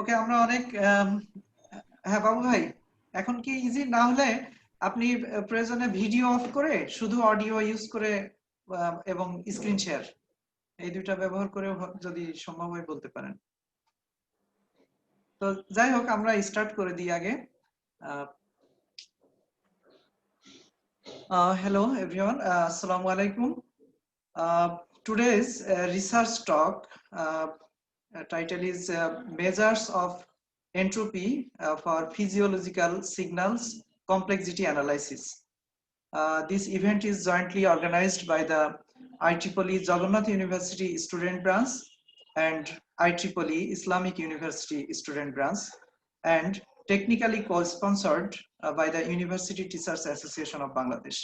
ওকে আমরা অনেক হ্যাঁ বাবু ভাই এখন কি ইজি না হলে আপনি প্রয়োজনে ভিডিও অফ করে শুধু অডিও ইউজ করে এবং স্ক্রিন শেয়ার এই দুটো ব্যবহার করে যদি সম্ভব হয় বলতে পারেন। তো যাই হোক আমরা স্টার্ট করে দিই আগে। Hello everyone, Assalamu alaikum. Today's research talk title is Measures of Entropy for Physiological Signals Complexity Analysis. This event is jointly organized by the IEEE Jagannath University Student Branch and IEEE Islamic University Student Branch and technically co-sponsored by the University Teachers Association of Bangladesh.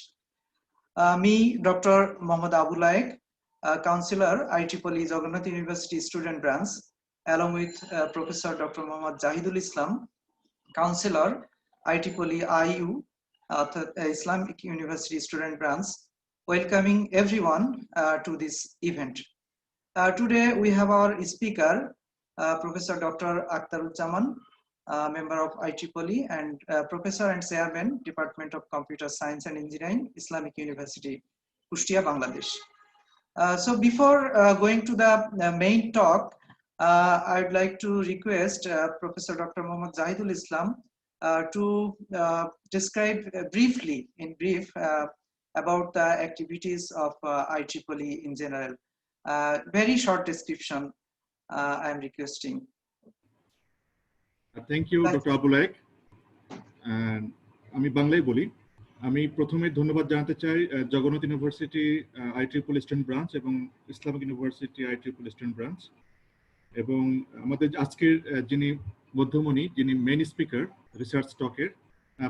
Me, Dr. Mohammad Abu Laik, Counselor, IEEE Jagannath University Student Branch, along with Professor Dr. Mohammad Jahidul Islam, Counselor, IEEE IU, Islamic University Student Branch, welcoming everyone to this event. Today we have our speaker, Professor Dr. Aktaruzzaman, member of IEEE and Professor and Chairman, Department of Computer Science and Engineering, Islamic University, Kushtia, Bangladesh. So before going to the main talk, I would like to request Professor Dr. Mohammad Jahidul Islam to describe briefly, in brief, about the activities of IEEE in general. Very short description I am requesting. Thank you, Dr. Abu Laik. আমি বাংলায় বলি। আমি প্রথমে ধন্যবাদ জানাতে চাই Jagannath university IEEE student branch এবং Islamic University IEEE student branch এবং আমাদের আজকের যিনি মধ্যমণি, যিনি মেইন স্পিকার রিসার্চ টকের,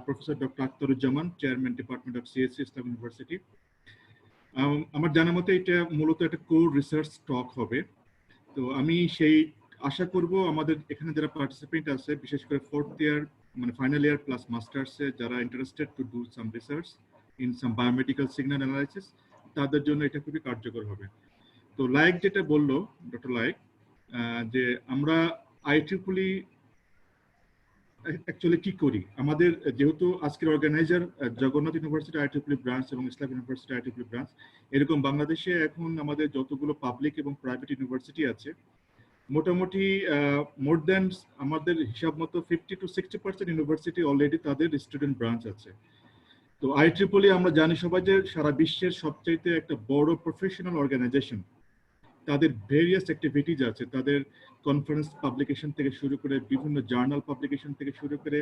professor doctor Akhtaruzzaman, chairman department of CSC, Islamic University. আমার জানা মতে এটা মূলত একটা কোর রিসার্চ টক হবে। তো আমি সেই আশা করব আমাদের এখানে যারা পার্টিসিপেন্ট আছে, বিশেষ করে ফোর্থ ইয়ার মানে ফাইনাল ইয়ার প্লাস মাস্টার্সে যারা interested to do some research in some biomedical signal analysis, তাদের জন্য এটা খুবই কার্যকর হবে। তো লাইক যেটা বললো ডক্টর লাইক, যে আমরা IEEE অ্যাকচুয়ালি কি করি, আমাদের যেহেতু আজকের organiser Jagannath university IEEE branch এবং ইসলাম ইউনিভার্সিটি IEEE ব্রাঞ্চ, এরকম বাংলাদেশে এখন আমাদের যতগুলো পাবলিক এবং প্রাইভেট ইউনিভার্সিটি আছে, মোটামুটি মোর দ্যান আমাদের হিসাব মতো 50 to 60% ইউনিভার্সিটি অলরেডি তাদের স্টুডেন্ট ব্রাঞ্চ আছে। তো IEEE আমরা জানি সবাই যে সারা বিশ্বের সবচাইতে একটা বড় প্রফেশনাল অর্গানাইজেশন। তাদের ভেরিয়াস অ্যাক্টিভিটিজ আছে, তাদের কনফারেন্স পাবলিকেশন থেকে শুরু করে বিভিন্ন জার্নাল পাবলিকেশন থেকে শুরু করে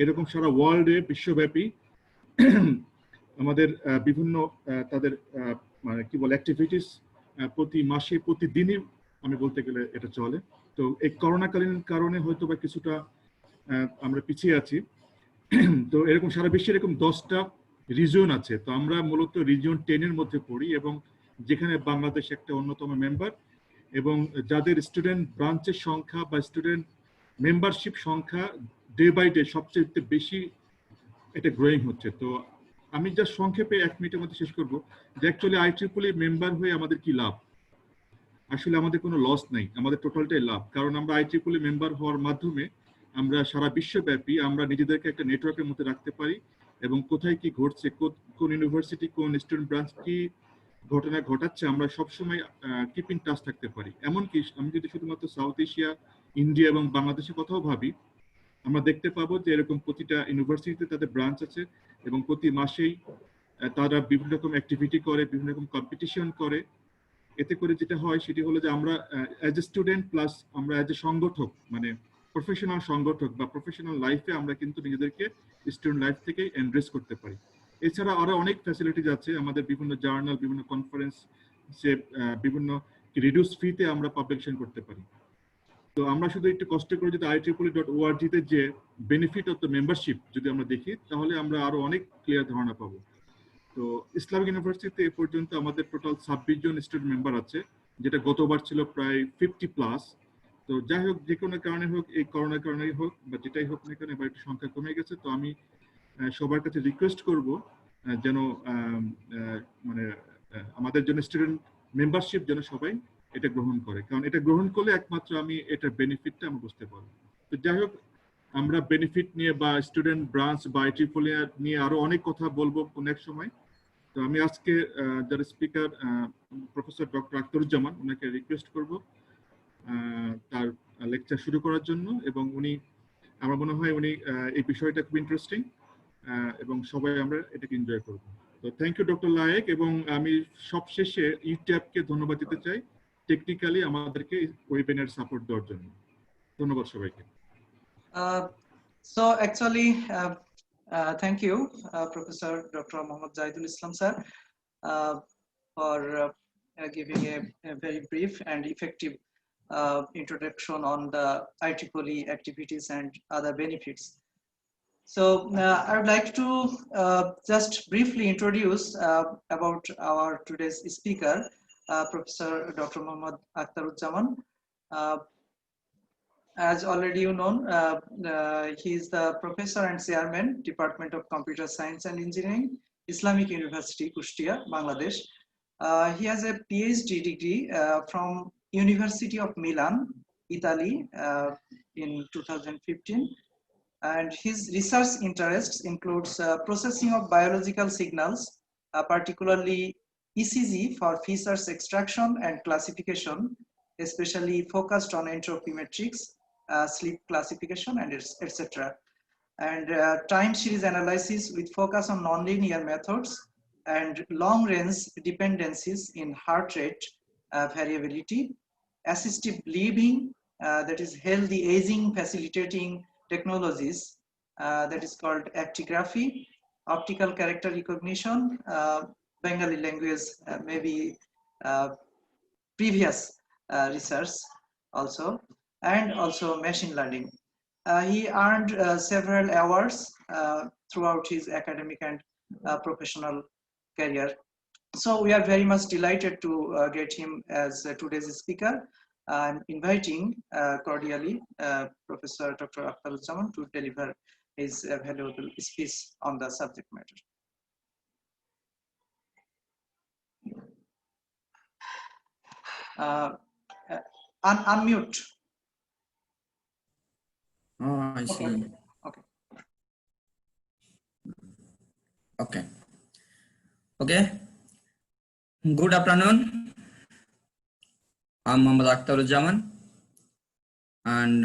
এরকম সারা ওয়ার্ল্ডে বিশ্বব্যাপী আমাদের বিভিন্ন তাদের মানে কি বলে অ্যাক্টিভিটিস প্রতি মাসে প্রতিদিনই আমি বলতে গেলে এটা চলে। তো এই করোনাকালীন কারণে হয়তো বা কিছুটা আমরা পিছিয়ে আছি। তো এরকম সারা বিশ্বে এরকম 10টা রিজিয়ন আছে। তো আমরা মূলত রিজিয়ন 10-এর মধ্যে পড়ি এবং যেখানে বাংলাদেশ একটা অন্যতম মেম্বার এবং যাদের স্টুডেন্ট ব্রাঞ্চের সংখ্যা বা স্টুডেন্ট মেম্বারশিপ সংখ্যা ডে বাই ডে সবচেয়ে বেশি এটা গ্রোয়িং হচ্ছে। তো আমি যা সংক্ষেপে 1 মিনিটের মধ্যে শেষ করবো যে অ্যাকচুয়ালি IEEE মেম্বার হয়ে আমাদের কি লাভ। আসলে আমাদের কোনো লস নাই, আমাদের টোটালটাই লাভ। কারণ আমরা IEEE মেম্বার হওয়ার মাধ্যমে আমরা সারা বিশ্বব্যাপী আমরা নিজেদেরকে একটা নেটওয়ার্কের মধ্যে রাখতে পারি এবং কোথায় কি ঘটছে, কোন ইউনিভার্সিটি কোন স্টুডেন্ট ব্রাঞ্চ কি ঘটনা ঘটাচ্ছে, আমরা সবসময় কিপ ইন টাচ থাকতে পারি। এমনকি আমি যদি শুধুমাত্র সাউথ এশিয়া, ইন্ডিয়া এবং বাংলাদেশের কথাও ভাবি, আমরা দেখতে পাবো যে এরকম প্রতিটা ইউনিভার্সিটিতে তাদের ব্রাঞ্চ আছে এবং প্রতি মাসেই তারা বিভিন্ন রকম অ্যাক্টিভিটি করে, বিভিন্ন রকম কম্পিটিশন করে। এতে করে যেটা হয় সেটি হলো যে আমরা অ্যাজ এ স্টুডেন্ট প্লাস আমরা অ্যাজ এ সংগঠক মানে প্রফেশনাল সংগঠক বা প্রফেশনাল লাইফে আমরা কিন্তু নিজেদেরকে স্টুডেন্ট লাইফ থেকে এনরিচ করতে পারি। এছাড়া আরো অনেক ফ্যাসিলিটিস আছে, আমাদের বিভিন্ন জার্নাল, বিভিন্ন কনফারেন্স, বিভিন্ন রিডিউস ফিতে আমরা পাবলিকেশন করতে পারি। তো আমরা শুধু একটু কষ্ট করে যদি IEEE.org তে যে বেনিফিট অফ দ্য মেম্বারশিপ যদি আমরা দেখি, তাহলে আমরা আরো অনেক ক্লিয়ার ধারণা পাবো। তো ইসলামিক ইউনিভার্সিটিতে এ পর্যন্ত আমাদের টোটাল 26 জন স্টুডেন্ট মেম্বার আছে, যেটা গতবার ছিল প্রায় 50+। তো যাই হোক, যে কোনো কারণে হোক, এই করোনার কারণেই হোক বা যেটাই হোক না কেন, এবার একটু সংখ্যা কমে গেছে। তো আমি সবার কাছে রিকোয়েস্ট করব যেন মানে আমাদের জন্য স্টুডেন্ট মেম্বারশিপ যেন সবাই এটা গ্রহণ করে, কারণ এটা গ্রহণ করলে একমাত্র আমি এটার বেনিফিটটা আমি বুঝতে পারবো। তো যাই হোক, আমরা বেনিফিট নিয়ে বা স্টুডেন্ট ব্রাঞ্চ বা IEEE নিয়ে আরো অনেক কথা বলবো কোন এক সময়। তো আমি আজকে যারা স্পিকার প্রফেসর ডক্টর আখতারুজ্জামান, ওনাকে রিকোয়েস্ট করব তার লেকচার শুরু করার জন্য, এবং উনি, আমার মনে হয় উনি এই বিষয়টা খুব ইন্টারেস্টিং এবং সবাই আমরা এটাকে এনজয় করব। তো থ্যাংক ইউ ডক্টর লায়েক, এবং আমি সবশেষে ইউটিউবকে ধন্যবাদ দিতে চাই টেকনিক্যালি আমাদেরকে ওয়েবিনার সাপোর্ট দেওয়ার জন্য। ধন্যবাদ সবাইকে। So actually, thank you, Professor Dr. Mohammad Zahidul Islam sir, for giving a very brief and effective introduction on the IEEE activities and other benefits. So I would like to just briefly introduce about our today's speaker, Professor Dr. Mohammad Aktaruzzaman. As already you know, he is the professor and chairman, Department of Computer Science and Engineering, Islamic University, Kushtia, Bangladesh. He has a PhD degree from University of Milan, Italy, in 2015. And his research interests includes processing of biological signals, particularly ECG for features extraction and classification, especially focused on entropy metrics, sleep classification, and etc. And time series analysis with focus on nonlinear methods and long-range dependencies in heart rate variability, assistive living, that is healthy aging facilitating technologies, that is called actigraphy, optical character recognition, Bengali language, maybe previous research also, and also machine learning. He earned several awards throughout his academic and professional career. So we are very much delighted to get him as today's speaker. I'm inviting cordially Professor Dr. Aktaruzzaman to deliver his valuable speech on the subject matter. Unmute. Oh, I see. Okay. Okay. Okay. Good afternoon. I'm Mohammad Aktaruzzaman, and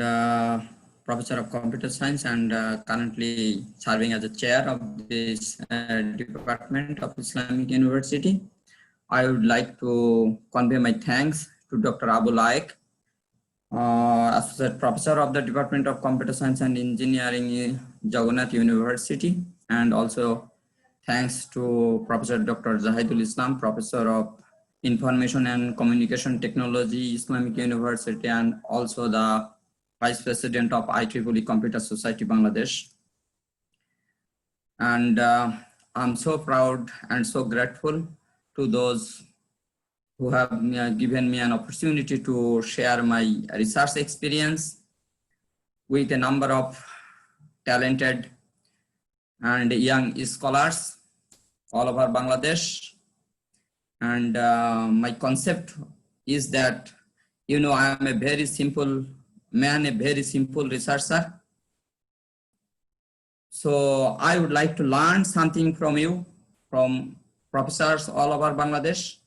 Professor of Computer Science, and currently serving as the chair of this Department of Islamic University. I would like to convey my thanks to Dr. Abu Laik, Associate Professor of the Department of Computer Science and Engineering, Jagannath University, and also thanks to Professor Dr. Zahidul Islam, Professor of Information and Communication Technology, Islamic University, and also the Vice President of IEEE Computer Society, Bangladesh. And I'm so proud and so grateful to those who have given me an opportunity to share my research experience with a number of talented and young scholars all over Bangladesh. And my concept is that, you know, I am a very simple man, a very simple researcher. So I would like to learn something from you, from professors all over Bangladesh.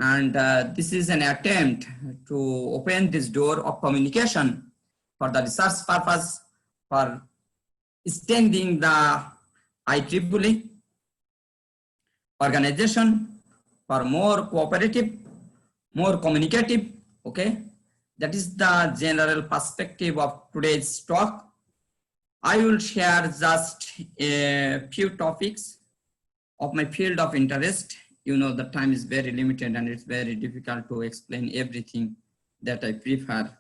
And this is an attempt to open this door of communication for the research purpose, for extending the IEEE organization for more cooperative, more communicative, okay? That is the general perspective of today's talk. I will share just a few topics of my field of interest. You know, the time is very limited and it's very difficult to explain everything that I prefer.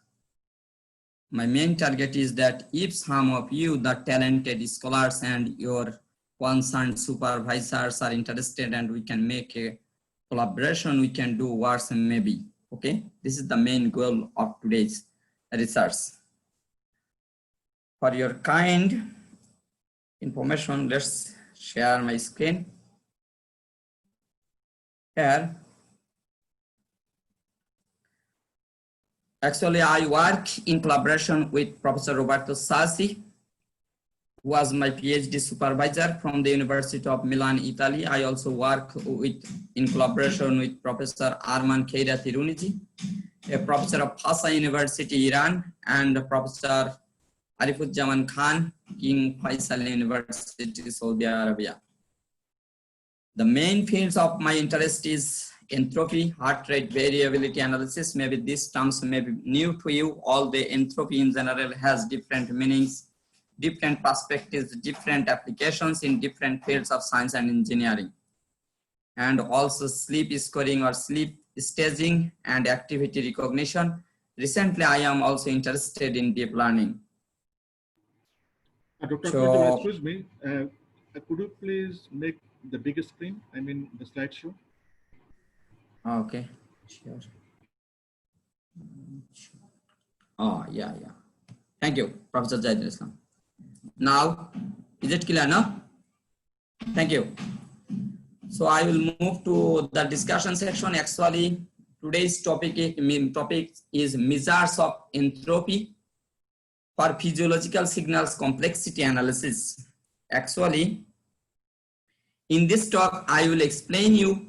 My main target is that if some of you, the talented scholars and your concerned supervisors are interested and we can make a collaboration, we can do worse and maybe, okay? This is the main goal of today's research. For your kind information, let's share my screen. Here, Actually, I work in collaboration with Professor Roberto Sassi, who was my PhD supervisor from the University of Milan, Italy. I also work in collaboration with Professor Arman Keira Tiruniji, a professor of Hassa University, Iran, and Professor Aktaruzzaman Khan, King Faisal University, Saudi Arabia. The main fields of my interest is entropy, heart rate variability analysis. Maybe these terms may be new to you. All the entropy in general has different meanings, different perspectives, different applications in different fields of science and engineering. And also sleep scoring or sleep staging and activity recognition. Recently, I am also interested in deep learning. Dr. Aktaruzzaman, excuse me, could you please make the biggest screen, I mean the slideshow? Okay, sure. Oh, yeah. Thank you, Professor Zaidul Islam. Now, is it clear now? Thank you. So I will move to the discussion section. Actually, today's topic is measures of entropy for physiological signals complexity analysis. Actually, in this talk, I will explain you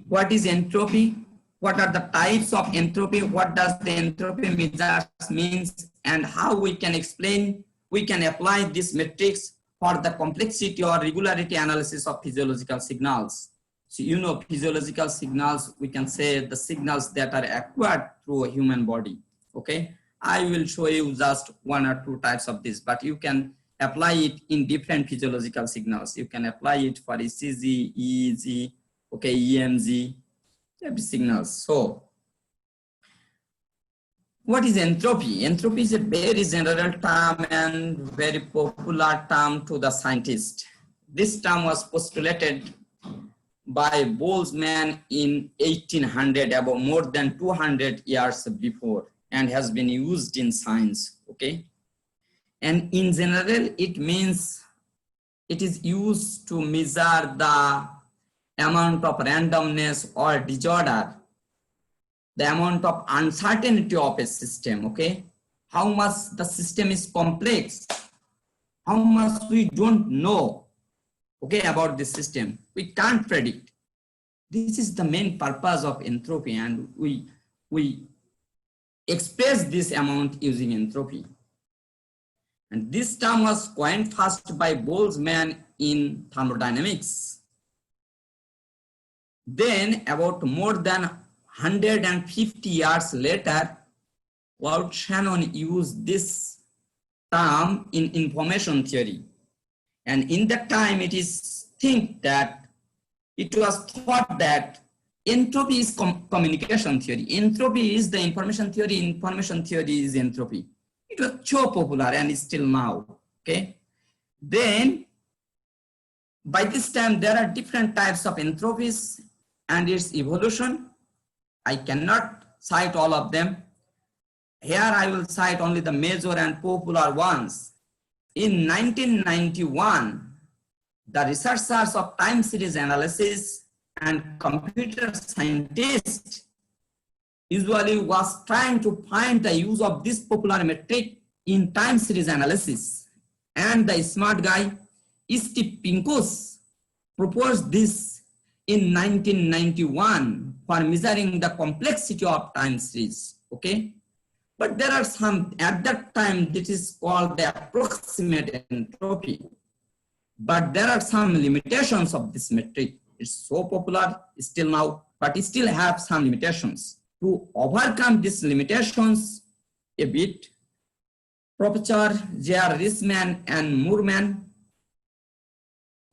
what is entropy, what are the types of entropy, what does the entropy measures means, and how we can apply this metrics for the complexity or regularity analysis of physiological signals. So you know physiological signals, we can say the signals that are acquired through a human body. Okay, I will show you just one or two types of this, but you can apply it in different physiological signals. You can apply it for ECG, EEG, okay, EMG, every signals. So what is entropy? Entropy is a very general term and very popular term to the scientist. This term was postulated by Boltzmann in 1800, about more than 200 years before, and has been used in science, okay? And in general, it means it is used to measure the amount of randomness or disorder, the amount of uncertainty of a system, okay? How much the system is complex, how much we don't know, okay, about the system. We can't predict. This is the main purpose of entropy, and we express this amount using entropy. And this term was coined first by Boltzmann in thermodynamics. Then about more than 150 years later, Claude Shannon used this term in information theory. And in that time, it was thought that entropy is communication theory. Entropy is the information theory. Information theory is entropy. It was so popular and is still now, okay? Then, by this time, there are different types of entropies and its evolution. I cannot cite all of them. Here I will cite only the major and popular ones. In 1991, the researchers of time series analysis and computer scientists usually was trying to find the use of this popular metric in time series analysis. And the smart guy, Steve Pincus, proposed this in 1991 for measuring the complexity of time series, okay? But there are some, at that time, this is called the approximate entropy. But there are some limitations of this metric. It's so popular still now, but it still have some limitations. To overcome these limitations a bit, Professor J.R. Risman and Moorman,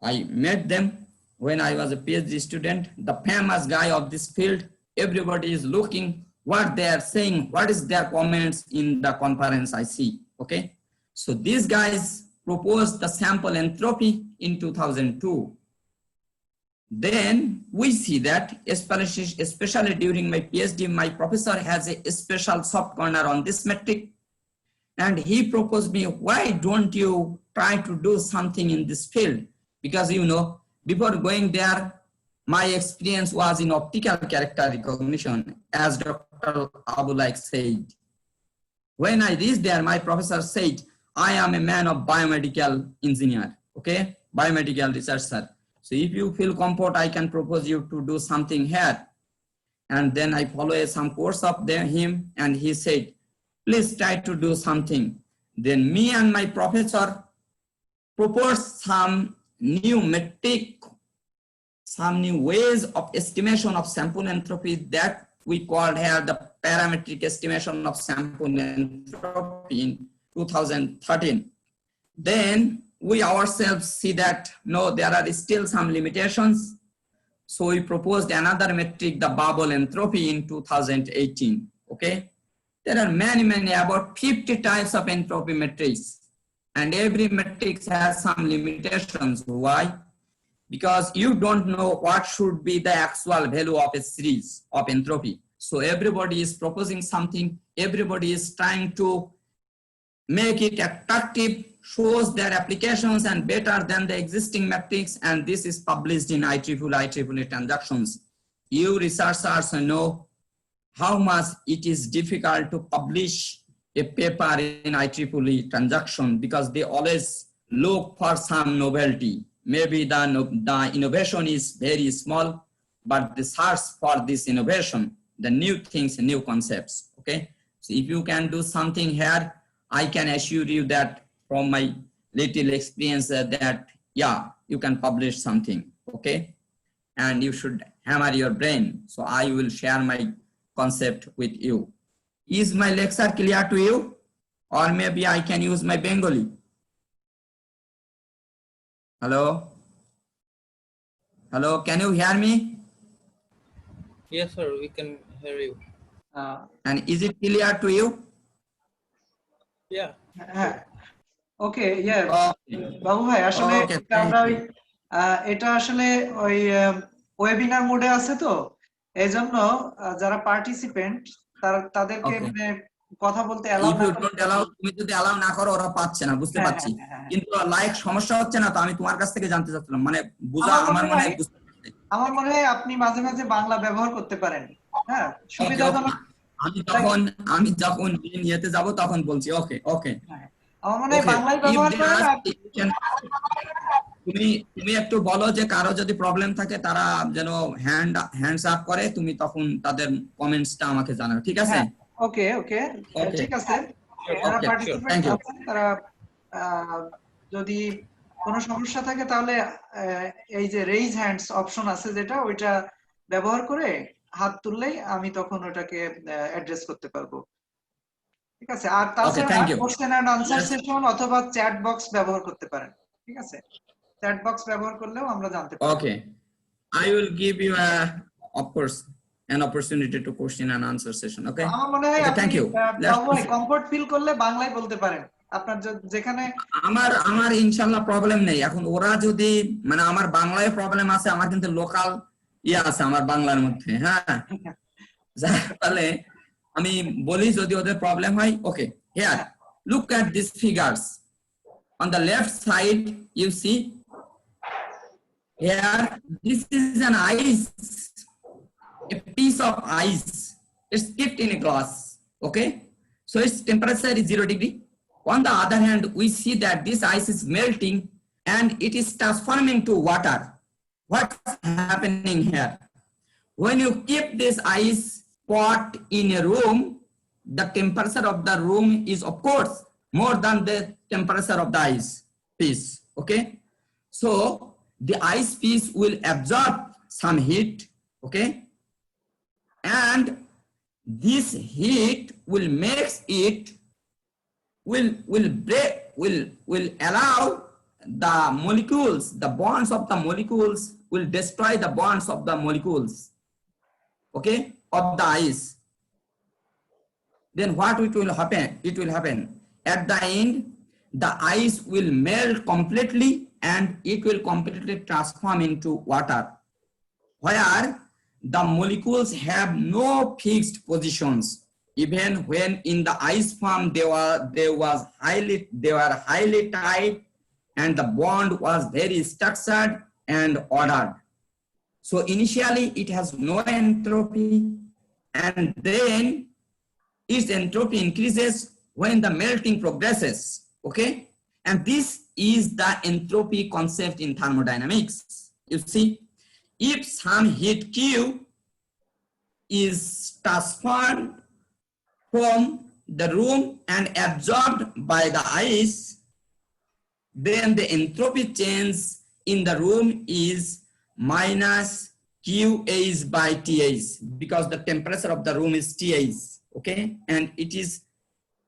I met them when I was a PhD student, the famous guy of this field. Everybody is looking what they are saying, what is their comments in the conference I see, okay? So these guys proposed the sample entropy in 2002. Then we see that, especially during my PhD, my professor has a special soft corner on this metric. And he proposed me, why don't you try to do something in this field? Because, you know, before going there, my experience was in optical character recognition, as Dr. Abu Laik said. When I reached there, my professor said, I am a man of biomedical engineer, okay, biomedical researcher. So if you feel comfort, I can propose you to do something here. And then I follow some course of him, and he said, please try to do something. Then me and my professor proposed some new metric, some new ways of estimation of sample entropy that we called here the parametric estimation of sample entropy in 2013. Then we ourselves see that no, there are still some limitations. So we proposed another metric, the bubble entropy, in 2018. Okay, there are many, about 50 types of entropy metrics, and every metric has some limitations. Why? Because you don't know what should be the actual value of a series of entropy. So everybody is proposing something, everybody is trying to make it attractive, shows their applications and better than the existing metrics, and this is published in IEEE transactions. You researchers know how much it is difficult to publish a paper in IEEE transaction because they always look for some novelty. Maybe the innovation is very small, but the search for this innovation, the new things, new concepts, okay? So if you can do something here, I can assure you that from my little experience that, yeah, you can publish something, okay? And you should hammer your brain. So I will share my concept with you. Is my lecture clear to you? Or maybe I can use my Bengali. Hello? Hello, can you hear me? Yes, sir, we can hear you. And is it clear to you? Yeah. ওকে ইয়া বাবু ভাই আসলে এটা আসলে ওই webinar মোডে আছে তো এইজন্য যারা পার্টিসিপেন্ট তাদেরকে মানে কথা বলতে তুমি যদি অ্যালাউ না করো ওরা পাচ্ছে না, বুঝতে পারছি। কিন্তু লাইক সমস্যা হচ্ছে না তো, আমি তোমার কাছ থেকে জানতে চাচ্ছিলাম, মানে বুঝা আমার মনে হয় আপনি মাঝে মাঝে বাংলা ব্যবহার করতে পারেন। হ্যাঁ, সুবিধাজনক। আমি যখন নিয়েতে যাব তখন বলছি। ওকে ওকে, আমার মনে হয় বাংলায় ব্যবহার করেন। তুমি একটু বলো যে কারো যদি প্রবলেম থাকে তারা যেন হ্যান্ডস আপ করে, তুমি তখন তাদের কমেন্টসটা আমাকে জানাও, ঠিক আছে? ওকে ওকে ঠিক আছে। যারা পার্টিসিপেন্ট আছেন তারা যদি কোনো সমস্যা থাকে তাহলে এই যে রেইজ হ্যান্ডস অপশন আছে যেটা, ওইটা ব্যবহার করে হাত তুললেই আমি তখন ওটাকে অ্যাড্রেস করতে পারবো, ঠিক আছে? আর তাছাড়া কোশ্চেন এন্ড আনসার সেশন অথবা চ্যাট বক্স ব্যবহার করতে পারেন, ঠিক আছে? চ্যাট বক্স ব্যবহার করলেও আমরা জানতে পারবো। ওকে, I will give you of course an opportunity to question and answer session. Okay, আমার মনে হয় থ্যাংক ইউ। কমফর্ট ফিল করলে বাংলায় বলতে পারেন আপনার যেখানে। আমার ইনশাআল্লাহ প্রবলেম নেই। এখন ওরা যদি মানে আমার বাংলায় প্রবলেম আছে, আমার কিন্তু লোকাল আছে আমার বাংলার মধ্যে। হ্যাঁ, তাহলে আমি বলি যদি ওদের প্রবলেম হয়। ওকে, here look at these figures. On the left side you see here, this is an ice, a piece of ice. It's kept in a glass, okay? So its temperature is 0 degree. On the other hand, we see that this ice is melting and it is transforming to water. What's happening here? When you keep this ice pot in a room, the temperature of the room is of course more than the temperature of the ice piece, okay? So the ice piece will absorb some heat, okay? And this heat will make it will allow the molecules, the bonds of the molecules will destroy the bonds of the molecules, okay, of the ice. Then what it will happen? It will happen at the end, the ice will melt completely and it will completely transform into water, where the molecules have no fixed positions. Even when in the ice form they were highly tight and the bond was very structured and ordered. So initially it has no entropy, and then its entropy increases when the melting progresses, okay? And this is the entropy concept in thermodynamics. You see, if some heat Q is transferred from the room and absorbed by the ice, then the entropy change in the room is minus QH by TH, because the temperature of the room is TH, okay? And it is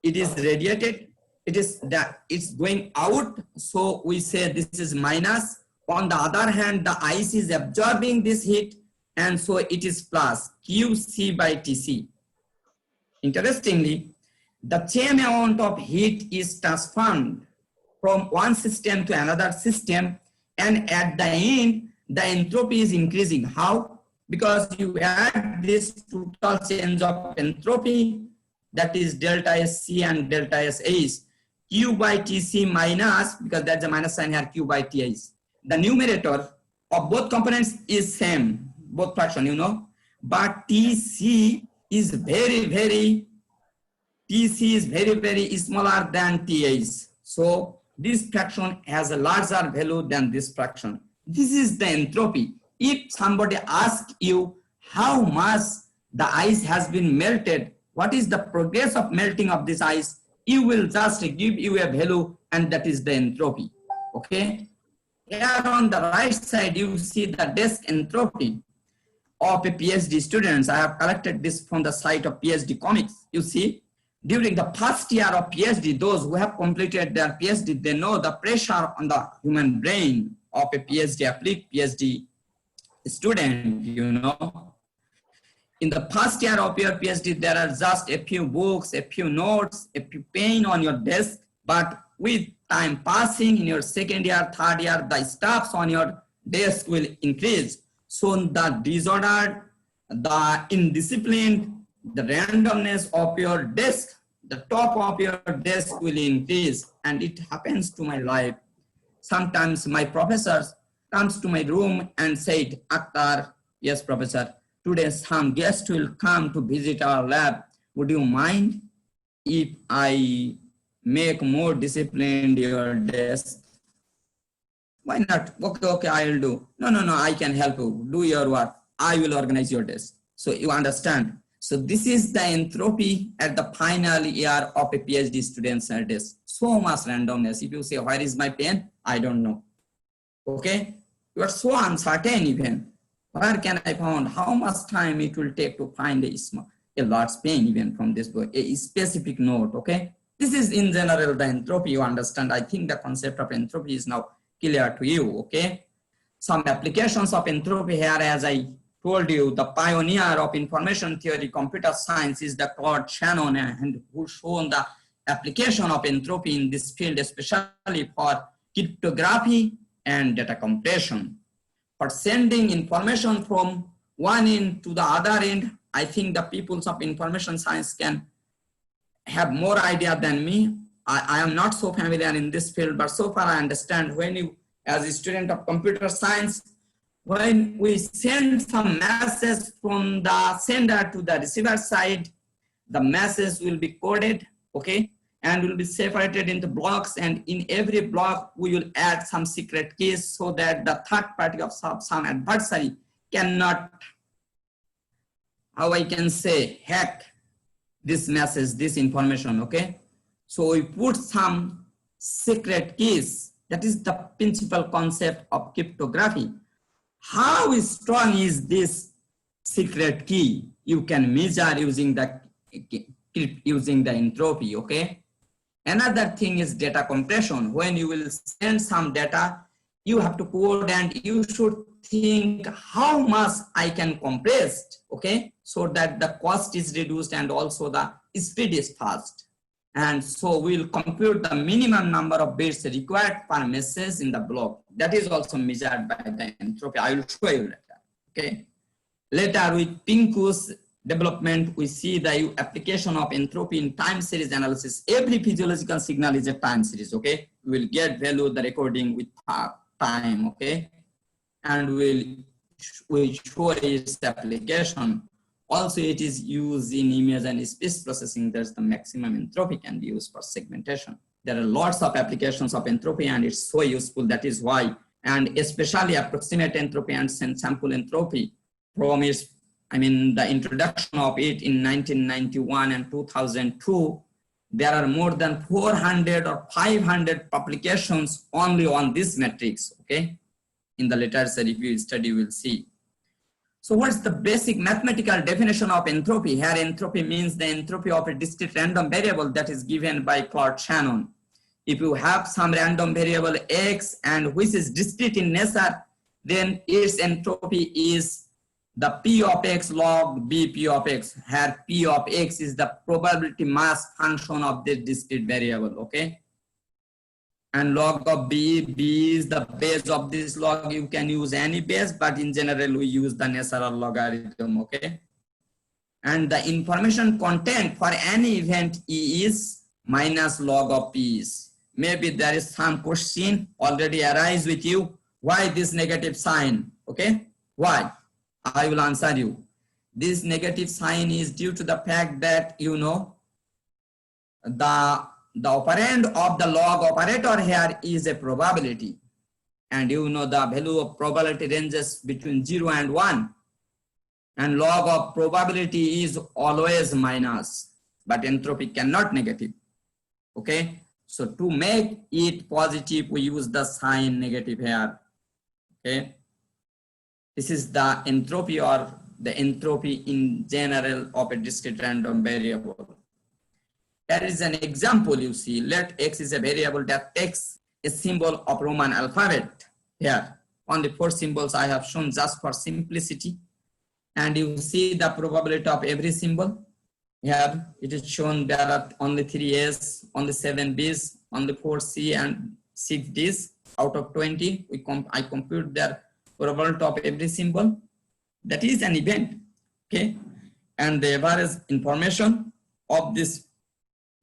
radiated, it's going out, so we say this is minus. On the other hand, the ice is absorbing this heat, and so it is plus QC by TC. Interestingly, the same amount of heat is transferred from one system to another system, and at the end, the entropy is increasing. How? Because you add this total change of entropy, that is delta SC and delta SH, Q by TC minus, because that's a minus sign here, Q by TH. The numerator of both components is same, both fraction, you know, but TC is very smaller than TH. So this fraction has a larger value than this fraction. This is the entropy. If somebody asks you how much the ice has been melted, what is the progress of melting of this ice, you will just give you a value, and that is the entropy, okay? Here on the right side, you see the desk entropy of a PhD students. I have collected this from the site of PhD Comics. You see, during the first year of PhD, those who have completed their PhD, they know the pressure on the human brain of a PhD student, you know. In the first year of your PhD, there are just a few books, a few notes, a few pen on your desk, but with time passing in your second year, third year, the stuffs on your desk will increase. So the disordered, the indisciplined, the randomness of your desk, the top of your desk will increase, and it happens to my life. Sometimes my professors comes to my room and said, Akhtar, yes, professor, today some guest will come to visit our lab. Would you mind if I make more disciplined your desk? Why not? Okay, I'll do. No, I can help you. Do your work. I will organize your desk. So you understand. So this is the entropy at the final year of a PhD student's desk. So much randomness. If you say, where is my pen? I don't know. Okay? You are so uncertain even. Where can I find? How much time it will take to find a large pen even from this book? A specific note, okay? This is in general the entropy, you understand. I think the concept of entropy is now clear to you, okay? Some applications of entropy here, as I told you, the pioneer of information theory, computer science is the Claude Shannon, and who shown the application of entropy in this field, especially for cryptography and data compression. For sending information from one end to the other end, I think the peoples of information science can have more idea than me. I am not so familiar in this field, but so far I understand when you, as a student of computer science, when we send some message from the sender to the receiver side, the message will be coded, okay, and will be separated into blocks, and in every block we will add some secret keys so that the third party of some adversary cannot, how I can say, hack this message, this information, okay? So we put some secret keys. That is the principal concept of cryptography. How strong is this secret key? You can measure using the entropy, okay? Another thing is data compression. When you will send some data, you have to code and you should think how much I can compress, okay? So that the cost is reduced and also the speed is fast. And so we'll compute the minimum number of bits required per message in the block. That is also measured by the entropy. I will show you later, okay? Later with Pinku's development, we see the application of entropy in time series analysis. Every physiological signal is a time series, okay? We will get value the recording with time, okay? And we'll we show its application. Also, it is used in image and speech processing. There's the maximum entropy can be used for segmentation. There are lots of applications of entropy and it's so useful. That is why, and especially approximate entropy and sample entropy from its, the introduction of it in 1991 and 2002, there are more than 400 or 500 publications only on this matrix, okay? In the literature, if you study, you will see. So what's the basic mathematical definition of entropy? Here, entropy means the entropy of a discrete random variable that is given by Claude Shannon. If you have some random variable x and which is discrete in nature, then its entropy is the p of x log b p of x. Here p of x is the probability mass function of this discrete variable, okay? And log of b is the base of this log. You can use any base, but in general we use the natural logarithm, okay? And the information content for any event E is minus log of p is. Maybe there is some question already arise with you. Why this negative sign, okay? Why? I will answer you. This negative sign is due to the fact that, you know, the operand of the log operator here is a probability. And you know the value of probability ranges between 0 and 1. And log of probability is always minus, but entropy cannot negative, okay? So to make it positive, we use the sign negative here, okay? This is the entropy or the entropy in general of a discrete random variable. There is an example you see. Let x is a variable that takes a symbol of Roman alphabet. Here, only 4 symbols I have shown just for simplicity. And you see the probability of every symbol. Here, it is shown there are only 3 A's, only 7 B's, only 4 C and 6 D's out of 20. I compute their probability of every symbol. That is an event, okay? And the average information of this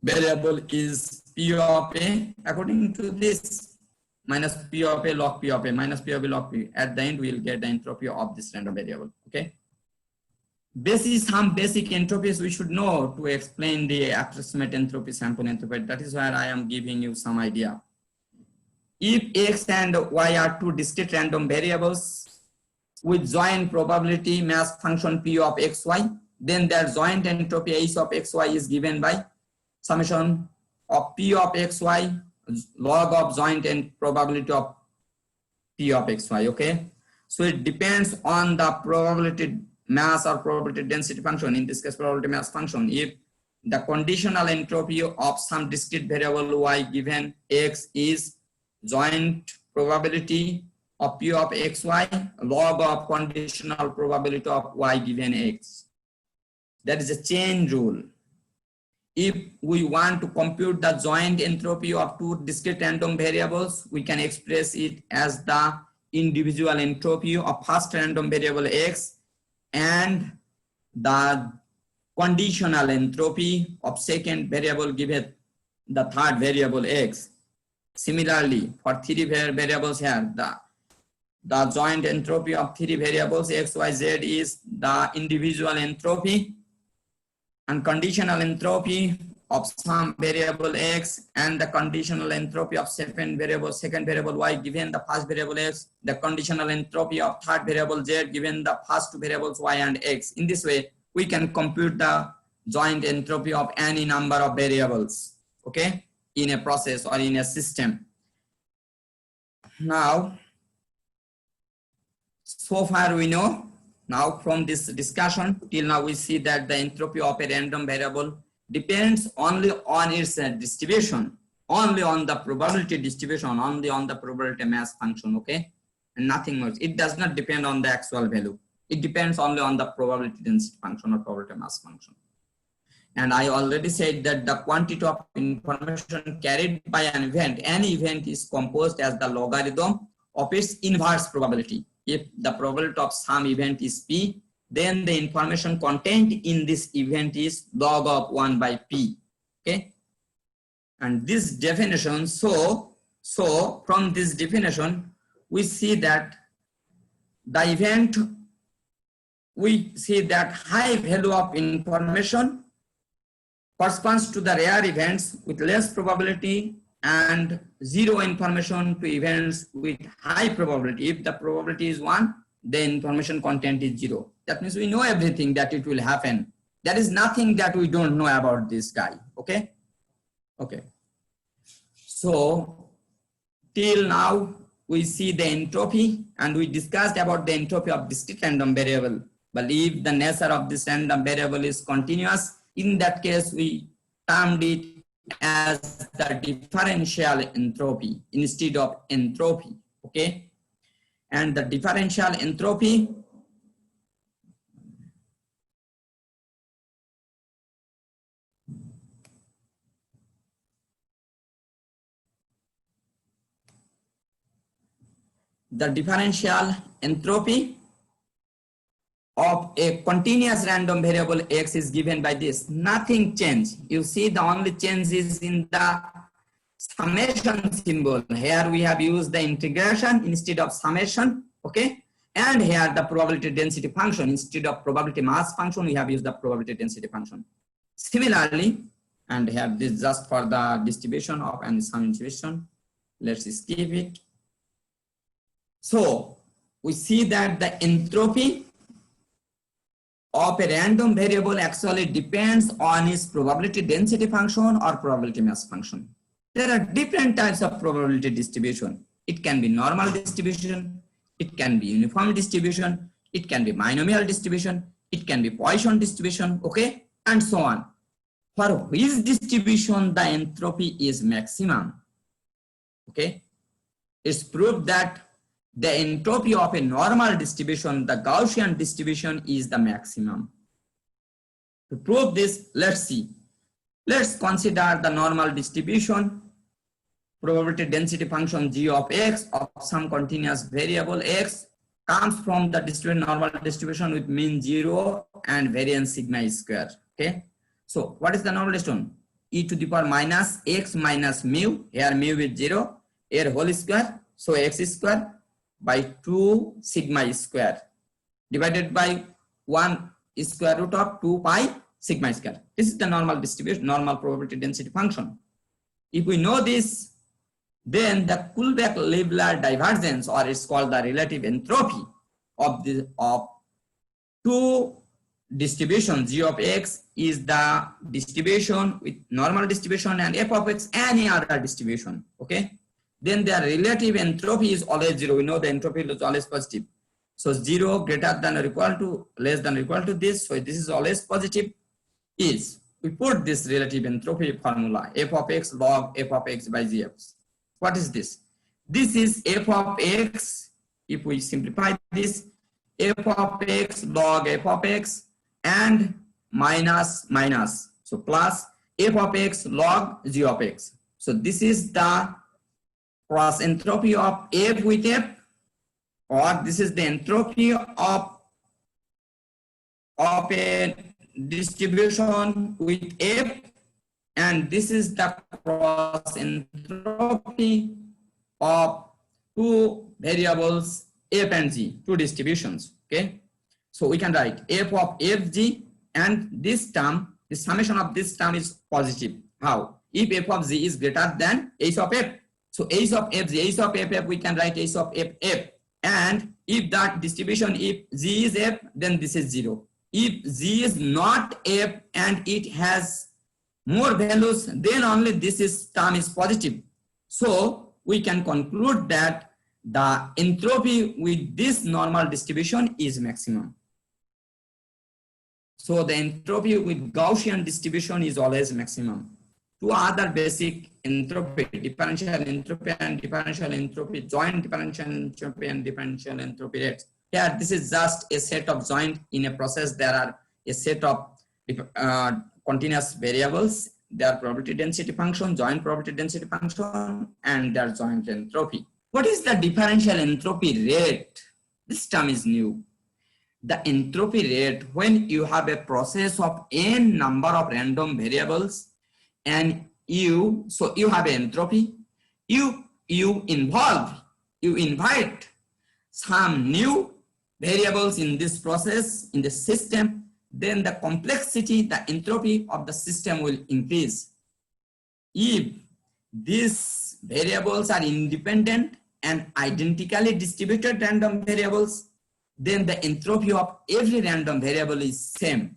variable is P of A according to this minus P of A log P of A minus P of A log P. At the end, we will get the entropy of this random variable, okay? This is some basic entropies we should know to explain the approximate entropy, sample entropy. That is where I am giving you some idea. If x and y are 2 discrete random variables with joint probability mass function P of xy, then their joint entropy H of xy is given by summation of P of xy log of joint and probability of P of xy, okay? So it depends on the probability mass or probability density function, in this case probability mass function. If the conditional entropy of some discrete variable y given x is joint probability of P of xy log of conditional probability of y given x. That is a chain rule. If we want to compute the joint entropy of 2 discrete random variables, we can express it as the individual entropy of first random variable x and the conditional entropy of second variable given the third variable x. Similarly, for 3 variables here, the joint entropy of 3 variables x, y, z is the individual entropy, and conditional entropy of some variable x and the conditional entropy of second variable y given the first variable x, the conditional entropy of third variable z given the first 2 variables y and x. In this way, we can compute the joint entropy of any number of variables, okay, in a process or in a system. Now, so far we know, now from this discussion till now we see that the entropy of a random variable depends only on its distribution, only on the probability distribution, only on the probability mass function, okay, and nothing more. It does not depend on the actual value. It depends only on the probability density function or probability mass function. And I already said that the quantity of information carried by an event, any event is composed as the logarithm of its inverse probability. If the probability of some event is P, then the information contained in this event is log of 1 by P, okay? And this definition, so from this definition, we see that the event, we see that high value of information corresponds to the rare events with less probability and zero information to events with high probability. If the probability is 1, the information content is 0. That means we know everything that it will happen. There is nothing that we don't know about this guy. Okay. Okay. So till now we see the entropy and we discussed about the entropy of discrete random variable. But if the nature of this random variable is continuous, in that case we termed it as the differential entropy instead of entropy. Okay. And the differential entropy of a continuous random variable x is given by this. Nothing changed. You see the only change is in the summation symbol. Here we have used the integration instead of summation. Okay. And here the probability density function instead of probability mass function, we have used the probability density function. Similarly, and here this just for the distribution of and summation. Let's skip it. So we see that the entropy of a random variable actually depends on its probability density function or probability mass function. There are different types of probability distribution. It can be normal distribution, it can be uniform distribution, it can be binomial distribution, it can be Poisson distribution, okay, and so on. For which distribution the entropy is maximum, okay, it's proved that the entropy of a normal distribution, the Gaussian distribution, is the maximum. To prove this, let's see. Let's consider the normal distribution, probability density function g of x of some continuous variable x comes from the normal distribution with mean 0 and variance sigma square. Okay. So what is the normal distribution? E to the power minus x minus mu. Here mu is 0. Here whole square. So x square by 2 sigma square divided by 1 square root of 2 pi sigma square. This is the normal distribution, normal probability density function. If we know this, then the Kullback-Leibler divergence, or it's called the relative entropy of two distributions g of x, is the distribution with normal distribution and f of x any other distribution. Okay. Then their relative entropy is always 0. We know the entropy is always positive. So 0 greater than or equal to, less than or equal to this. So this is always positive. Is we put this relative entropy formula f of x log f of x by gx. What is this? This is f of x. If we simplify this, f of x log f of x and minus minus. So plus f of x log g of x. So this is the cross entropy of f with f, or this is the entropy of a distribution with f, and this is the cross entropy of two variables f and g, two distributions. Okay, so we can write f of fg, and this term, the summation of this term is positive. How? If f of g is greater than h of f. So h of f, h of f, we can write h of f, and if that distribution, if g is f, then this is 0. If g is not f and it has more values, then only this term is positive. So we can conclude that the entropy with this normal distribution is maximum. So the entropy with Gaussian distribution is always maximum. Two other basic entropy, differential entropy and differential entropy, joint differential entropy and differential entropy rates. Here, this is just a set of joint. In a process, there are a set of continuous variables, their probability density function, joint probability density function, and their joint entropy. What is the differential entropy rate? This term is new. The entropy rate, when you have a process of n number of random variables, and you have an entropy, you invite some new variables in this process, in the system, then the complexity, the entropy of the system will increase. If these variables are independent and identically distributed random variables, then the entropy of every random variable is same.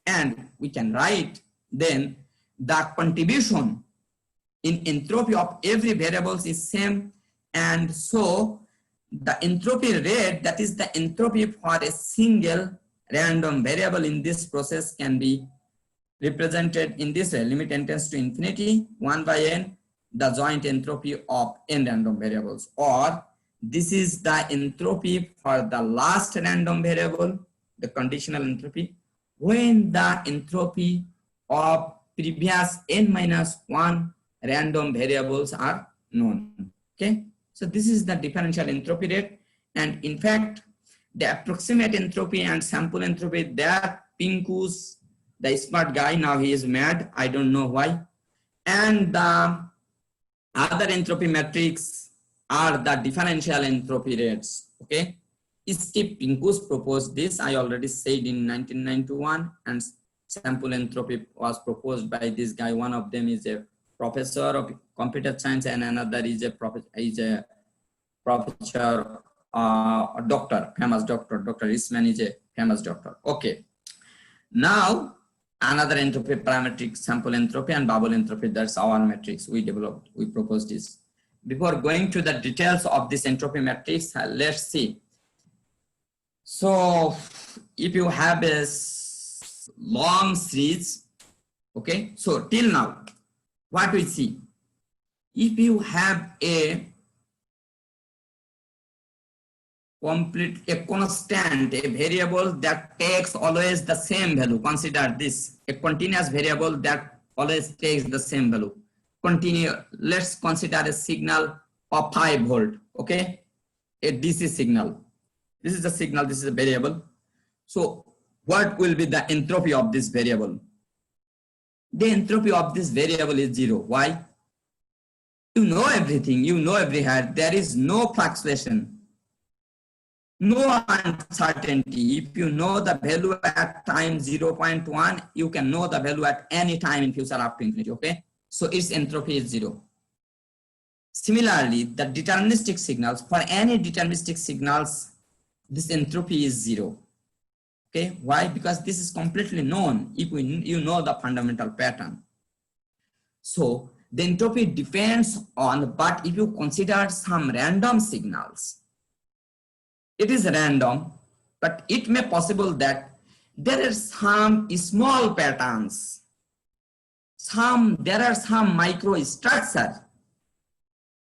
And we can write then the contribution in entropy of every variable is same. And so the entropy rate, that is the entropy for a single random variable in this process, can be represented in this way: limit n tends to infinity, 1 by n, the joint entropy of n random variables. Or this is the entropy for the last random variable, the conditional entropy, when the entropy of previous n-1 random variables are known. Okay, so this is the differential entropy rate. And in fact, the approximate entropy and sample entropy, that Pinkus, the smart guy, now he is mad, I don't know why. And the other entropy metrics are the differential entropy rates. Okay, Steve Pinkus proposed this, I already said, in 1991, and sample entropy was proposed by this guy. One of them is a professor of computer science and another is a professor, a doctor, famous doctor. Dr. Eastman is a famous doctor. Okay, now another entropy parametric, sample entropy and bubble entropy, that's our metrics we developed, we proposed this. Before going to the details of this entropy matrix, let's see. So if you have a long series, okay, so till now, what we see, if you have a constant, a variable that takes always the same value, consider this, a continuous variable that always takes the same value. Continue, let's consider a signal of 5 volt, okay, a DC signal. This is the signal, this is a variable. So what will be the entropy of this variable? The entropy of this variable is 0. Why? You know everything, you know everywhere, there is no fluctuation, no uncertainty. If you know the value at time 0.1, you can know the value at any time in future up to infinity, okay? So its entropy is 0. Similarly, the deterministic signals, for any deterministic signals, this entropy is 0. Okay, why? Because this is completely known if you know the fundamental pattern. So the entropy depends on, but if you consider some random signals, it is random, but it may possible that there are some small patterns, there are some microstructures,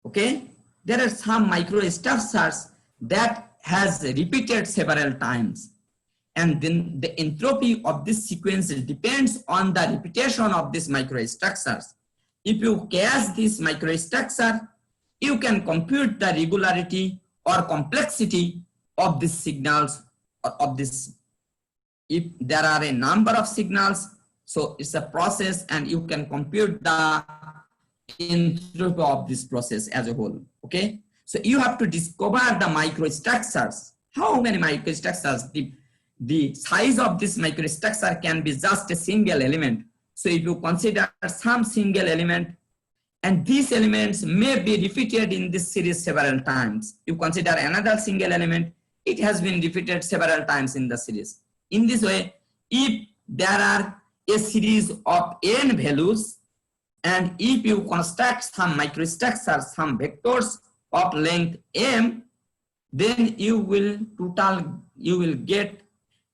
okay? There are some microstructures that has repeated several times. And then the entropy of this sequence depends on the repetition of these microstructures. If you catch this microstructure, you can compute the regularity or complexity of these signals, or of this. If there are a number of signals, so it's a process and you can compute the entropy of this process as a whole, okay? So you have to discover the microstructures. How many microstructures? The size of this microstructure can be just a single element. So if you consider some single element, and these elements may be repeated in this series several times. You consider another single element, it has been repeated several times in the series. In this way, if there are a series of n values, and if you construct some microstructures, some vectors of length m, then you will get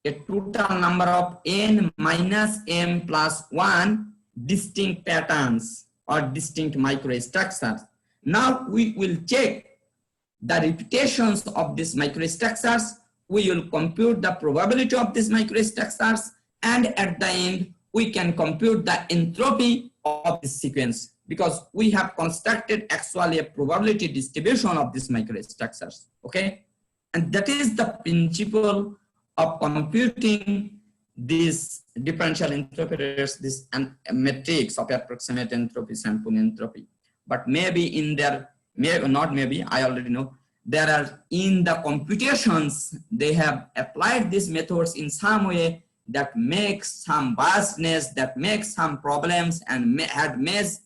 a total number of n minus m plus 1 distinct patterns or distinct microstructures. Now we will check the repetitions of these microstructures. We will compute the probability of these microstructures, and at the end we can compute the entropy of this sequence, because we have constructed actually a probability distribution of these microstructures, okay? And that is the principle of computing these differential entropy rates, this metrics of approximate entropy, sample entropy. But maybe in there, maybe not maybe, I already know, there are in the computations, they have applied these methods in some way that makes some biasness, that makes some problems, and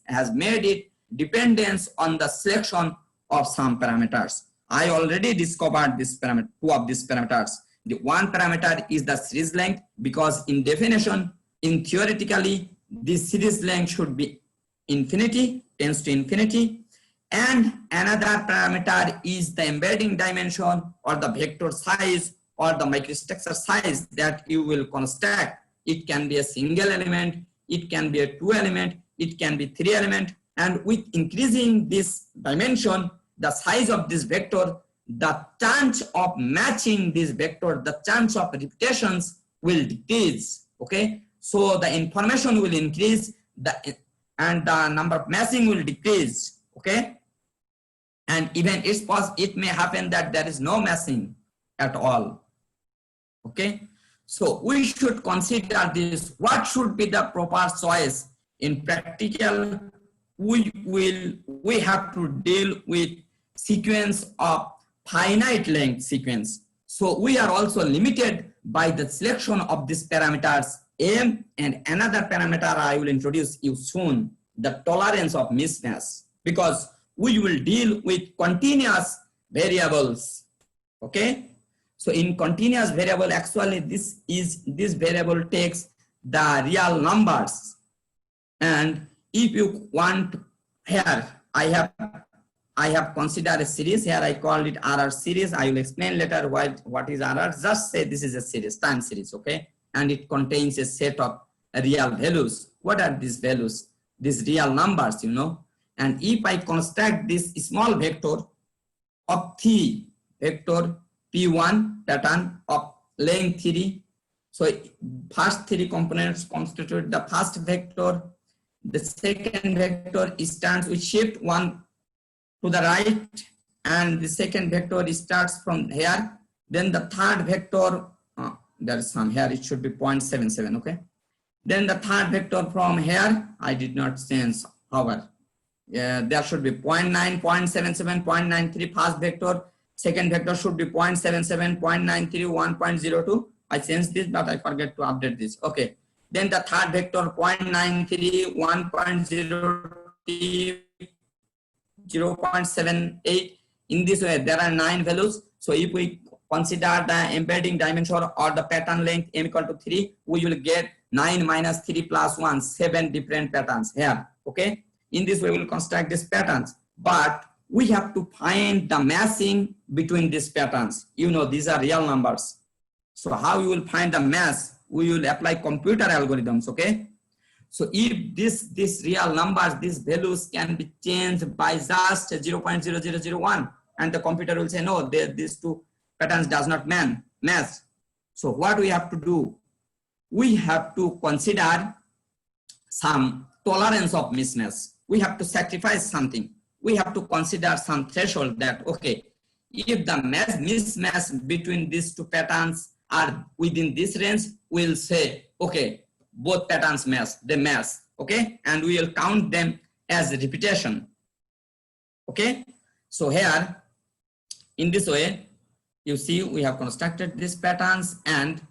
has made it dependence on the selection of some parameters. I already discovered this parameter, two of these parameters. The one parameter is the series length, because in definition, in theoretically, this series length should be infinity, tends to infinity. And another parameter is the embedding dimension, or the vector size, or the microstructure size that you will construct. It can be a single element, it can be a 2 element, it can be 3 element. And with increasing this dimension, the size of this vector, the chance of matching this vector, the chance of repetitions will decrease. Okay, so the information will increase, and the number of matching will decrease. Okay, and even it may happen that there is no matching at all. Okay, so we should consider this. What should be the proper choice in practical? We have to deal with sequence of finite length sequence. So we are also limited by the selection of these parameters M, and another parameter I will introduce you soon, the tolerance of mismatch, because we will deal with continuous variables. Okay, so in continuous variable, actually this variable takes the real numbers, and if you want, here I have considered a series. Here I called it RR series. I will explain later what is RR. Just say this is a series, time series, okay? And it contains a set of real values. What are these values? These real numbers, you know. And if I construct this small vector of 3, vector P1 pattern of length 3. So first 3 components constitute the first vector. The second vector starts with shift 1 to the right, and the second vector starts from here. Then the third vector, there is some here, it should be 0.77, okay? Then the third vector from here, I did not change, however. There should be 0.9, 0.77, 0.93 first vector. Second vector should be 0.77, 0.93, 1.02. I changed this, but I forget to update this. Okay. Then the third vector 0.93, 1.03, 0.78. In this way, there are 9 values. So if we consider the embedding dimension or the pattern length m equal to 3, we will get 9 minus 3 plus 1, 7 different patterns here. Okay. In this way, we will construct these patterns. But we have to find the matching between these patterns. You know, these are real numbers. So how you will find the match? We will apply computer algorithms, okay? So if these real numbers, these values can be changed by just 0.0001, and the computer will say, no, these two patterns does not match. So what we have to do? We have to consider some tolerance of mismatch. We have to sacrifice something. We have to consider some threshold that, okay, if the mismatch between these two patterns are within this range, we'll say, okay, both patterns match, they match, okay? And we will count them as repetition, okay? So here, in this way, you see, we have constructed these patterns, and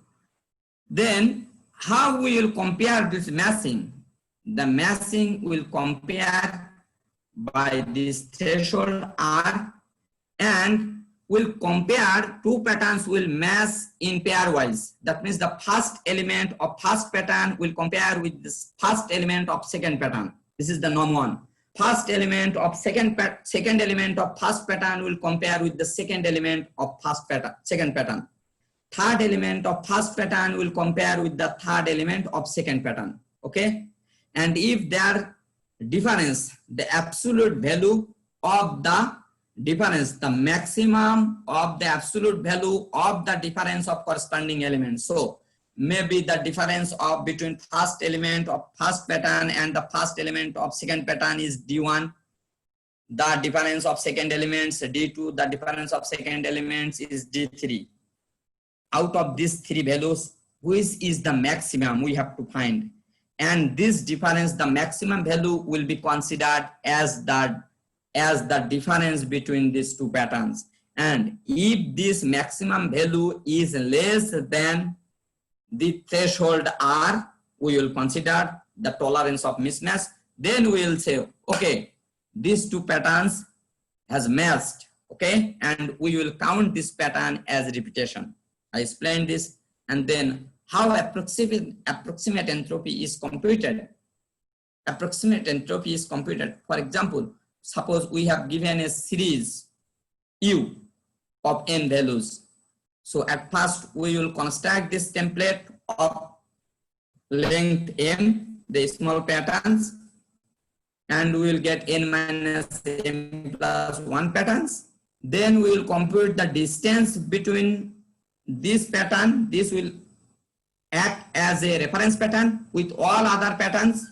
then how we will compare this matching? The matching will compare by this threshold R, and will compare two patterns will match in pairwise. That means the first element of first pattern will compare with this first element of second pattern. This is the norm 1. First element of second element of first pattern will compare with the second element of second pattern. Third element of first pattern will compare with the third element of second pattern. Okay, and if their difference, the absolute value of the difference, the maximum of the absolute value of the difference of corresponding elements. So maybe the difference of between first element of first pattern and the first element of second pattern is D1. The difference of second elements D2. The difference of second elements is D3. Out of these 3 values, which is the maximum we have to find. And this difference, the maximum value, will be considered as the difference between these two patterns. And if this maximum value is less than the threshold R, we will consider the tolerance of mismatch. Then we will say, okay, these two patterns has matched, okay, and we will count this pattern as repetition. I explained this. And then how approximate entropy is computed. Approximate entropy is computed. For example, suppose we have given a series U of n values. So at first we will construct this template of length m, the small patterns, and we will get n minus m plus 1 patterns. Then we will compute the distance between this pattern. This will act as a reference pattern with all other patterns.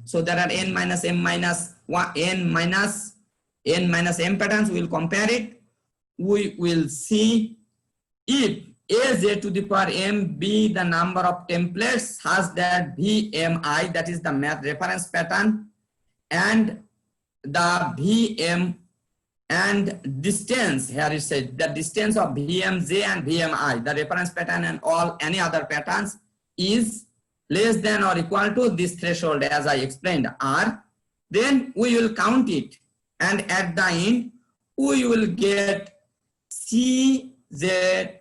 So there are n minus m minus 1, n minus m patterns. We will compare it. We will see if aj to the power m be the number of templates such that vmi, that is the math reference pattern, and the vm and distance, here it says the distance of vmj and vmi, the reference pattern and all any other patterns, is less than or equal to this threshold as I explained R. Then we will count it, and at the end we will get CZMR,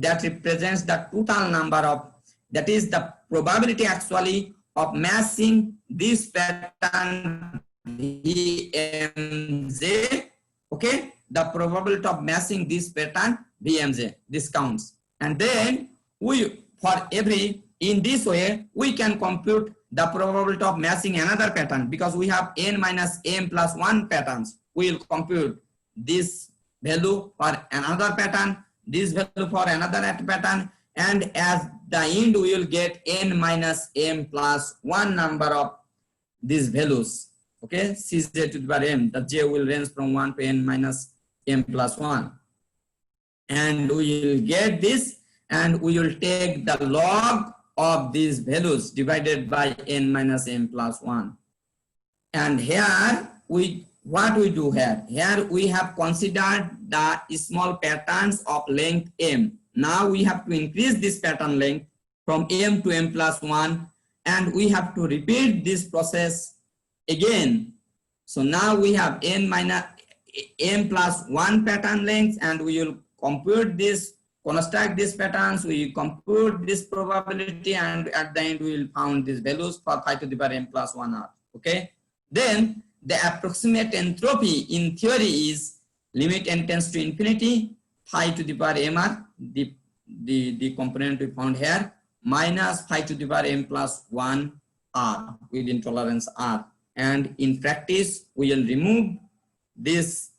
that represents the total number of, that is the probability actually of matching this pattern VMJ, okay, the probability of matching this pattern VMJ, this counts. And then we, for every, in this way we can compute the probability of matching another pattern, because we have n minus m plus 1 patterns. We will compute this value for another pattern, this value for another pattern, and at the end we will get n minus m plus 1 number of these values, okay, Cj to the power m, the j will range from 1 to n minus m plus 1, and we will get this, and we will take the log of these values divided by n minus m plus 1. And here what we do here we have considered the small patterns of length m. Now we have to increase this pattern length from m to m plus 1, and we have to repeat this process again. So now we have n minus m plus 1 pattern length, and we will compute this, construct these patterns, we compute this probability, and at the end we will found these values for phi to the power m plus 1 r. Okay, then the approximate entropy in theory is limit n tends to infinity, phi to the power mr, the component we found here, minus phi to the power m plus 1 r within tolerance r. And in practice we will remove this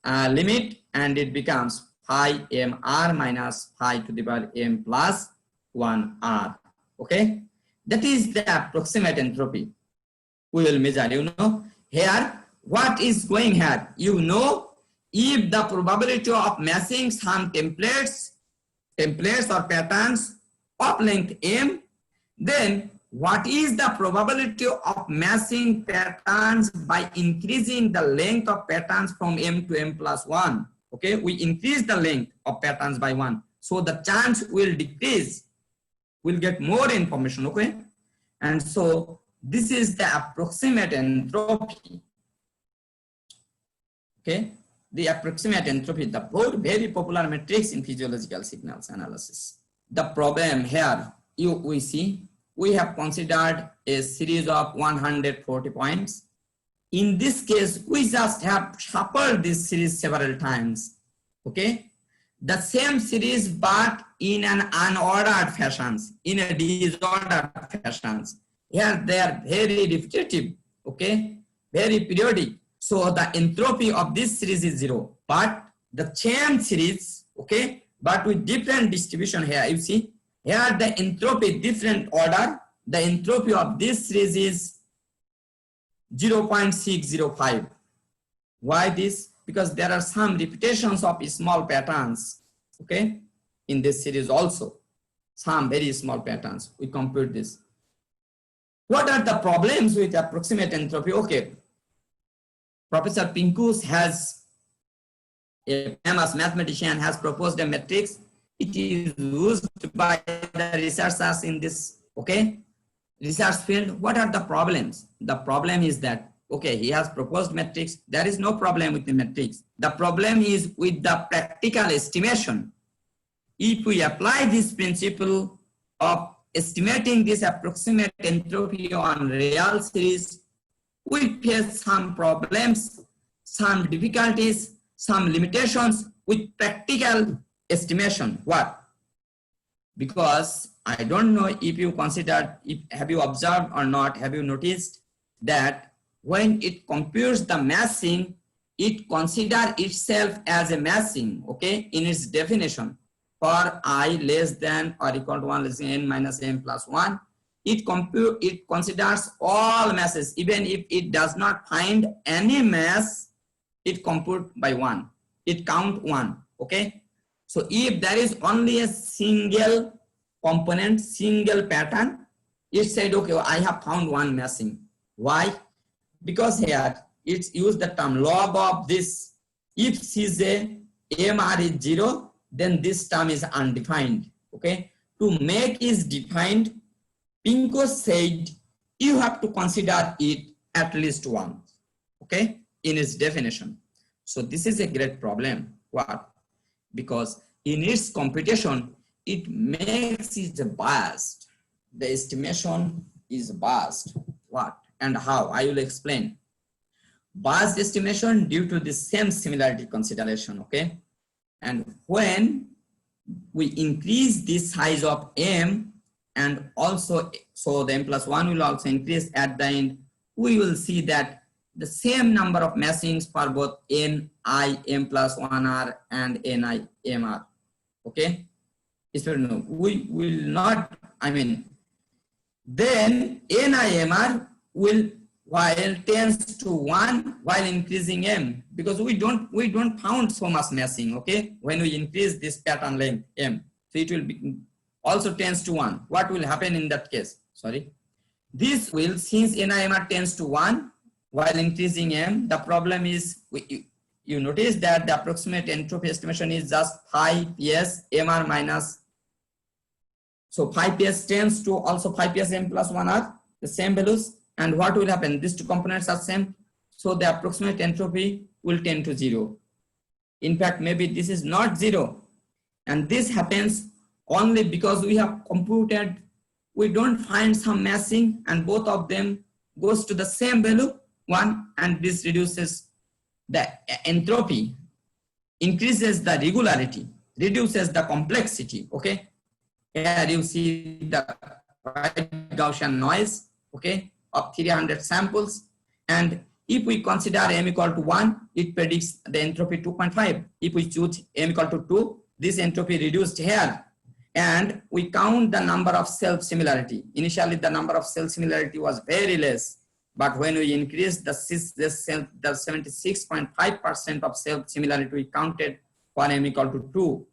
limit, and it becomes phi mr minus phi to the power m plus 1 r. Okay, that is the approximate entropy. We will measure, here what is going here, if the probability of matching some templates or patterns of length m, then what is the probability of matching patterns by increasing the length of patterns from m to m plus 1. Okay, we increase the length of patterns by 1, so the chance will decrease, we'll get more information. Okay, and so this is the approximate entropy. Okay, the approximate entropy, the very popular matrix in physiological signals analysis. The problem here, we see we have considered a series of 140 points. In this case, we just have shuffled this series several times. Okay, the same series but in an unordered fashions, in a disordered fashions. Here they are very repetitive, okay, very periodic. So the entropy of this series is 0, but the chain series, okay, but with different distribution here. You see here the entropy different order. The entropy of this series is 0.605. Why this? Because there are some repetitions of small patterns, okay, in this series also, some very small patterns. We compute this. What are the problems with approximate entropy? Okay, Professor Pinkus has A famous mathematician has proposed a matrix. It is used by the researchers in this, okay, research field. What are the problems? The problem is that, okay, he has proposed matrix. There is no problem with the matrix. The problem is with the practical estimation. If we apply this principle of estimating this approximate entropy on real series, we face some problems, some difficulties, some limitations with practical estimation. What? Because I don't know if you considered, have you observed or not, have you noticed that when it computes the massing, it considers itself as a massing, okay, in its definition. For I less than or equal to 1 less than n minus m plus 1, it considers all masses. Even if it does not find any mass, it compute by 1. It count 1, okay? So if there is only a single component, single pattern, it said, okay, I have found one massing. Why? Because here it's used the term log of this. If Cj MR is 0, then this term is undefined, okay? To make it defined, Pinko said you have to consider it at least once, okay, in its definition. So this is a great problem. What? Because in its computation, it makes it biased. The estimation is biased. What and how? I will explain. Biased estimation due to the same similarity consideration, okay? And when we increase the size of m, and also, so the m plus 1 will also increase at the end, we will see that the same number of massings for both ni m plus 1r and ni mr, okay? So no, we will not, I mean, then ni mr will, while tends to 1 while increasing m, because we don't found so much massing, okay, when we increase this pattern length m, so it will be also tends to 1. What will happen in that case? Sorry, this will, since NIMR tends to 1 while increasing m, the problem is you notice that the approximate entropy estimation is just phi ps mr minus, so phi ps tends to also phi ps m plus 1r, the same values. And what will happen? These two components are same, so the approximate entropy will tend to 0. In fact, maybe this is not 0, and this happens only because we have computed, we don't find some massing, and both of them goes to the same value 1, and this reduces the entropy, increases the regularity, reduces the complexity, okay? Here you see the Gaussian noise, okay, of 300 samples, and if we consider m equal to 1, it predicts the entropy 2.5. If we choose m equal to 2, this entropy reduced here, and we count the number of self-similarity. Initially, the number of self-similarity was very less, but when we increased the 76.5% of self-similarity we counted for m equal to 2.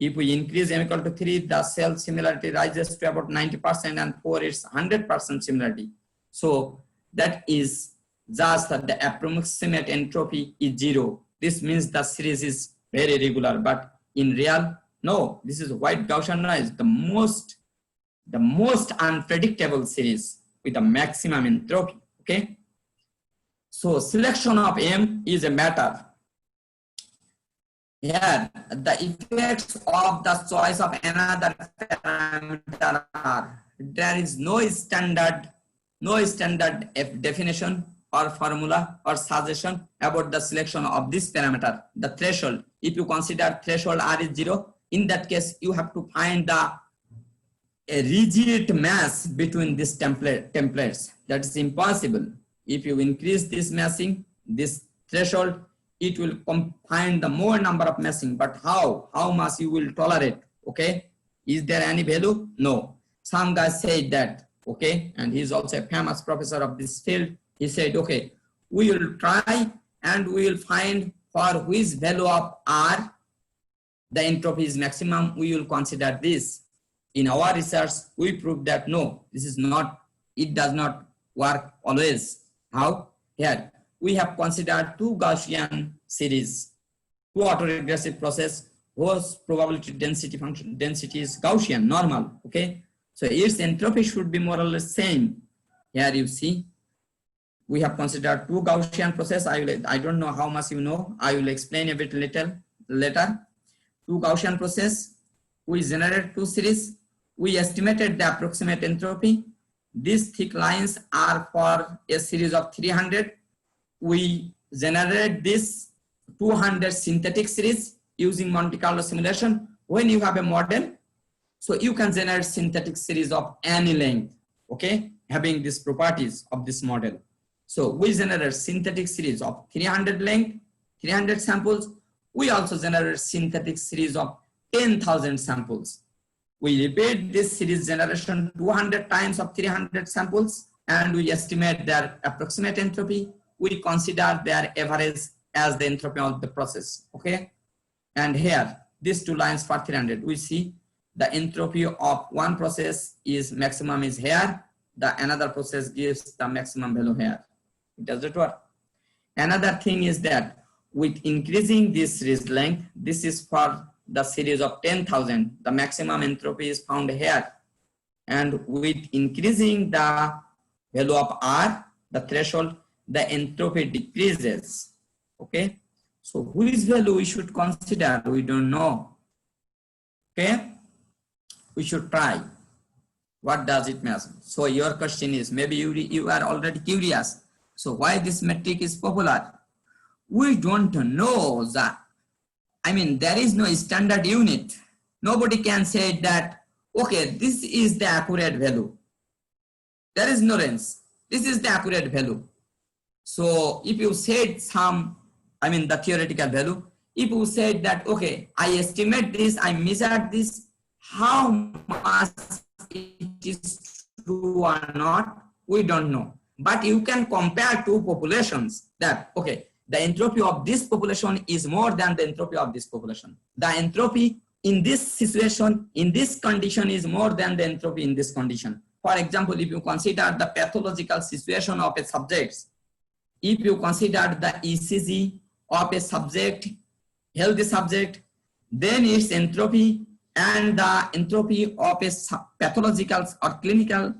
If we increase m equal to 3, the self-similarity rises to about 90%, and 4 is 100% similarity. So that is just that the approximate entropy is 0. This means the series is very regular, but in real, no, this is white Gaussian noise, the most unpredictable series with the maximum entropy, okay? So selection of m is a matter. Here, the effects of the choice of another parameter are, there is no standard definition or formula or suggestion about the selection of this parameter, the threshold. If you consider threshold r is 0, in that case you have to find a rigid mass between these templates. That is impossible. If you increase this massing, this threshold, it will find the more number of massing, but how much you will tolerate, okay? Is there any value? No. Some guys say that, okay, and he's also a famous professor of this field. He said, okay, we will try and we will find for which value of r the entropy is maximum, we will consider this. In our research, we proved that no, this is not, it does not work always. How? Here, we have considered two Gaussian series. two autoregressive process whose probability density is Gaussian normal. Okay, so its entropy should be more or less same. Here you see we have considered two Gaussian process. I don't know how much you know. I will explain a bit later. Two Gaussian process. We generate two series. We estimated the approximate entropy. These thick lines are for a series of 300. We generate this 200 synthetic series using Monte Carlo simulation. When you have a model, so you can generate synthetic series of any length, okay, having these properties of this model. So we generate synthetic series of 300 length, 300 samples. We also generate synthetic series of 10,000 samples. We repeat this series generation 200 times of 300 samples, and we estimate their approximate entropy. We consider their average as the entropy of the process, okay? And here, these two lines for 300, we see the entropy of one process is maximum is here, the another process gives the maximum value here. Does it work? Another thing is that with increasing this series length, this is for the series of 10,000, the maximum entropy is found here. And with increasing the value of R, the threshold, the entropy decreases. Okay, so which value we should consider? We don't know. Okay, we should try. What does it mean? So your question is, maybe you are already curious. So why this metric is popular? We don't know that. I mean, there is no standard unit. Nobody can say that, okay, this is the accurate value. There is no range. This is the accurate value. So if you said some, I mean the theoretical value, if you said that, okay, I estimate this, I measured this, how much it is true or not, we don't know. But you can compare two populations that, okay, the entropy of this population is more than the entropy of this population. The entropy in this situation, in this condition is more than the entropy in this condition. For example, if you consider the pathological situation of a subject, if you consider the ECG of a subject, healthy subject, then its entropy and the entropy of a pathological or clinical,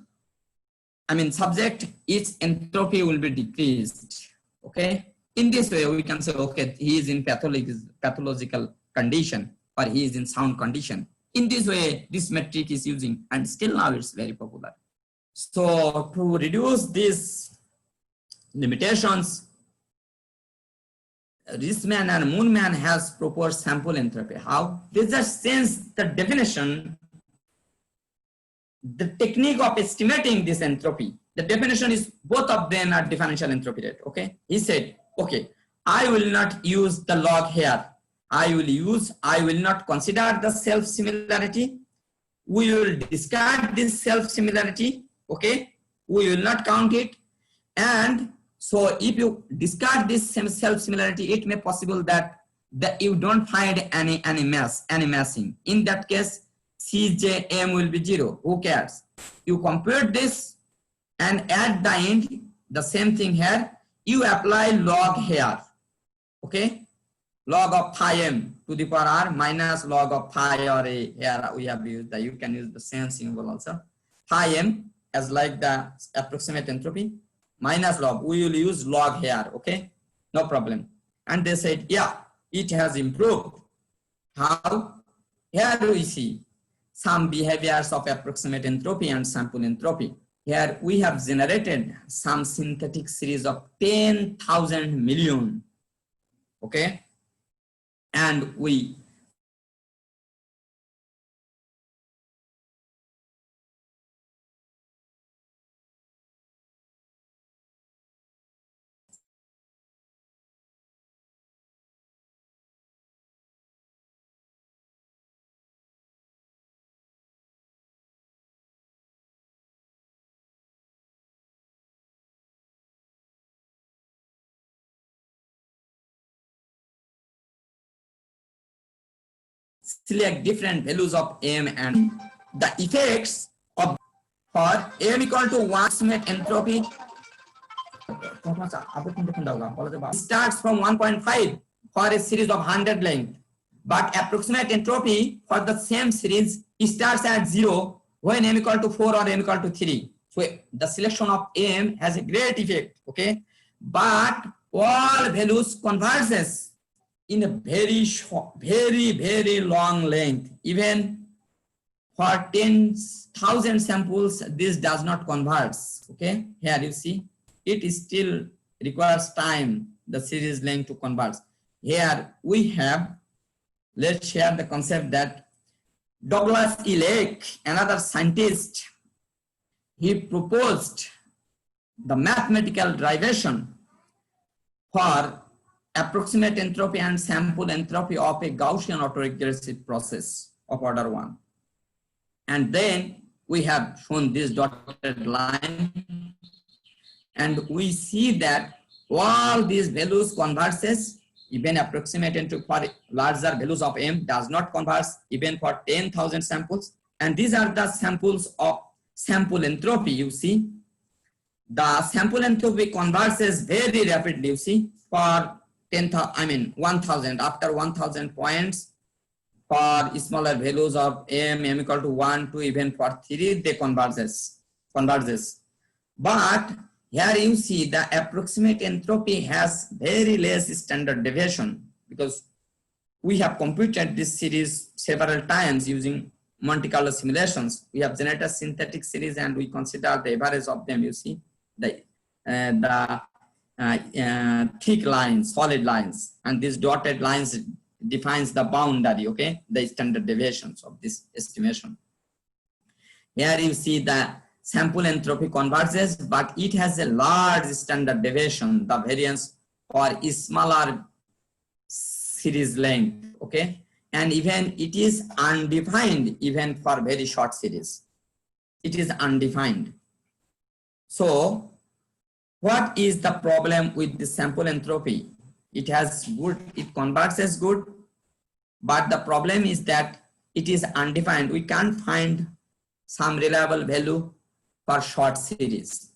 I mean subject, its entropy will be decreased. Okay. In this way, we can say, okay, he is in pathological condition or he is in sound condition. In this way, this metric is using, and still now it's very popular. So to reduce these limitations, Richman and Moonman has proposed sample entropy. How? They just changed the definition, the technique of estimating this entropy. The definition is both of them are differential entropy rate. Okay. He said, okay, I will not use the log here. I will not consider the self-similarity. We will discard this self-similarity. Okay. We will not count it. And so if you discard this self-similarity, it may possible that you don't find any massing. In that case, CJM will be 0. Who cares? You compute this and at the end, the same thing here, you apply log here. Okay? Log of phi m to the power r minus log of phi or a. Here we have used that. You can use the same symbol also. Phi m as like the approximate entropy minus log. We will use log here. Okay? No problem. And they said, yeah, it has improved. How? Here we see some behaviors of approximate entropy and sample entropy. Here we have generated some synthetic series of 10,000 million. Okay? And we select different values of m and the effects of for m equal to 1 approximate entropy starts from 1.5 for a series of 100 length, but approximate entropy for the same series starts at 0 when m equal to 4 or m equal to 3. So the selection of m has a great effect, okay? But all values converges in a very short, very long length. Even for 10,000 samples, this does not converge, okay? Here you see, it still requires time, the series length to converge. Here we have, let's share the concept that Douglas E. Lake, another scientist, he proposed the mathematical derivation for approximate entropy and sample entropy of a Gaussian autoregressive process of order 1. And then we have shown this dotted line, and we see that all these values converges. Even approximate entropy for larger values of m does not converge even for 10,000 samples. And these are the samples of sample entropy. You see, the sample entropy converges very rapidly. You see, for 1,000, after 1,000 points, for smaller values of m equal to 1, 2, even for 3, they converges. But here you see the approximate entropy has very less standard deviation, because we have computed this series several times using Monte Carlo simulations. We have generated synthetic series and we consider the average of them. You see the thick lines, solid lines, and these dotted lines defines the boundary, okay, the standard deviations of this estimation. Here you see the sample entropy converges, but it has a large standard deviation, the variance for smaller series length, okay, and even it is undefined even for very short series. It is undefined. So what is the problem with the sample entropy? It has good, it converges good, but the problem is that it is undefined. We can't find some reliable value for short series.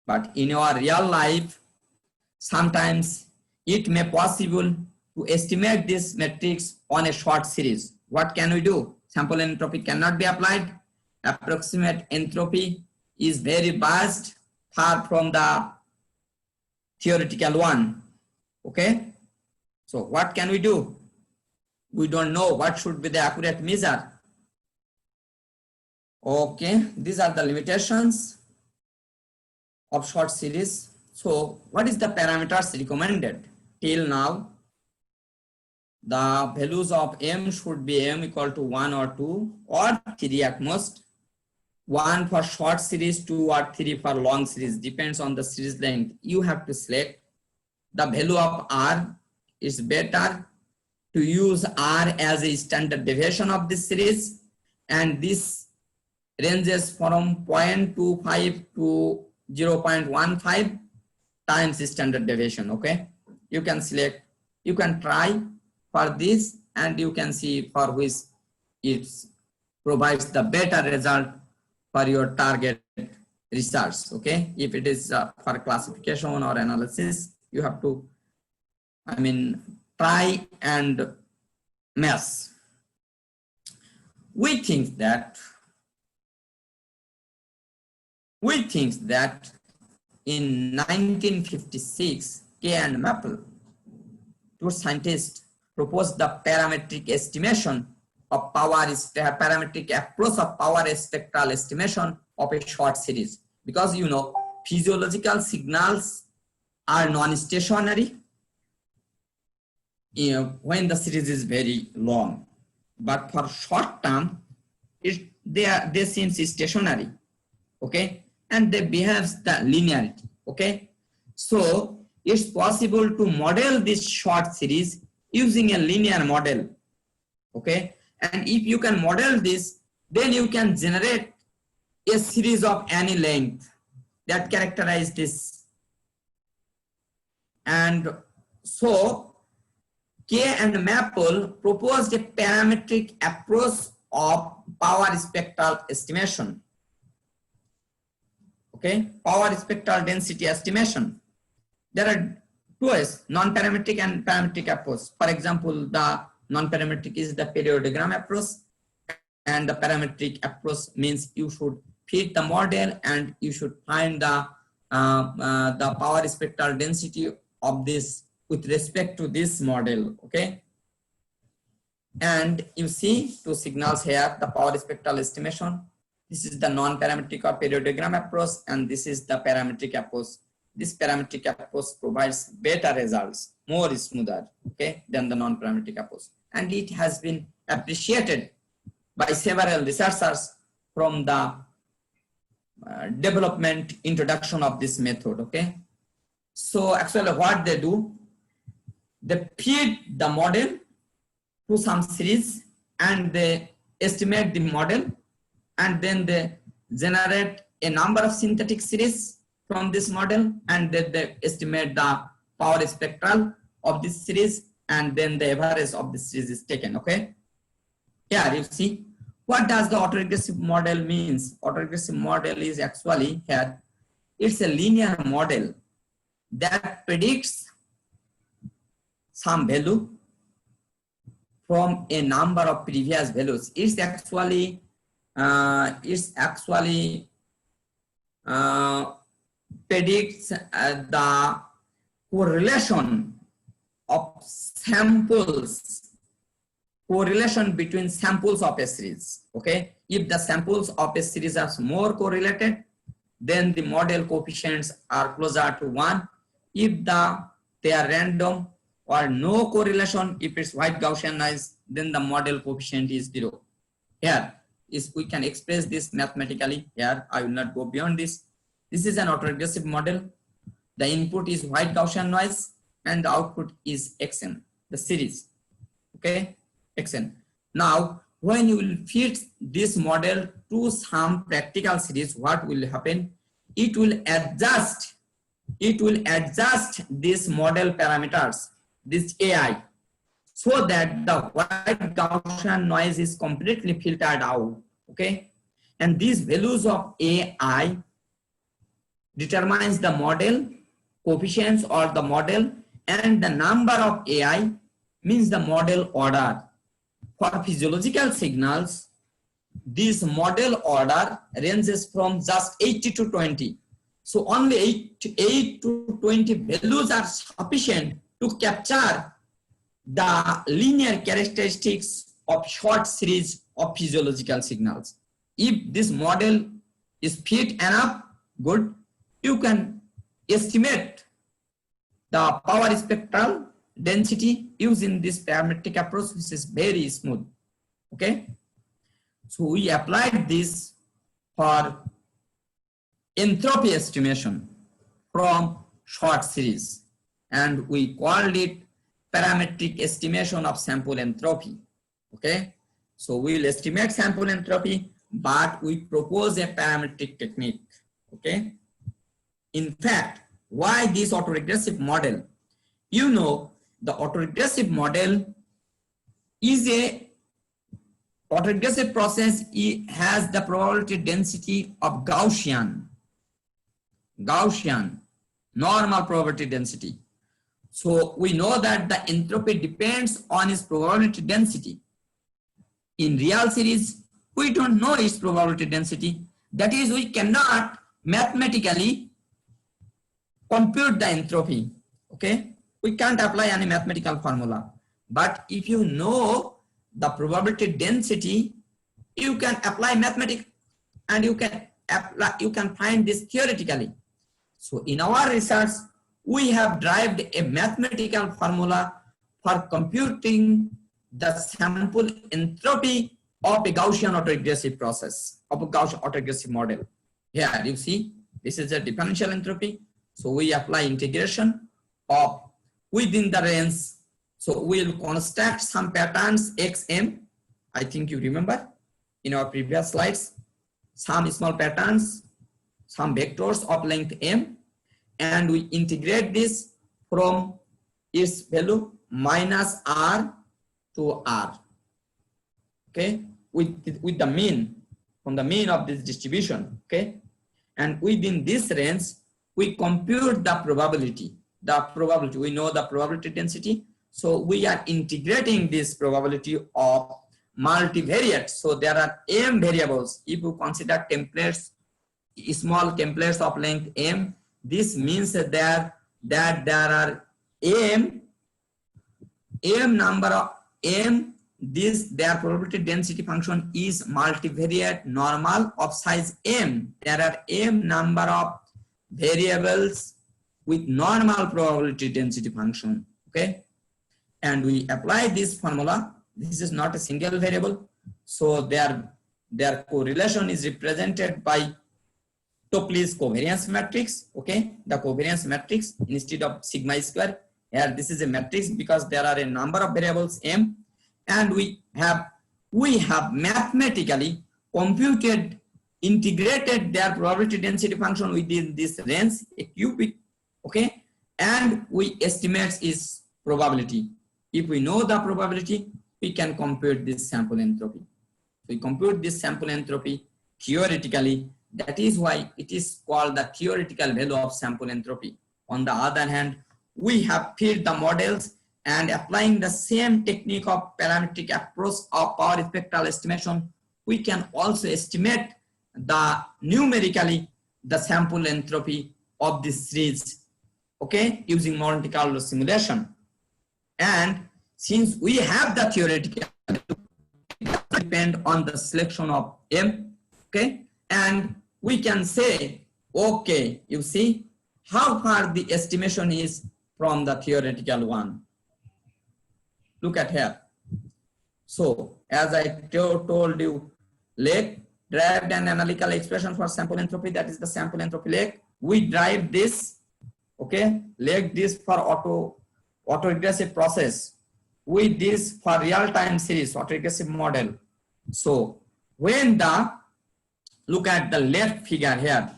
But in our real life, sometimes it may possible to estimate this matrix on a short series. What can we do? Sample entropy cannot be applied. Approximate entropy is very vast, far from the theoretical one. Okay, so what can we do? We don't know what should be the accurate measure. Okay, these are the limitations of short series. So what is the parameters recommended? Till now, the values of m should be m equal to 1 or 2 or 3 at most. 1 for short series, 2 or 3 for long series, depends on the series length. You have to select. The value of r is better to use r as a standard deviation of this series, and this ranges from 0.25 to 0.15 times standard deviation. Okay, you can select, you can try for this, and you can see for which it provides the better result for your target research. Okay, if it is for classification or analysis, you have to, try and mess. We think that in 1956, Kay and Maple, two scientists, proposed the parametric estimation of power, parametric approach of power spectral estimation of a short series. Because you know, physiological signals are non-stationary when the series is very long, but for short term, they seem stationary, okay, and they behave the linearity, okay. So it's possible to model this short series using a linear model, okay, and if you can model this, then you can generate a series of any length that characterize this. And so Kay and Maple proposed a parametric approach of power spectral estimation. Okay, power spectral density estimation. There are twice non-parametric and parametric approach. For example, the non-parametric is the parallelogram approach, and the parametric approach means you should fit the model and you should find the power spectral density of this with respect to this model. Okay, and you see two signals here, the power spectral estimation. This is the non-parametric or parallelogram approach, and this is the parametric approach. This parametric approach provides better results, more smoother, okay, than the non-parametric approach, and it has been appreciated by several researchers from the development introduction of this method. Okay, so actually what they do, they feed the model to some series and they estimate the model, and then they generate a number of synthetic series from this model, and then they estimate the power spectral of this series, and then the average of this series is taken. Okay, here you see what does the autoregressive model means. Autoregressive model is actually here, it's a linear model that predicts some value from a number of previous values. It's actually predicts the correlation of samples, correlation between samples of a series. Okay, if the samples of a series are more correlated, then the model coefficients are closer to 1. If they are random or no correlation, if it's white Gaussian noise, then the model coefficient is 0. Here is we can express this mathematically. Here I will not go beyond this. This is an autoregressive model. The input is white Gaussian noise and the output is Xn, the series. Okay, Xn. Now when you will fit this model to some practical series, what will happen? It will adjust this model parameters, this AI, so that the white Gaussian noise is completely filtered out. Okay, and these values of AI determines the model coefficients or the model, and the number of AI means the model order. For physiological signals, this model order ranges from just 80 to 20. So only 8 to 20 values are sufficient to capture the linear characteristics of short series of physiological signals. If this model is fit enough, good, you can estimate the power spectral density using this parametric approach, which is very smooth. Okay, so we applied this for entropy estimation from short series, and we called it parametric estimation of sample entropy. Okay, so we will estimate sample entropy, but we propose a parametric technique. Okay, in fact, why this autoregressive model? You know, the autoregressive model is a autoregressive process. It has the probability density of Gaussian normal probability density. So we know that the entropy depends on its probability density. In real series, we don't know its probability density. That is, we cannot mathematically compute the entropy. Okay, we can't apply any mathematical formula. But if you know the probability density, you can apply mathematics, and you can find this theoretically. So in our research, we have derived a mathematical formula for computing the sample entropy of a Gaussian autoregressive process, of a Gaussian autoregressive model. Here you see, this is a differential entropy. So we apply integration of within the range. So we'll construct some patterns xm. I think you remember in our previous slides, some small patterns, some vectors of length m, and we integrate this from its value minus r to r. Okay, with the mean, from the mean of this distribution. Okay, and within this range, we compute the probability. the probability. We know the probability density. So we are integrating this probability of multivariate. So there are m variables. If you consider templates, small templates of length m, this means that there are m number of m. Their probability density function is multivariate normal of size m. There are m number of variables with normal probability density function. Okay, and we apply this formula. This is not a single variable, so their correlation is represented by Topli's covariance matrix. Okay, the covariance matrix instead of sigma square. Here this is a matrix because there are a number of variables m, and we have mathematically integrated their probability density function within this range, a cubic. Okay, and we estimate its probability. If we know the probability, we can compute this sample entropy. We compute this sample entropy theoretically. That is why it is called the theoretical value of sample entropy. On the other hand, we have fit the models, and applying the same technique of parametric approach of power spectral estimation, we can also estimate numerically the sample entropy of this series, okay, using Monte Carlo simulation. And since we have the theoretical, it depends on the selection of m, okay, and we can say, okay, you see how far the estimation is from the theoretical one. Look at here. So as I told you, Lake derived an analytical expression for sample entropy, that is the sample entropy Lake. We derive this, okay, Lake this for autoregressive process, with this for real-time series autoregressive model. So when look at the left figure here,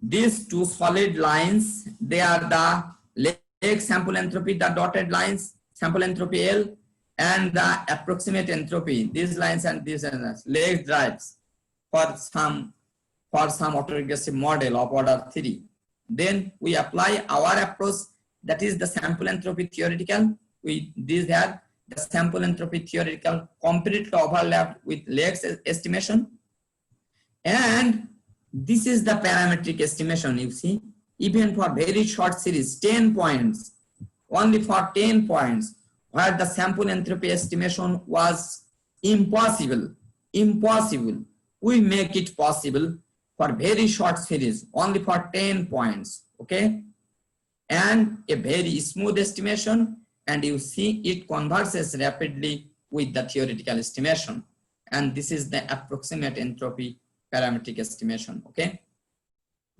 these two solid lines, they are the Lake sample entropy, the dotted lines, sample entropy L, and the approximate entropy, these lines and these Lake drives for some autoregressive model of order 3. Then we apply our approach, that is the sample entropy theoretical. These are the sample entropy theoretical completely overlapped with Lake's estimation. And this is the parametric estimation, you see, even for very short series, 10 points, only for 10 points, where the sample entropy estimation was impossible. We make it possible for very short series, only for 10 points, okay? And a very smooth estimation, and you see it converges rapidly with the theoretical estimation. And this is the approximate entropy parametric estimation, okay?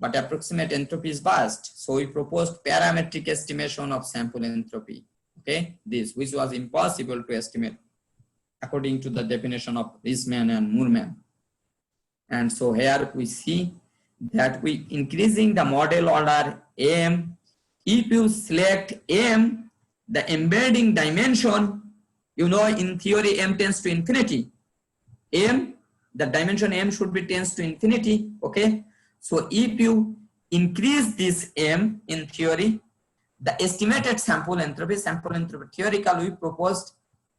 But approximate entropy is vast, so we proposed parametric estimation of sample entropy, okay? This, which was impossible to estimate according to the definition of Riesman and Moorman. And so here we see that we increasing the model order m. If you select m, the embedding dimension, you know, in theory m tends to infinity. M, the dimension m should be tends to infinity, okay? So if you increase this m in theory, the estimated sample entropy theoretical we proposed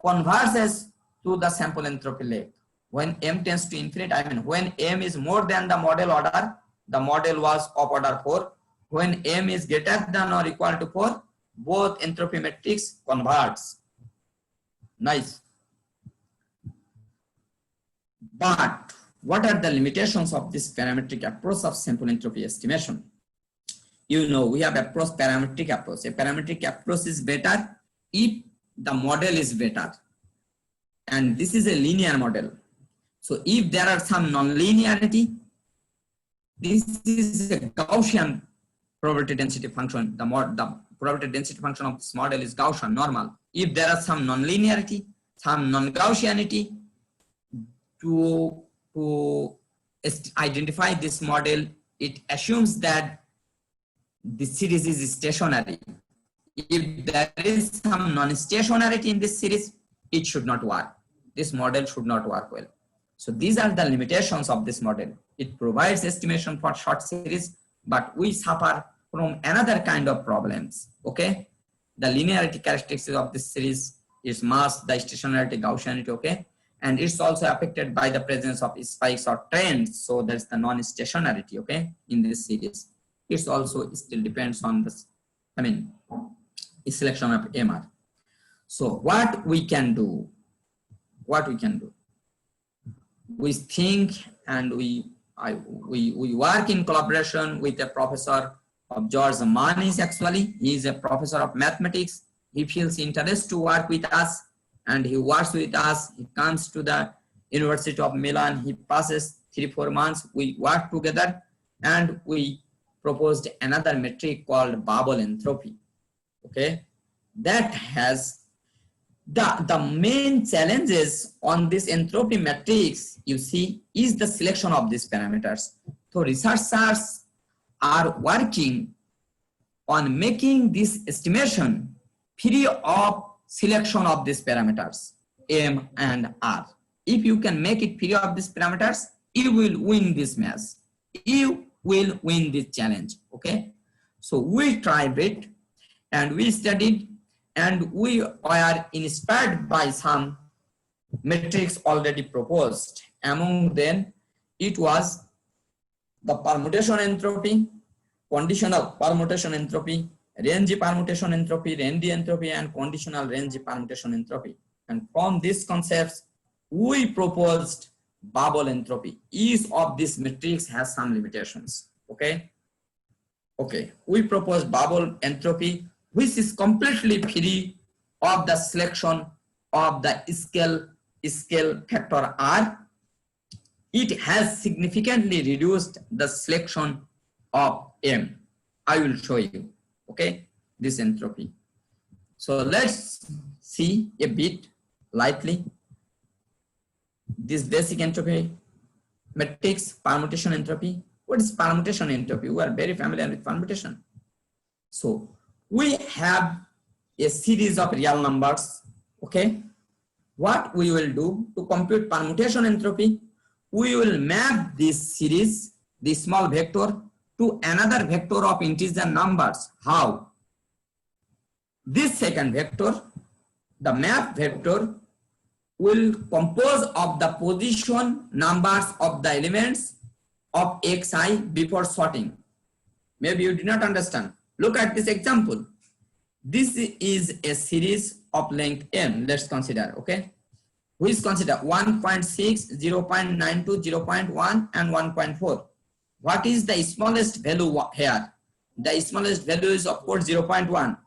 converges to the sample entropy Lake. When m tends to infinity, I mean when m is more than the model order, the model was of order 4. When m is greater than or equal to 4, both entropy matrix converges. Nice. But what are the limitations of this parametric approach of sample entropy estimation? You know, we have approach parametric approach. A parametric approach is better if the model is better. And this is a linear model. So if there are some non-linearity, this is a Gaussian probability density function. The probability density function of this model is Gaussian, normal. If there are some non-linearity, some non-Gaussianity, to identify this model, it assumes that the series is stationary. If there is some non-stationarity in this series, it should not work. This model should not work well. So these are the limitations of this model. It provides estimation for short series, but we suffer from another kind of problems. Okay, the linearity characteristics of this series is mass, the stationarity, Gaussianity. Okay, and it's also affected by the presence of spikes or trends. So that's the non-stationarity. Okay, in this series, it's also still depends on this. I mean, selection of MR. So what we can do? We think and we work in collaboration with a professor of George Manis. Actually, he is a professor of mathematics. He feels interest to work with us and he works with us. He comes to the University of Milan. He passes 3-4 months. We work together and we proposed another metric called bubble entropy. Okay, that has the main challenges on this entropy matrix, you see, is the selection of these parameters. So researchers are working on making this estimation free of selection of these parameters, M and R. If you can make it free of these parameters, you will win this match. You will win this challenge. Okay, so we tried it and we studied and we are inspired by some metrics already proposed. Among them, it was the permutation entropy, conditional permutation entropy, range permutation entropy, range entropy, and conditional range permutation entropy. And from these concepts, we proposed bubble entropy. Each of these metrics has some limitations. Okay. We proposed bubble entropy, which is completely free of the selection of the scale factor R. It has significantly reduced the selection of M. I will show you, okay, this entropy. So let's see a bit lightly this basic entropy matrix, permutation entropy. What is permutation entropy? We are very familiar with permutation. So we have a series of real numbers. Okay, what we will do to compute permutation entropy, we will map this series, this small vector, to another vector of integer numbers. How? This second vector, the map vector, will compose of the position numbers of the elements of xi before sorting. Maybe you did not understand. Look at this example. This is a series of length m. Let's consider, okay? We consider 1.6, 0.92, 0.1, and 1.4. What is the smallest value here? The smallest value is of course 0.1,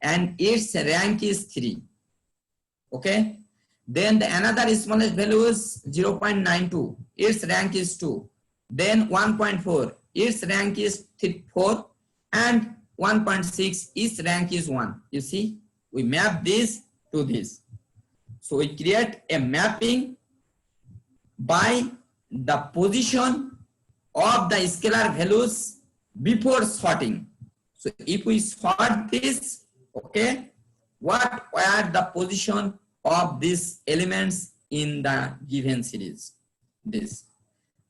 and its rank is 3. Okay? Then the another smallest value is 0.92. Its rank is 2. Then 1.4. Its rank is 4. And 1.6. Its rank is 1. You see, we map this to this. So we create a mapping by the position of the scalar values before sorting. So if we sort this, okay, what were the position of these elements in the given series? This.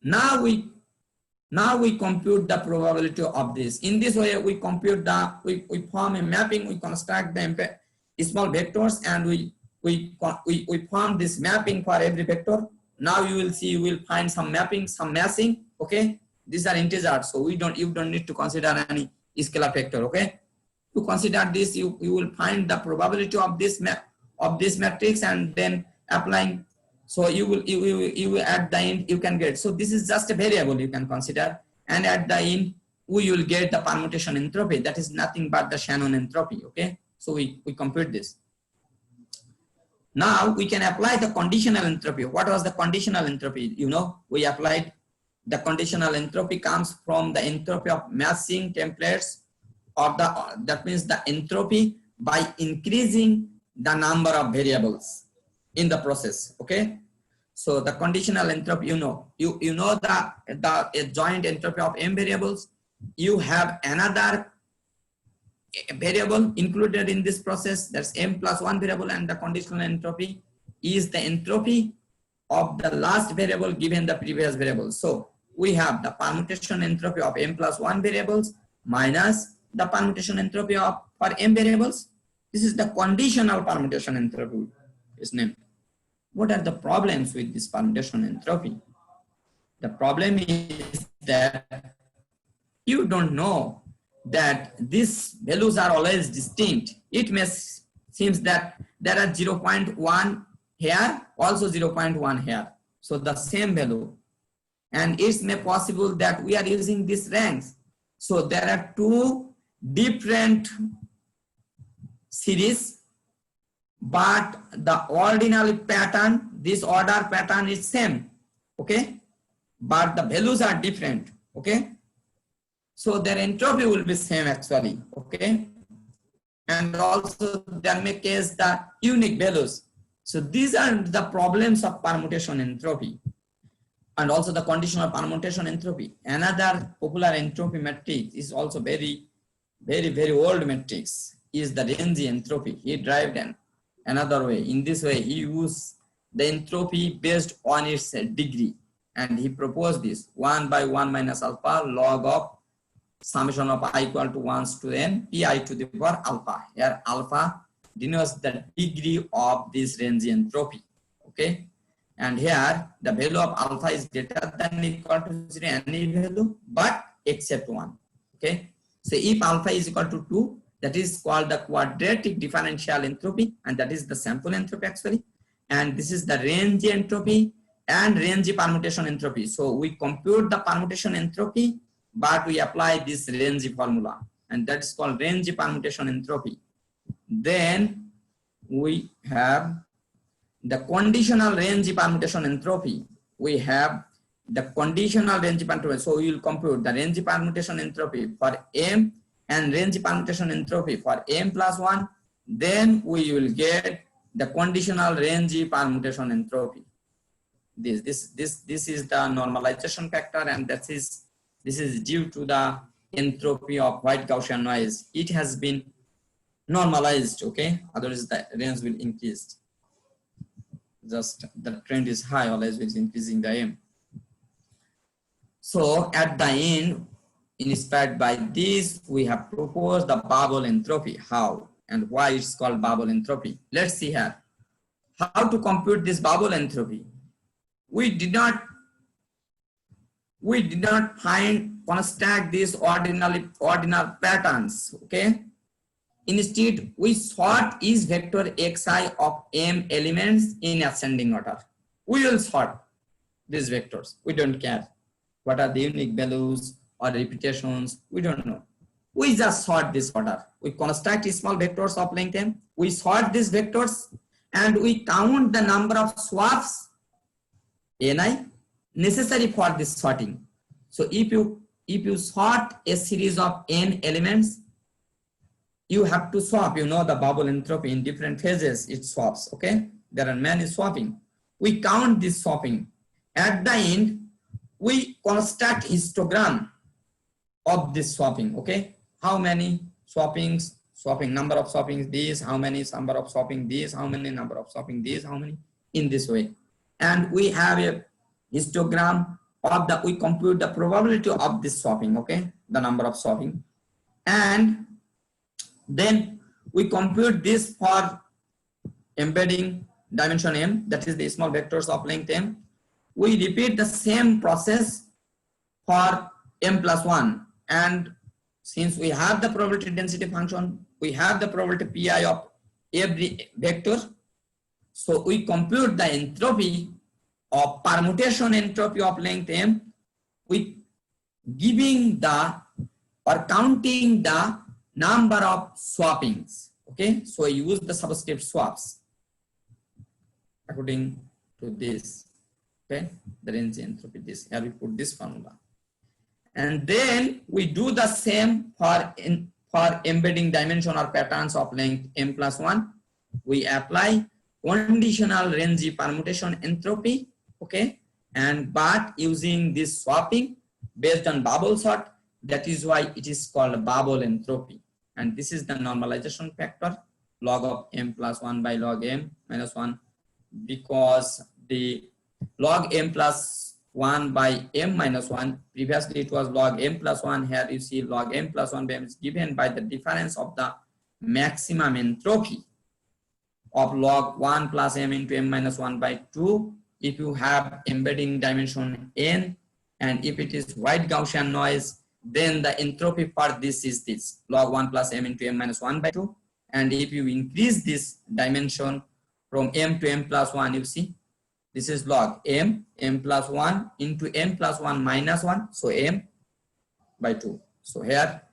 Now we compute the probability of this. In this way, we compute the, we form a mapping, we construct the small vectors, and we form this mapping for every vector. Now you will see, you will find some mapping, some massing. Okay, these are integers, so you don't need to consider any scalar factor. Okay, to consider this, you will find the probability of this matrix and then applying. So you will at the end you can get. So this is just a variable you can consider, and at the end we will get the permutation entropy. That is nothing but the Shannon entropy. Okay, so we compute this. Now we can apply the conditional entropy. What was the conditional entropy? You know, we applied the conditional entropy comes from the entropy of matching templates, or that means the entropy by increasing the number of variables in the process. Okay, so the conditional entropy, you know the joint entropy of m variables. You have another variable included in this process, that's m plus 1 variable, and the conditional entropy is the entropy of the last variable given the previous variable. So we have the permutation entropy of m plus 1 variables minus the permutation entropy of for m variables. This is the conditional permutation entropy is named. What are the problems with this permutation entropy? The problem is that you don't know that these values are always distinct. It may seems that there are 0.1 here, also 0.1 here. So the same value. And it's may possible that we are using these ranks. So there are two different series, but the ordinal pattern, this order pattern is same. Okay, but the values are different. Okay, so their entropy will be same actually. Okay, and also there may case the unique values. So these are the problems of permutation entropy, and also the conditional permutation entropy. Another popular entropy matrix is also very old matrix is the range entropy. He derived another way. In this way, he used the entropy based on its degree, and he proposed this 1 by 1 minus alpha log of summation of I equal to 1 to n pi to the power alpha. Here alpha denotes the degree of this range entropy. Okay, and here the value of alpha is greater than or equal to 0 any value but except 1. Okay, so if alpha is equal to 2, that is called the quadratic differential entropy, and that is the sample entropy actually, and this is the range entropy and range permutation entropy. So we compute the permutation entropy, but we apply this range formula, and that's called range permutation entropy. Then we have the conditional range permutation entropy. We have the conditional range permutation. So we will compute the range permutation entropy for m and range permutation entropy for m plus 1. Then we will get the conditional range permutation entropy. This is the normalization factor, and this is due to the entropy of white Gaussian noise. It has been normalized. Okay, otherwise the range will increase. Just the trend is high, always is increasing the m. So at the end, inspired by this, we have proposed the bubble entropy. How and why it's called bubble entropy? Let's see here. How to compute this bubble entropy? We did not construct these ordinal patterns. Okay. Instead, we sort each vector xi of m elements in ascending order. We will sort these vectors. We don't care what are the unique values or repetitions. We don't know. We just sort this order. We construct small vectors of length m. We sort these vectors and we count the number of swaps ni necessary for this sorting. So if you sort a series of n elements, you have to swap. You know the bubble entropy in different phases it swaps. Okay, there are many swapping. We count this swapping. At the end, we construct histogram of this swapping. Okay, how many swappings, swapping number of swappings this, how many number of swapping this, how many number of swapping this, how many, in this way. And we have a histogram of the, we compute the probability of this swapping. Okay, the number of swapping, and then we compute this for embedding dimension m, that is the small vectors of length m. We repeat the same process for m plus 1, and since we have the probability density function, we have the probability pi of every vector, so we compute the entropy of permutation entropy of length m with giving the or counting the number of swappings. Okay, so I use the subscript swaps according to this. Okay, the range entropy, this here we put this formula, and then we do the same for embedding dimension or patterns of length m plus 1. We apply conditional range permutation entropy. Okay, and but using this swapping based on bubble sort. That is why it is called bubble entropy. And this is the normalization factor, log of m plus 1 by log m minus 1, because the log m plus 1 by m minus 1. Previously it was log m plus 1. Here you see log m plus 1 by m is given by the difference of the maximum entropy of log 1 plus m into m minus 1 by 2 if you have embedding dimension n, and if it is white Gaussian noise, then the entropy for this is this log 1 plus m into m minus 1 by 2. And if you increase this dimension from m to m plus 1, you see this is log m plus 1 into m plus 1 minus 1, so m by 2. So here,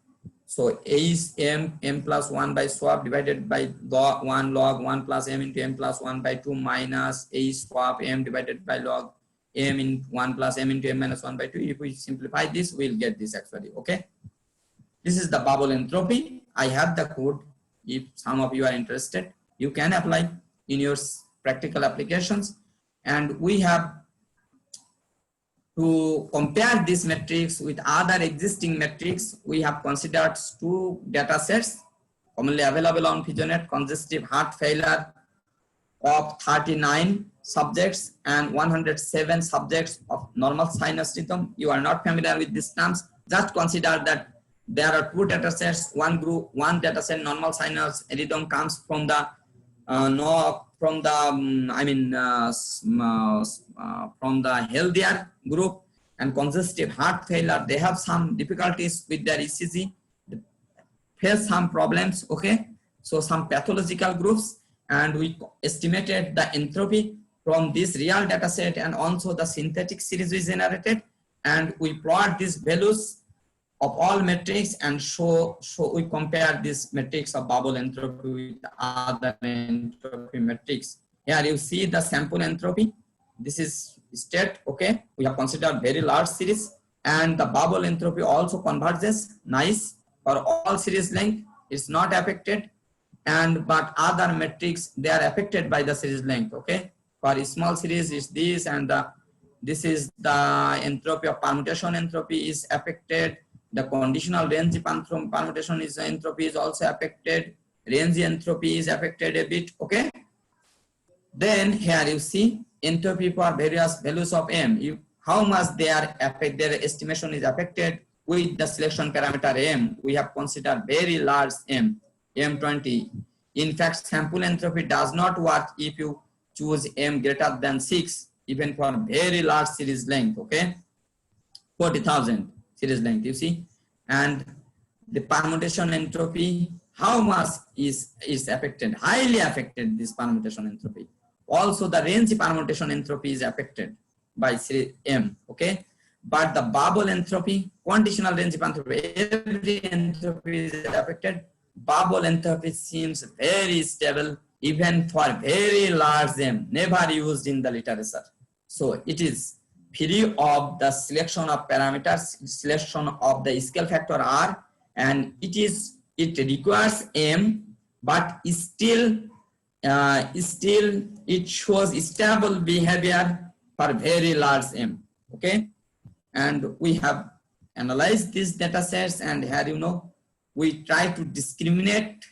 so a is m plus 1 by swap divided by log 1 plus m into m plus 1 by 2 minus a swap m divided by log m in 1 plus m into m minus 1 by 2. If we simplify this, we'll get this actually. Okay, this is the bubble entropy. I have the code. If some of you are interested, you can apply in your practical applications. And we have to compare this matrix with other existing metrics. We have considered two data sets commonly available on PhysioNet: congestive heart failure of 39 subjects and 107 subjects of normal sinus rhythm. You are not familiar with these terms. Just consider that there are two data sets. One data set normal sinus rhythm comes from the from the healthier group, and congestive heart failure, they have some difficulties with their ECG, they face some problems. Okay, so some pathological groups, and we estimated the entropy from this real data set and also the synthetic series we generated, and we plot these values of all metrics and show we compare this matrix of bubble entropy with other entropy metrics. Here you see the sample entropy. This is state. Okay, we have considered very large series, and the bubble entropy also converges. Nice. For all series length, it's not affected, and but other metrics, they are affected by the series length. Okay, for a small series is this, and this is the entropy of permutation. Entropy is affected. The conditional range permutation is entropy is also affected. Range entropy is affected a bit. Okay. Then here you see entropy for various values of m. How much their estimation is affected with the selection parameter m. We have considered very large m20. In fact, sample entropy does not work if you choose m greater than 6, even for very large series length. Okay, 40,000 series length, you see. And the permutation entropy, how much is affected? Highly affected, this permutation entropy. Also the range permutation entropy is affected by series m. Okay, but the bubble entropy, conditional range entropy, every entropy is affected. Bubble entropy seems very stable even for very large m, never used in the literature. So it is free of the selection of parameters, selection of the scale factor r, and it requires m, but still it shows stable behavior for very large m. Okay, and we have analyzed these data sets, and here we try to discriminate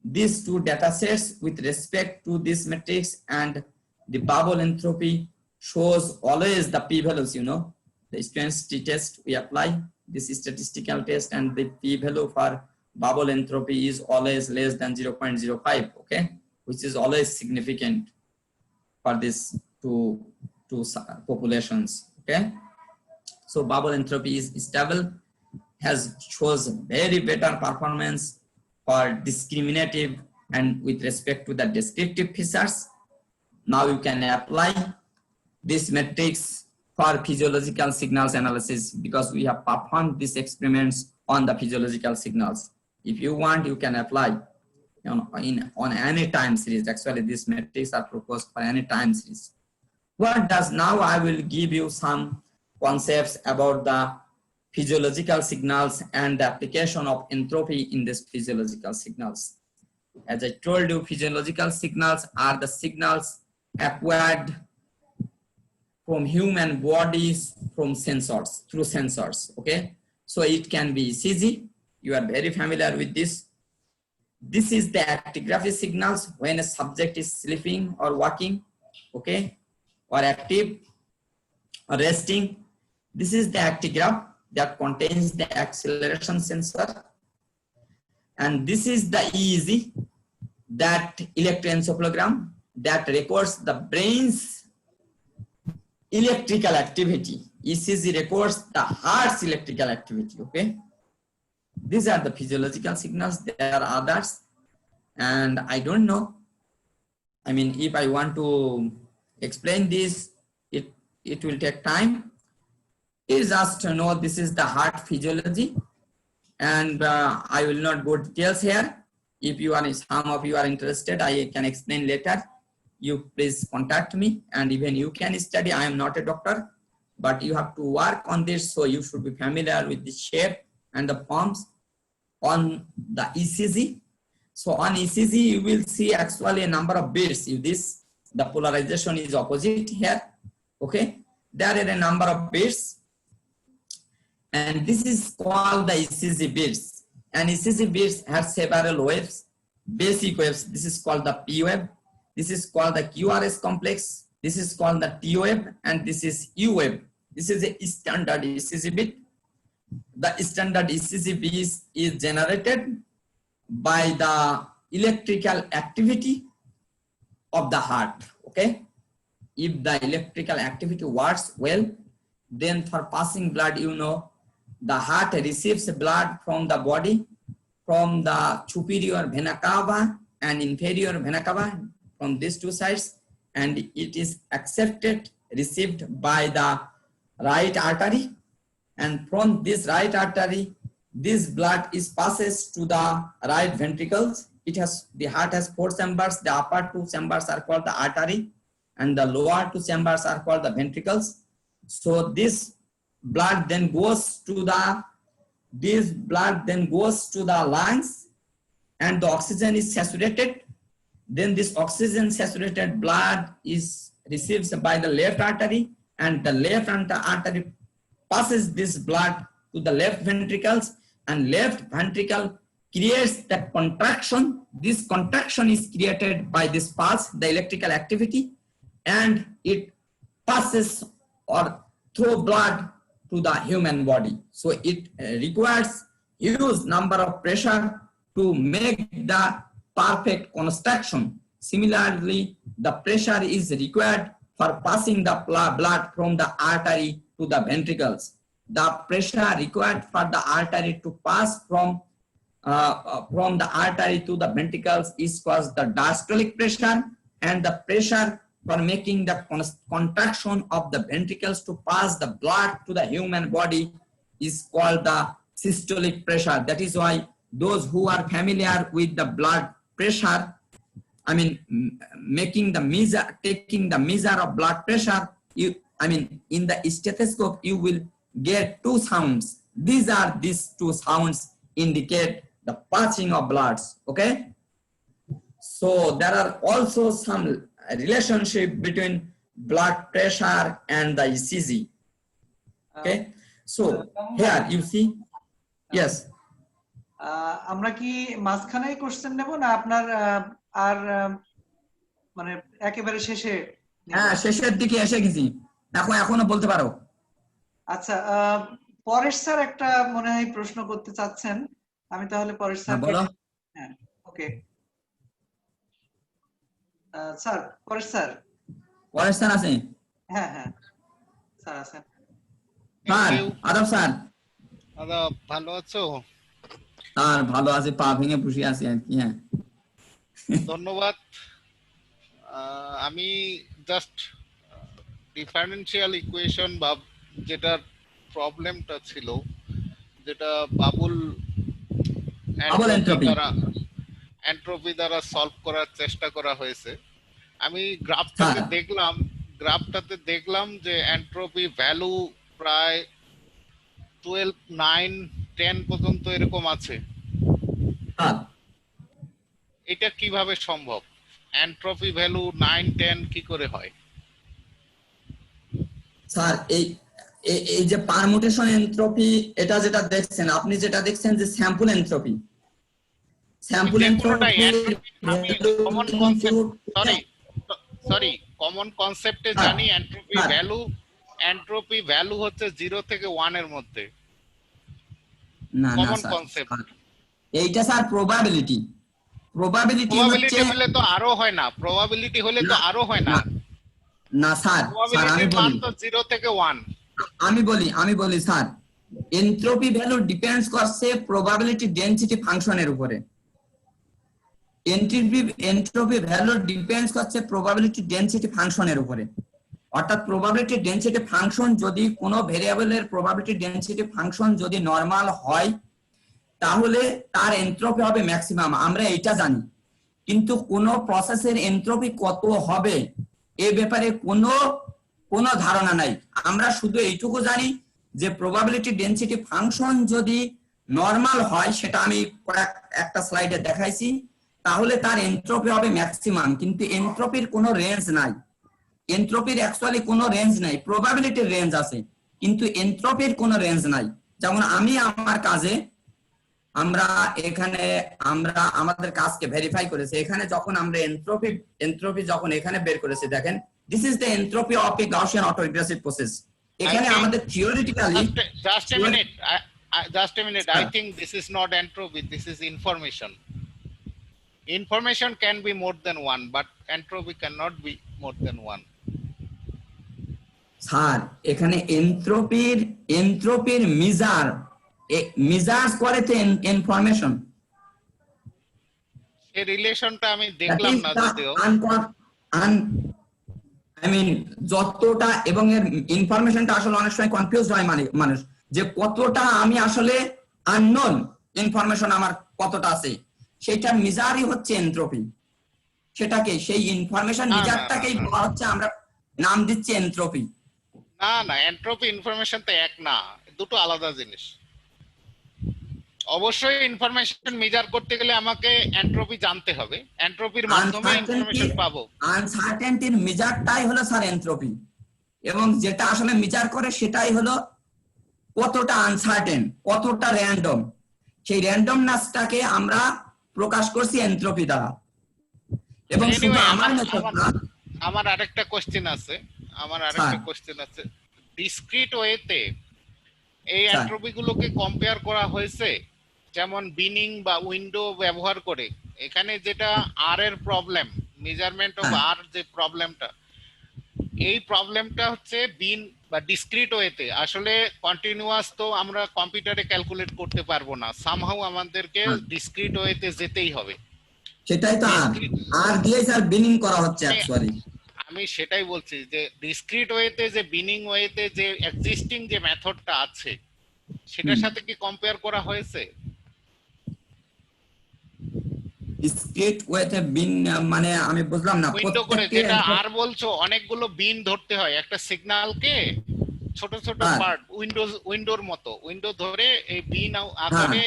these two data sets with respect to this matrix, and the bubble entropy shows always the p-values. The intensity test we apply this statistical test, and the p-value for bubble entropy is always less than 0.05. Okay, which is always significant for this two populations. Okay, so bubble entropy is stable, shows very better performance for discriminative and with respect to the descriptive features. Now you can apply this matrix for physiological signals analysis, because we have performed these experiments on the physiological signals. If you want, you can apply on any time series. Actually, these metrics are proposed for any time series. Now I will give you some concepts about the physiological signals and the application of entropy in these physiological signals. As I told you, physiological signals are the signals acquired from human bodies from sensors, through sensors. Okay, so it can be ECG. You are very familiar with this. This is the actigraphy signals when a subject is sleeping or walking, okay, or active. resting. This is the actigraph that contains the acceleration sensor. And this is the EEG, that electroencephalogram that records the brain's electrical activity. ECG records the heart's electrical activity, okay? These are the physiological signals. There are others, and I don't know. I mean, if I want to explain this, it will take time. You just know this is the heart physiology, and I will not go details here. If you are, some of you are interested, I can explain later. You please contact me, and even you can study. I am not a doctor, but you have to work on this, so you should be familiar with the shape and the forms on the ECG. So on ECG, you will see actually a number of bits. If this, the polarization is opposite here, okay? There are a number of bits, and this is called the ECG bits. And ECG bits have several waves, basic waves. This is called the P wave. This is called the QRS complex. This is called the T wave, and this is U wave. This is a standard ECG bit. The standard ECG bit is generated by the electrical activity of the heart, okay? If the electrical activity works well, then for passing blood, you know, the heart receives blood from the body, from the superior vena cava and inferior vena cava, from these two sides, and it is accepted, received by the right artery, and from this right artery, this blood is passes to the right ventricles. The heart has 4 chambers. The upper 2 chambers are called the artery, and the lower 2 chambers are called the ventricles. So this blood then goes to the lungs, and the oxygen is saturated. Then this oxygen saturated blood is received by the left artery, and the left artery passes this blood to the left ventricles, and left ventricle creates the contraction. This contraction is created by this pulse, the electrical activity, and it passes or through blood to the human body. So it requires huge number of pressure to make the perfect construction. Similarly, the pressure is required for passing the blood from the artery to the ventricles. The pressure required for the artery to pass from the artery to the ventricles is called the diastolic pressure, and the pressure for making the contraction of the ventricles to pass the blood to the human body is called the systolic pressure. That is why those who are familiar with the blood pressure, I mean, taking the measure of blood pressure, in the stethoscope, you will get 2 sounds. These 2 sounds indicate the passing of bloods, okay? So there are also some relationship between blood pressure and the ECG, okay? So here you see, yes. আমরা কি মাঝখানে question নেব না আপনার আর মানে একেবারে শেষে? হ্যাঁ, শেষের দিকে এসে গেছি, এখনো বলতে পারো। আচ্ছা, পরেশ স্যার একটা মনে হয় প্রশ্ন করতে চাচ্ছেন, আমি তাহলে পরেশ স্যার বলো। হ্যাঁ, ওকে স্যার, পরেশ স্যার আছে? হ্যাঁ স্যার আছেন। স্যার আদব, স্যার আদব, ভালো আছো? আর ভালো আছে, পা ভেঙে বসে আছি আর কি। হ্যাঁ, ধন্যবাদ। আমি জাস্ট ডিফারেনশিয়াল ইকুয়েশন বা যেটার প্রবলেমটা ছিল, যেটা বাবুল এন্ট্রপি দ্বারা সলভ করার চেষ্টা করা হয়েছে, আমি গ্রাফটাতে দেখলাম যে এন্ট্রপি ভ্যালু প্রায় 12, 9, 10 পর্যন্ত এরকম আছে। এটা কিভাবে সম্ভব? এন্ট্রপি ভ্যালু 9, 10 কি করে হয়? স্যার এই যে পারমুটেশন এন্ট্রপি, এটা যেটা দেখছেন আপনি, যেটা দেখছেন যে স্যাম্পল এন্ট্রপি, কমন কনসেপ্টে জানি এন্ট্রপি ভ্যালু এন্ট্রপি ভ্যালু হচ্ছে 0 থেকে 1 এর মধ্যে। না না কমন স্যার, কনসেপ্ট। এইটা স্যার প্রবাবিলিটি প্রবাবিলিটি হচ্ছে হলে তো আরো হয় না, প্রবাবিলিটি হলে তো আরো হয় না। না স্যার, আমি প্রবাবিলিটির মান বলি, তো 0 থেকে 1। আমি বলি স্যার, এনট্রপি ভ্যালু ডিপেন্ডস করছে প্রবাবিলিটি ডেনসিটি ফাংশনের উপরে। এনট্রপি ভ্যালু ডিপেন্ডস করছে প্রবাবিলিটি ডেনসিটি ফাংশনের উপরে। অর্থাৎ প্রবাবিলিটি ডেনসিটি ফাংশন যদি কোনো ভেরিয়েবলের প্রবাবিলিটি ডেনসিটি ফাংশন যদি নরমাল হয় তাহলে তার এনট্রপি হবে ম্যাক্সিমাম, আমরা এটা জানি। কিন্তু কোন প্রসেসের এনট্রপি কত হবে এ ব্যাপারে কোনো ধারণা নাই। আমরা শুধু এইটুকু জানি যে প্রবাবিলিটি ডেনসিটি ফাংশন যদি নরমাল হয়, সেটা আমি একটা স্লাইডে দেখাইছি, তাহলে তার এনট্রপি হবে ম্যাক্সিমাম। কিন্তু এনট্রপির কোনো রেঞ্জ নাই, এনট্রপির অ্যাকচুয়ালি কোনো রেঞ্জ নাই। প্রবাবিলিটির রেঞ্জ আছে কিন্তু এনট্রপির কোনো রেঞ্জ নাই। যেমন আমি আমার কাজে আমরা আমাদের কাজকে ভেরিফাই করেছি, এখানে যখন আমরা এনট্রপি যখন এখানে বের করেছি, দেখেন this is the entropy of A Gaussian autoregressive process. এখানে আমাদের theoretically just a minute, I think this is not entropy, this is information. Information can be more than 1, but entropy cannot be more than 1. Sir এখানে এনট্রপির measures করে তো information. এই রিলেশনটা আমি দেখলাম না যদিও। যতটা, এবং এর ইনফরমেশনটা আসলে অনেক সময় কনফিউজ হয় মানুষ, যে কতটা আমি আসলে আননোন ইনফরমেশন আমার কতটা আছে, সেটা মেজারই হচ্ছে এনট্রপি। সেটাকে সেই ইনফরমেশন মেজারটাকেই বলা হচ্ছে, আমরা নাম দিচ্ছি এনট্রপি। না, এন্ট্রপি ইনফরমেশন তো এক না, দুটো আলাদা জিনিস। অবশ্যই ইনফরমেশন মেজার করতে গেলে আমাকে এন্ট্রপি জানতে হবে, এন্ট্রপির মাধ্যমে ইনফরমেশন পাবো। আনসার্টেনটির মেজারটাই হলো স্যার এনট্রপি, এবং যেটা আসলে মেজার করে সেটাই হলো কতটা আনসার্টেন, কতটা র্যান্ডম। সেই র্যান্ডমনেসটাকে আমরা প্রকাশ করছি এনট্রপি দ্বারা। এবং শুধু আমার আরেকটা কোশ্চেন আছে, ডিসক্রিট ওয়েতে এই এন্ট্রপি গুলোকে কম্পেয়ার করা হয়েছে, যেমন বিনিং বা উইন্ডো ব্যবহার করে। এখানে যেটা আর এর প্রবলেম, মেজারমেন্ট অফ আর যে প্রবলেমটা, এই প্রবলেমটা হচ্ছে বিন বা ডিসক্রিট ওয়েতে। আসলে কন্টিনিউয়াস তো আমরা কম্পিউটারে ক্যালকুলেট করতে পারবো না, সামহাউ আমাদেরকে ডিসক্রিট ওয়েতে যেতেই হবে। সেটাই তো আর দিয়ে স্যার বিনিং করা হচ্ছে অ্যাকচুয়ালি। আমি সেটাই বলছি যে ডিসক্রিট ওয়েতে যে বিনিং ওয়েতে যে এক্সিস্টিং যে মেথডটা আছে সেটার সাথে কি কম্পেয়ার করা হয়েছে? ডিসক্রিট ওয়েতে বিন মানে আমি বুঝলাম না। উইন্ডো করে যেটা আর বলছো, অনেকগুলো বিন ধরতে হয় একটা সিগন্যালকে, ছোট ছোট পার্ট, উইন্ডোর মতো উইন্ডো ধরে এই বিন আকারে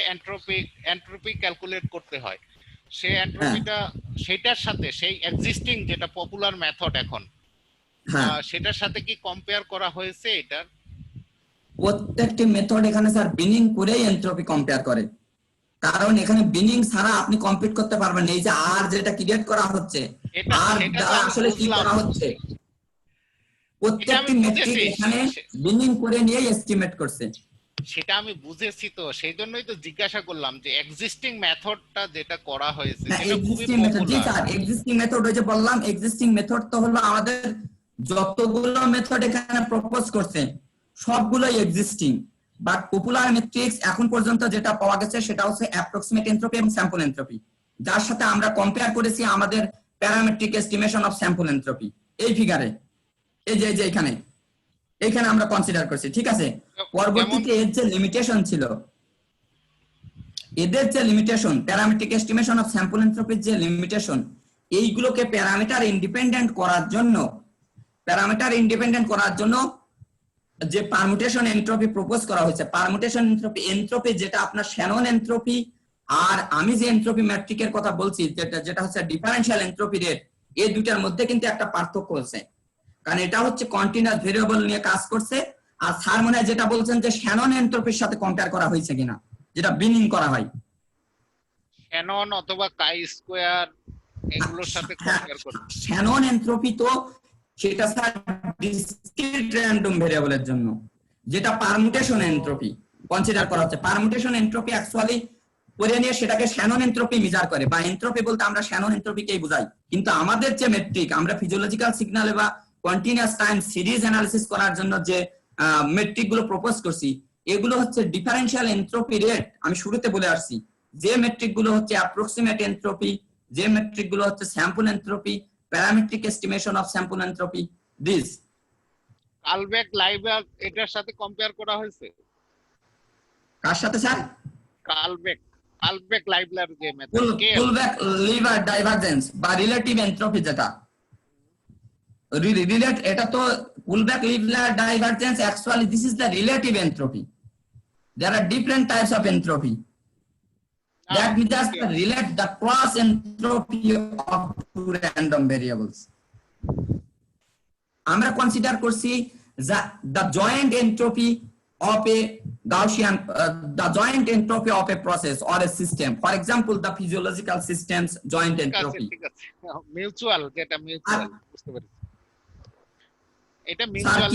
এন্ট্রপি ক্যালকুলেট করতে হয়। সেই এন্ট্রপিটা সেটার সাথে সেই এক্সিস্টিং যেটা পপুলার মেথড এখন, সেটার সাথে কি কম্পেয়ার করা হয়েছে? এটার প্রত্যেকটি মেথড এখানে স্যার বিনিং করেই এন্ট্রপি কম্পেয়ার করে, কারণ এখানে বিনিং ছাড়া আপনি কমপ্লিট করতে পারবেন না। এই যে আর যেটা ক্রিয়েট করা হচ্ছে, আর দ্বারা আসলে কি করা হচ্ছে, প্রত্যেকটি মেট্রিক এখানে বিনিং করে নিয়ে এস্টিমেট করছে। সেটা আমি বুঝেছি, তো সেই জন্যই তো জিজ্ঞাসা করলাম যে এক্সিস্টিং মেথডটা যেটা করা হয়েছে সেটা খুবই পপুলার। জি স্যার, এক্সিস্টিং মেথড ওই যে বললাম, এক্সিস্টিং মেথড তো হলো আমাদের যতগুলো মেথড এখানে প্রপোজ করছে সবগুলোই এক্সিস্টিং, বাট পপুলার মেট্রিক্স এখন পর্যন্ত যেটা পাওয়া গেছে সেটা হচ্ছে অ্যাপ্রক্সিমেট এনট্রপি এবং স্যাম্পল এনট্রপি, যার সাথে আমরা কম্পেয়ার করেছি আমাদের parametric estimation of sample entropy. এই ফিগারে এই যে এখানে আমরা কনসিডার করছি, ঠিক আছে। পরবর্তীতে এর যে লিমিটেশন ছিল, এদের যে limitation, parametric estimation of sample এনট্রপির যে লিমিটেশন, এইগুলোকে প্যারামিটার ইন্ডিপেন্ডেন্ট করার জন্য যে পারমুটেশন এনট্রপি প্রপোজ করা হয়েছে, পারমুটেশন এনট্রপি যেটা আপনার শ্যানন এনট্রপি, আর আমি যে এনট্রপি ম্যাট্রিকের কথা বলছি যেটা হচ্ছে ডিফারেনশিয়াল এনট্রপি রেট, এই দুটার মধ্যে কিন্তু একটা পার্থক্য আছে, কারণ এটা হচ্ছে কন্টিনিউয়াস ভেরিয়েবল নিয়ে কাজ করছে। আর স্যার মনে হয় যেটা বলছেন যে শ্যানন এনট্রপির সাথে কম্পেয়ার করা হয়েছে কিনা, যেটা বিনিং করা হয়, শ্যানন অথবা কাই স্কয়ার এগুলোর সাথে কম্পেয়ার করতে। শ্যানন এনট্রপি তো সেটা স্যার ডিসক্রিট র্যান্ডম ভেরিয়েবলের জন্য, যেটা পারমুটেশন এন্ট্রপি কনসিডার করা হচ্ছে। পারমুটেশন এন্ট্রপি অ্যাকচুয়ালি পরে নিয়ে সেটাকে শ্যানন এন্ট্রপি মেজার করে, বা এন্ট্রপি বলতে আমরা শ্যানন এন্ট্রপিকেই বুঝাই। কিন্তু আমাদের যে মেট্রিক, আমরা ফিজিওলজিক্যাল সিগন্যাল বা কন্টিনিউয়াস টাইম সিরিজ অ্যানালিসিস করার জন্য যে মেট্রিক গুলো প্রপোজ করছি, এগুলো হচ্ছে ডিফারেন্সিয়াল এন্ট্রপি রেট। আমি শুরুতে বলে আসছি যে মেট্রিক গুলো হচ্ছে অ্যাপ্রক্সিমেট এন্ট্রপি, যে মেট্রিক গুলো হচ্ছে sample entropy, parametric estimation of sample entropy, this. Kullback লাইভার এটার সাথে কম্পেয়ার করা হয়েছে? কার সাথে স্যার? কালবেক লাইভার যে মেথড, কুলব্যাক লিভার ডাইভারজেন্স বা রিলেটিভ এন্ট্রপি, যেটা এটা তো কুলব্যাক লিভার divergence, actually this is the relative entropy. There are different types of entropy. That means just relate the cross entropy of two random variables. আমরা consider করছি the joint entropy of a Gaussian, the joint entropy of a process or a system. For example, the physiological system's joint entropy. ঠিক আছে, mutual, যেটা mutual, বুঝতে পেরেছি। এটা mutual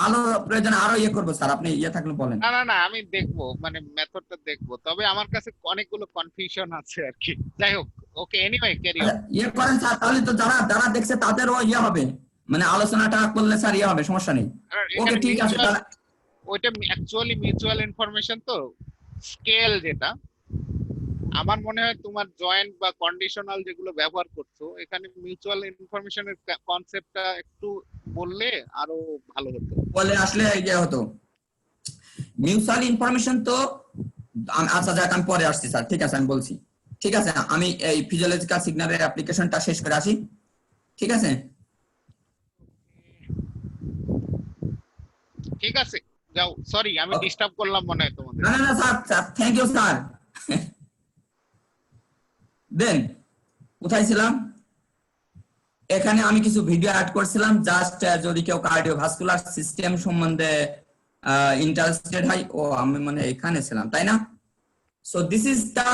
আলো প্রয়োজন আরো ইয়ে করবো স্যার, আপনি ইয়ে থাকলে বলেন। না আমি দেখবো, মানে মেথডটা দেখবো, তবে আমার কাছে অনেকগুলো কনফিউশন আছে আর কি। যাই হোক, ওকে, এনিওয়ে ক্যারি অন। ইয়ে করেন স্যার, তাহলে তো যারা দেখছে তাদেরও ইয়ে হবে, মানে আলোচনাটা করলে স্যার ইয়ে হবে, সমস্যা নেই। ওকে ঠিক আছে। ওইটা অ্যাকচুয়ালি মিউচুয়াল ইনফরমেশন, তো স্কেল যেটা আমার মনে হয় তোমার জয়েন্ট বা কন্ডিশনাল যেগুলো ব্যবহার করছো, এখানে মিউচুয়াল ইনফরমেশনের কনসেপ্টটা একটু বললে আরো ভালো হতো। বলে আসলে ইয়ে হতো মিউচুয়াল ইনফরমেশন তো। আচ্ছা যাক, আমি পরে আসছি স্যার, ঠিক আছে আমি বলছি। ঠিক আছে, আমি এই ফিজিওলজিক্যাল সিগন্যালের অ্যাপ্লিকেশনটা শেষ করে আসি, ঠিক আছে? ঠিক আছে, যাও। সরি, আমি ডিস্টার্ব করলাম মনে হয় তোমাদের। না স্যার, থ্যাংক ইউ স্যার। দেন কোথায় ছিলাম? এখানে আমি কিছু ভিডিও অ্যাড করছিলাম, জাস্ট যদি কেউ কার্ডিওভাস্কুলার সিস্টেম সম্বন্ধে ইন্টারেস্টেড হয়। ও আমি মানে এখানে ছিলাম, তাই না? So this is the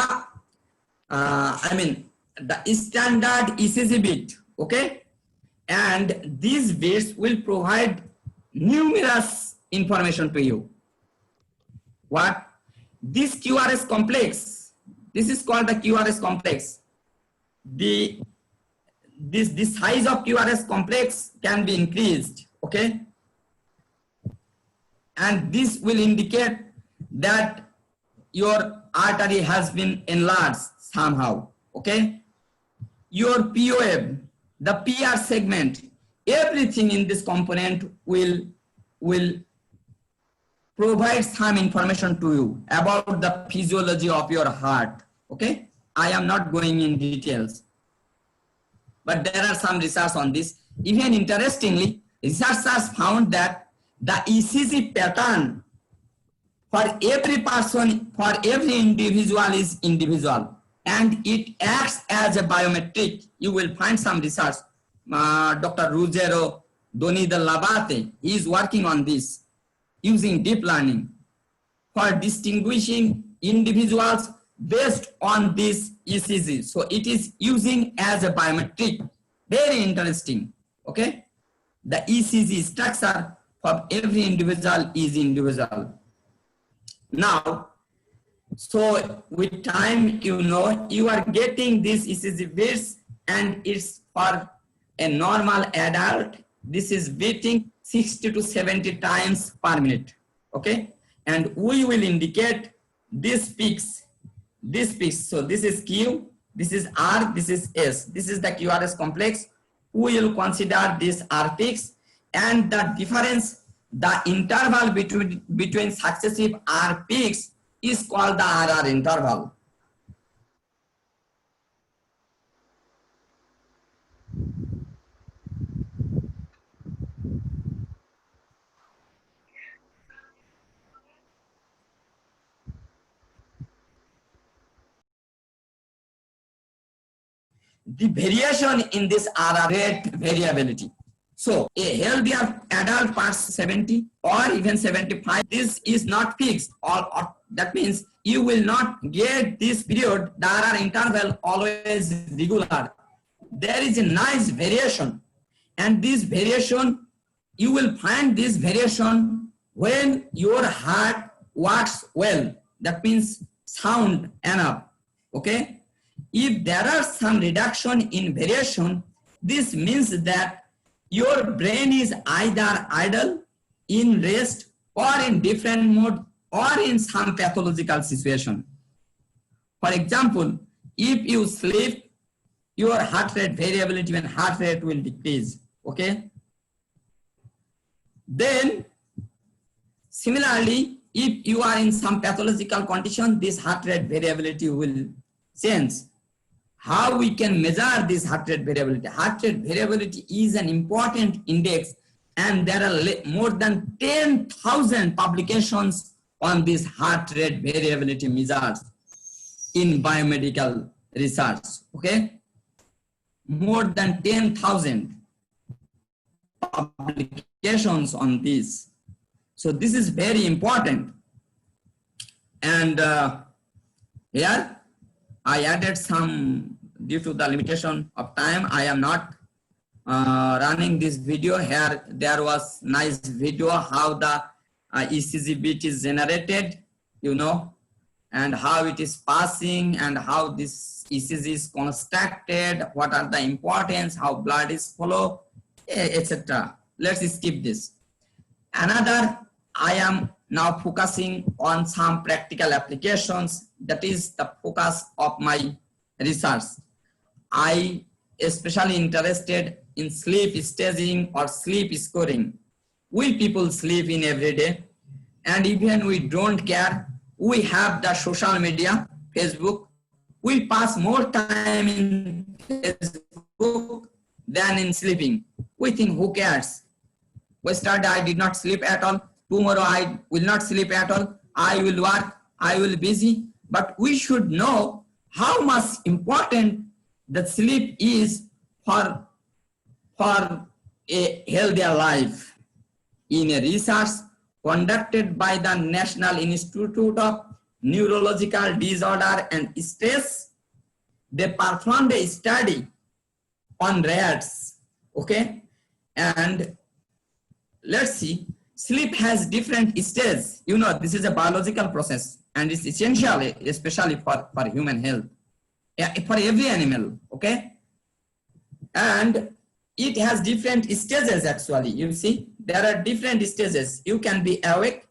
the standard ECG bit, okay, and these bits will provide numerous information to you. What this QRS complex, this is called the QRS complex. This size of QRS complex can be increased, okay, and this will indicate that your artery has been enlarged somehow, okay. Your POF, the PR segment, everything in this component will provide some information to you about the physiology of your heart, okay. I am not going in details, but there are some research on this. Even interestingly, researchers found that the ECG pattern for every person, for every individual is individual, and it acts as a biometric. You will find some research. Dr. Ruggiero Labate is working on this using deep learning for distinguishing individuals based on this ECG. So it is using as a biometric. Very interesting, okay. The ECG structure for every individual is individual. Now, so with time, you know, you are getting these ECG bits, and it's for a normal adult, this is beating 60 to 70 times per minute, okay. And we will indicate these peaks. So this is Q, this is R, this is S. This is the QRS complex. We will consider these R peaks, and the difference, the interval between successive R peaks is called the RR interval. The variation in this RR rate variability. So a healthier adult past 70 or even 75, this is not fixed, or that means you will not get this period, the RR interval always regular. There is a nice variation, And this variation, you will find this variation when your heart works well. That means sound enough. Okay. If there are some reduction in variation, this means that your brain is either idle, in rest, or in different mode, or in some pathological situation. For example, if you sleep, your heart rate variability and heart rate will decrease. Okay. Then similarly, if you are in some pathological condition, this heart rate variability will change. How we can measure this heart rate variability? Heart rate variability is an important index, and there are more than 10,000 publications on this heart rate variability measures in biomedical research. Okay, more than 10,000 publications on this. So this is very important. And here I added some, due to the limitation of time, I am not running this video. Here there was nice video how the ECG bit is generated, you know, and how it is passing, and how this ECG is constructed, what are the importance, how blood is flow, etc. Let's skip this. Another, I am now focusing on some practical applications. That is the focus of my research. I especially interested in sleep staging or sleep scoring. We people sleep in every day, and even we don't care. We have the social media, Facebook. We pass more time in Facebook than in sleeping. We think, who cares? Yesterday I did not sleep at all. Tomorrow I will not sleep at all. I will work. I will be busy. But we should know how much important the sleep is for a healthier life. In a research conducted by the National Institute of Neurological Disorder and Stress, they performed a study on rats. Okay, and let's see, sleep has different stages. You know, this is a biological process, and it's essential, especially for human health, for every animal. Okay, and it has different stages. Actually, you see, there are different stages. You can be awake,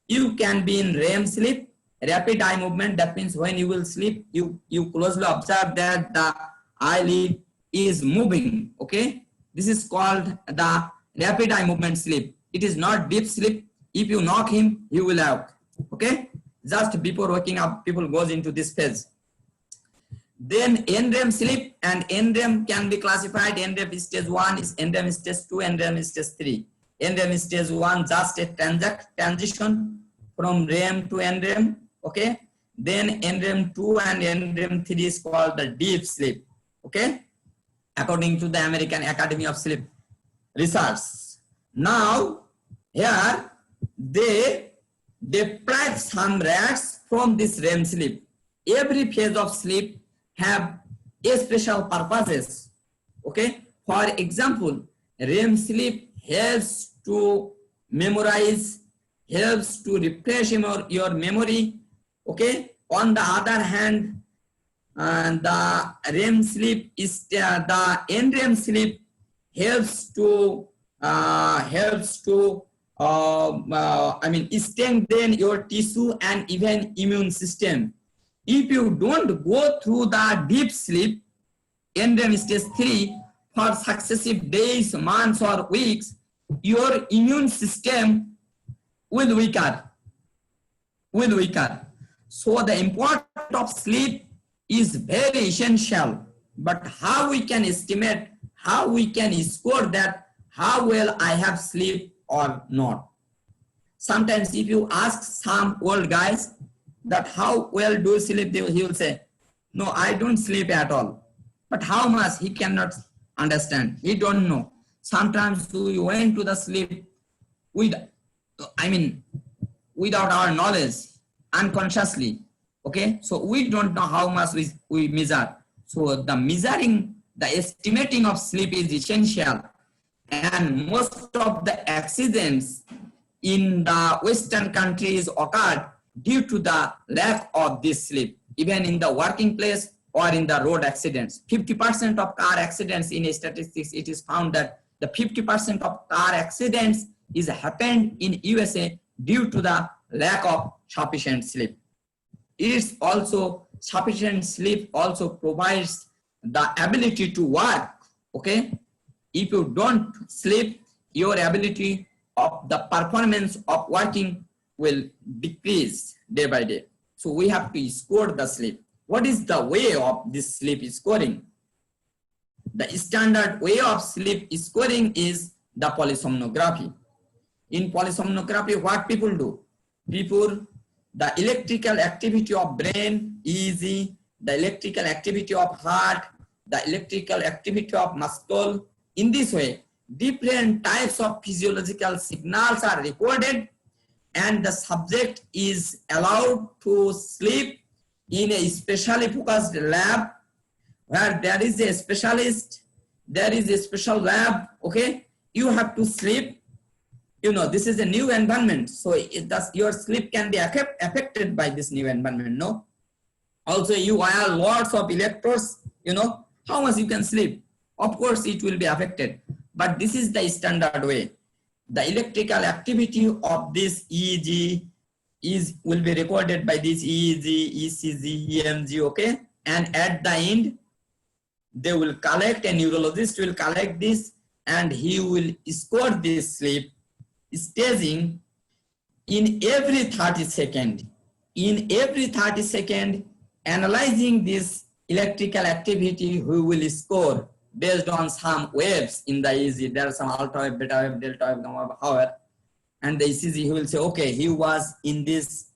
you can be in REM sleep, rapid eye movement. That means when you will sleep, you closely observe that the eyelid is moving. Okay, this is called the rapid eye movement sleep. It is not deep sleep. If you knock him, he will awake. Okay, just before waking up, people goes into this phase. Then NREM sleep, and NREM can be classified. NREM stage 1 is NREM stage 2, NREM stage 3. NREM stage 1 just a transition from REM to NREM. Okay, then NREM 2 and NREM 3 is called the deep sleep. Okay, according to the American Academy of Sleep Research. Now here they deprive some rats from this REM sleep. Every phase of sleep have a special purposes. Okay, for example, REM sleep helps to memorize, helps to refresh your memory. Okay, on the other hand, the REM sleep is the NREM sleep helps to strengthen your tissue and even immune system. If you don't go through the deep sleep, NREM stage 3, for successive days, months, or weeks, your immune system will weaken. So the importance of sleep is very essential. But how we can estimate, how we can score that, how well I have sleep or not? Sometimes if you ask some old guys that how well do you sleep, he will say, no, I don't sleep at all. But how much, he cannot understand. He don't know. Sometimes we went to the sleep without our knowledge, unconsciously. Okay, so we don't know how much we measure. So the measuring, the estimating of sleep is essential. and most of the accidents in the Western countries occurred due to the lack of this sleep, even in the working place or in the road accidents. 50% of car accidents in statistics, it is found that the 50% of car accidents is happened in USA due to the lack of sufficient sleep. It's also sufficient sleep also provides the ability to work. Okay, if you don't sleep, your ability of the performance of working will decrease day by day. So we have to score the sleep. What is the way of this sleep scoring? The standard way of sleep scoring is the polysomnography. In polysomnography, what people do? People, the electrical activity of brain, EEG, the electrical activity of heart, the electrical activity of muscle. In this way, different types of physiological signals are recorded, and the subject is allowed to sleep in a specially focused lab where there is a specialist, there is a special lab. Okay, you have to sleep. You know, this is a new environment, so your sleep can be affected by this new environment. No, also you wire lots of electrodes. You know how much you can sleep. Of course, it will be affected, but this is the standard way. The electrical activity of this EEG will be recorded by this EEG, ECG, EMG. Okay, and at the end, they will collect, a neurologist will collect this, and he will score this sleep staging in every 30 seconds. In every 30 seconds, analyzing this electrical activity, we will score based on some waves in the EEG. There are some alpha wave, beta wave, delta wave, gamma wave, however. And the ECG, he will say, okay, he was in this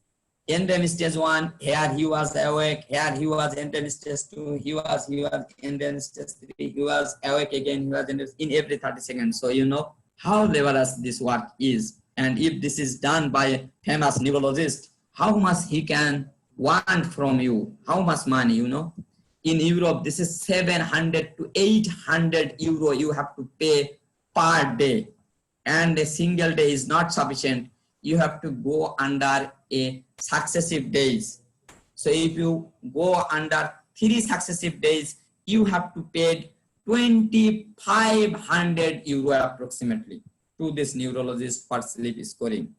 NREM stage 1, here he was awake, here he was NREM stage 2, he was NREM stage 3, he was awake again, he was in every 30 seconds. So you know how laborious this work is. And if this is done by a famous neurologist, how much he can want from you, how much money, you know. In Europe, this is 700 to 800 euro you have to pay per day. And a single day is not sufficient. You have to go under a successive days. So if you go under 3 successive days, you have to pay 2,500 euro approximately to this neurologist for sleep scoring.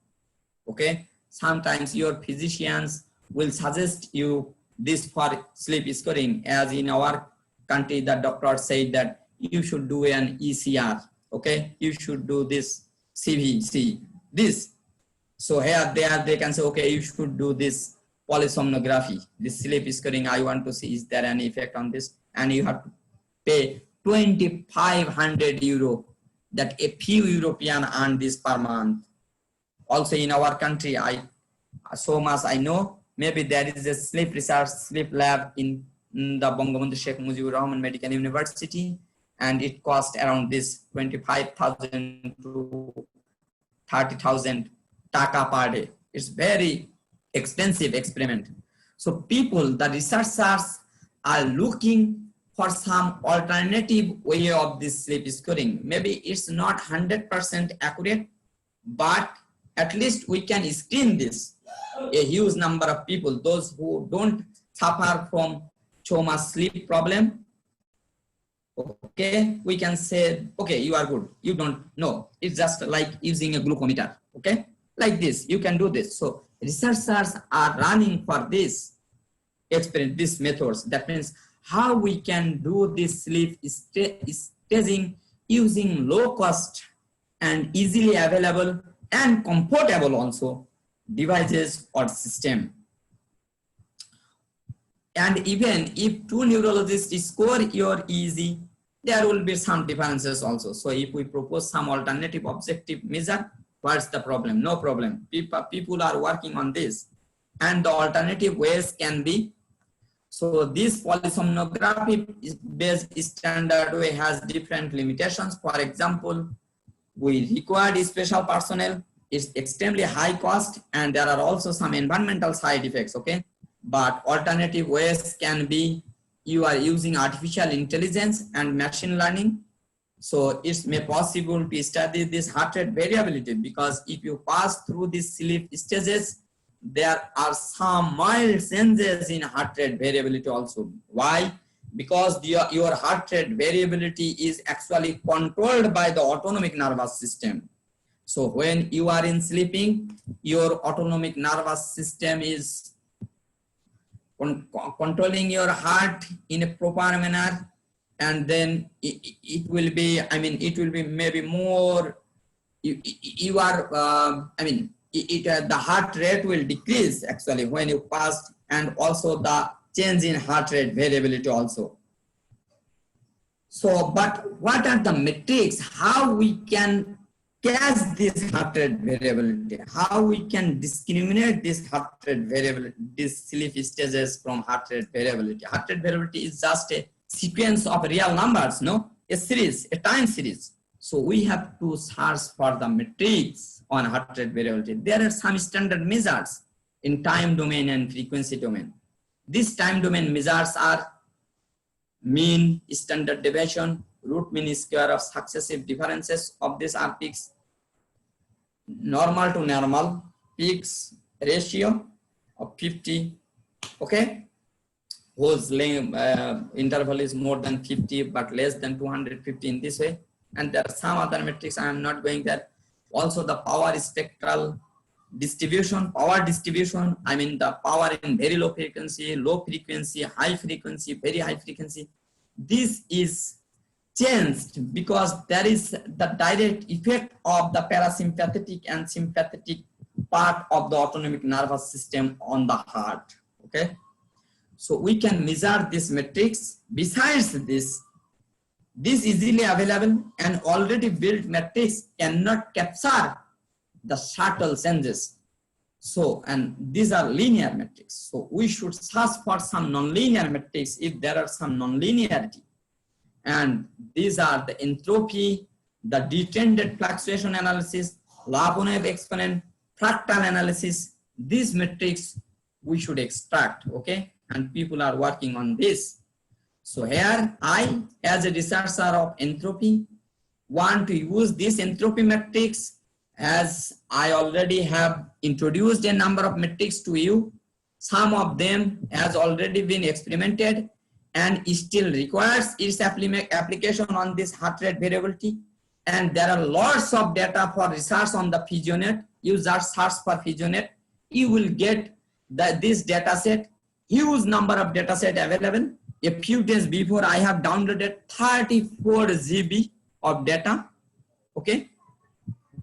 Okay, sometimes your physicians will suggest you this for sleep scoring, as in our country the doctor said that you should do an ECR. Okay, you should do this CVC, this. So here they can say, okay, you should do this polysomnography, this sleep scoring. I want to see is there any effect on this, and you have to pay 2,500 euro. That a few European earn this per month. Also in our country, so much I know, maybe there is a sleep research, sleep lab in the Bangabandhu Sheikh Mujibur Rahman Medical University, and it cost around this 25,000 to 30,000 taka per day. It's very expensive experiment. So people, the researchers are looking for some alternative way of this sleep scoring. Maybe it's not 100% accurate, but at least we can screen this. A huge number of people, those who don't suffer from so much sleep problem, okay, we can say, okay, you are good, you don't know. It's just like using a glucometer, okay? Like this, you can do this. So researchers are running for this experiment, these methods. That means how we can do this sleep staging using low cost and easily available and comfortable also devices or system. And even if 2 neurologists score your EEG, there will be some differences also. So if we propose some alternative objective measure, what's the problem? No problem. People are working on this, and the alternative ways can be. So this polysomnography based standard way has different limitations. For example, we require special personnel. It's extremely high cost, and there are also some environmental side effects. Okay, but alternative ways can be, you are using artificial intelligence and machine learning. So it's may possible to study this heart rate variability, because if you pass through these sleep stages, there are some mild changes in heart rate variability also. Why? Because your heart rate variability is actually controlled by the autonomic nervous system. So when you are in sleeping, your autonomic nervous system is controlling your heart in a proper manner, and then it will be, I mean, it will be maybe more, you are, I mean, the heart rate will decrease actually when you pass, and also the change in heart rate variability also. So, but what are the metrics? How we can catch this heart rate variability? How we can discriminate this heart rate variability, these sleep stages from heart rate variability? Heart rate variability is just a sequence of real numbers, no? A series, a time series. So we have to search for the metrics on heart rate variability. There are some standard measures in time domain and frequency domain. These time domain measures are mean, standard deviation, root mean square of successive differences of these are peaks, normal to normal peaks ratio of 50, okay, whose interval is more than 50 but less than 250 in this way. And there are some other metrics, I am not going there. Also the power spectral distribution, power distribution, I mean the power in very low frequency, high frequency, very high frequency. This is changed because there is the direct effect of the parasympathetic and sympathetic part of the autonomic nervous system on the heart, okay? So we can measure these metrics. Besides this easily available and already built metrics cannot capture the subtle changes. So, and these are linear metrics. So we should search for some nonlinear metrics if there are some nonlinearity. And these are the entropy, the detrended fluctuation analysis, Lyapunov exponent, fractal analysis. These metrics we should extract, okay? And people are working on this. So here I, as a researcher of entropy, want to use this entropy metrics, as I already have introduced a number of metrics to you. Some of them has already been experimented and still requires its application on this heart rate variability. And there are lots of data for research on the Physionet. You just search for Physionet, you will get this data set, huge number of data set available. A few days before I have downloaded 34 GB of data, okay,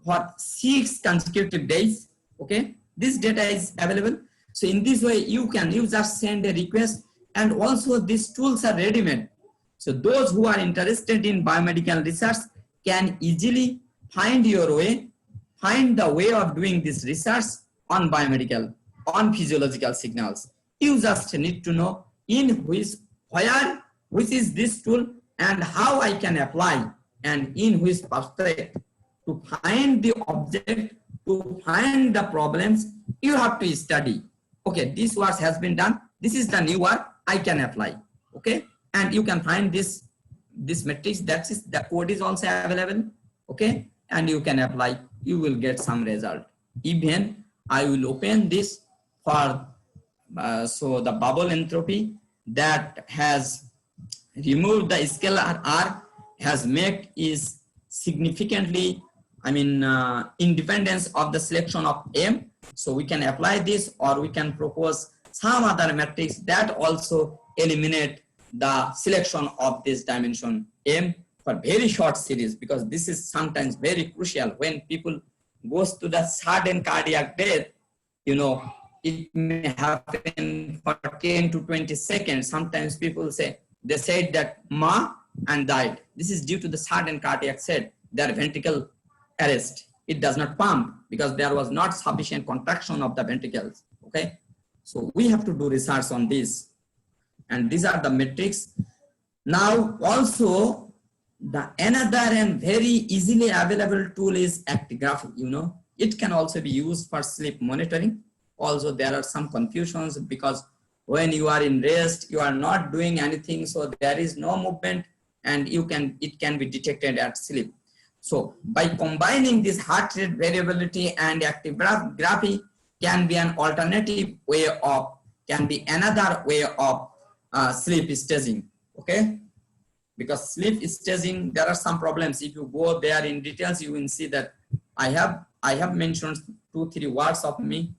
for 6 consecutive days, okay. This data is available. So in this way, you just send a request, and also these tools are ready-made. So those who are interested in biomedical research can easily find your way, find the way of doing this research on biomedical, on physiological signals. You just need to know in which is this tool and how I can apply, and in which perspective to find the object, to find the problems, you have to study. Okay, this work has been done. This is the new work I can apply. Okay, and you can find this matrix. That is, the code is also available. Okay, and you can apply. You will get some result. Even I will open this for so the bubble entropy that has removed the scalar R has made is significantly, I mean, independence of the selection of M. So we can apply this, or we can propose some other metrics that also eliminate the selection of this dimension M for very short series, because this is sometimes very crucial when people goes to the sudden cardiac death. You know, it may happen for 10 to 20 seconds. Sometimes people say, they said that ma and died. This is due to the sudden cardiac death, their ventricle arrest. It does not pump because there was not sufficient contraction of the ventricles. Okay, so we have to do research on this, and these are the metrics. Now also the another and very easily available tool is actigraphy. You know, it can also be used for sleep monitoring. Also there are some confusions because when you are in rest, you are not doing anything, so there is no movement. and it can be detected at sleep. So by combining this heart rate variability and actigraphy can be an alternative way of, can be another way of sleep staging, okay? Because sleep staging, there are some problems. If you go there in details, you will see that I have mentioned 2-3 words of me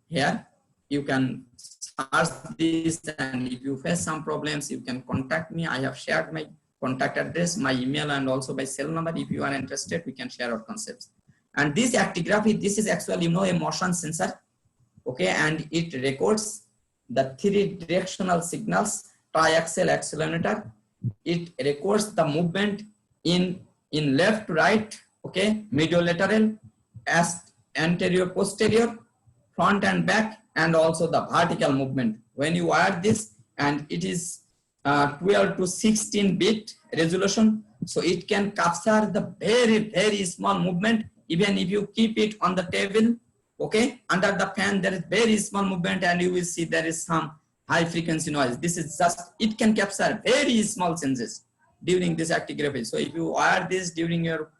here. You can search this, and if you face some problems, you can contact me. I have shared my contact address, my email, and also my cell number. If you are interested, we can share our concepts. And this actigraphy, this is actually, a motion sensor, okay, and it records the 3 directional signals, triaxial accelerometer. It records the movement in left to right, okay, medial lateral, anterior posterior, front and back, and also the vertical movement. When you wire this, and it is 12 to 16 bit resolution, so it can capture the very small movement. Even if you keep it on the table, okay, under the fan, there is very small movement, and you will see there is some high frequency noise. This is just, it can capture very small changes during this actigraphy. So if you wire this during your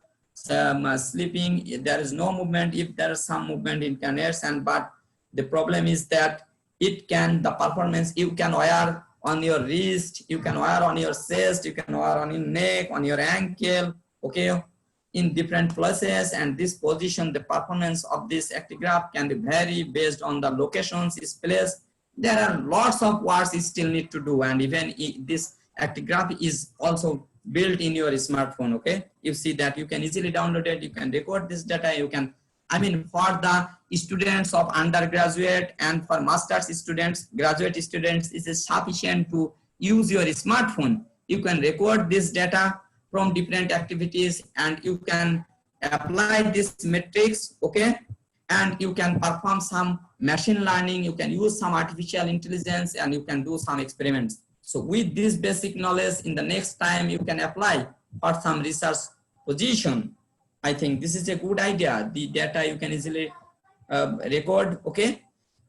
sleeping, there is no movement. If there is some movement, it can air, but the problem is that it can, the performance, you can wire on your wrist, you can wire on your chest, you can wire on your neck, on your ankle, okay, in different places, and this position, the performance of this actigraph can vary based on the locations, its place. There are lots of works you still need to do, and even this actigraph is also built in your smartphone, okay? You see that you can easily download it, you can record this data, you can, for the students of undergraduate and for master's students, graduate students, it is sufficient to use your smartphone. You can record this data from different activities, and you can apply this metrics, okay? And you can perform some machine learning, you can use some artificial intelligence, and you can do some experiments. So with this basic knowledge, in the next time you can apply for some research position. I think this is a good idea. The data you can easily record, okay?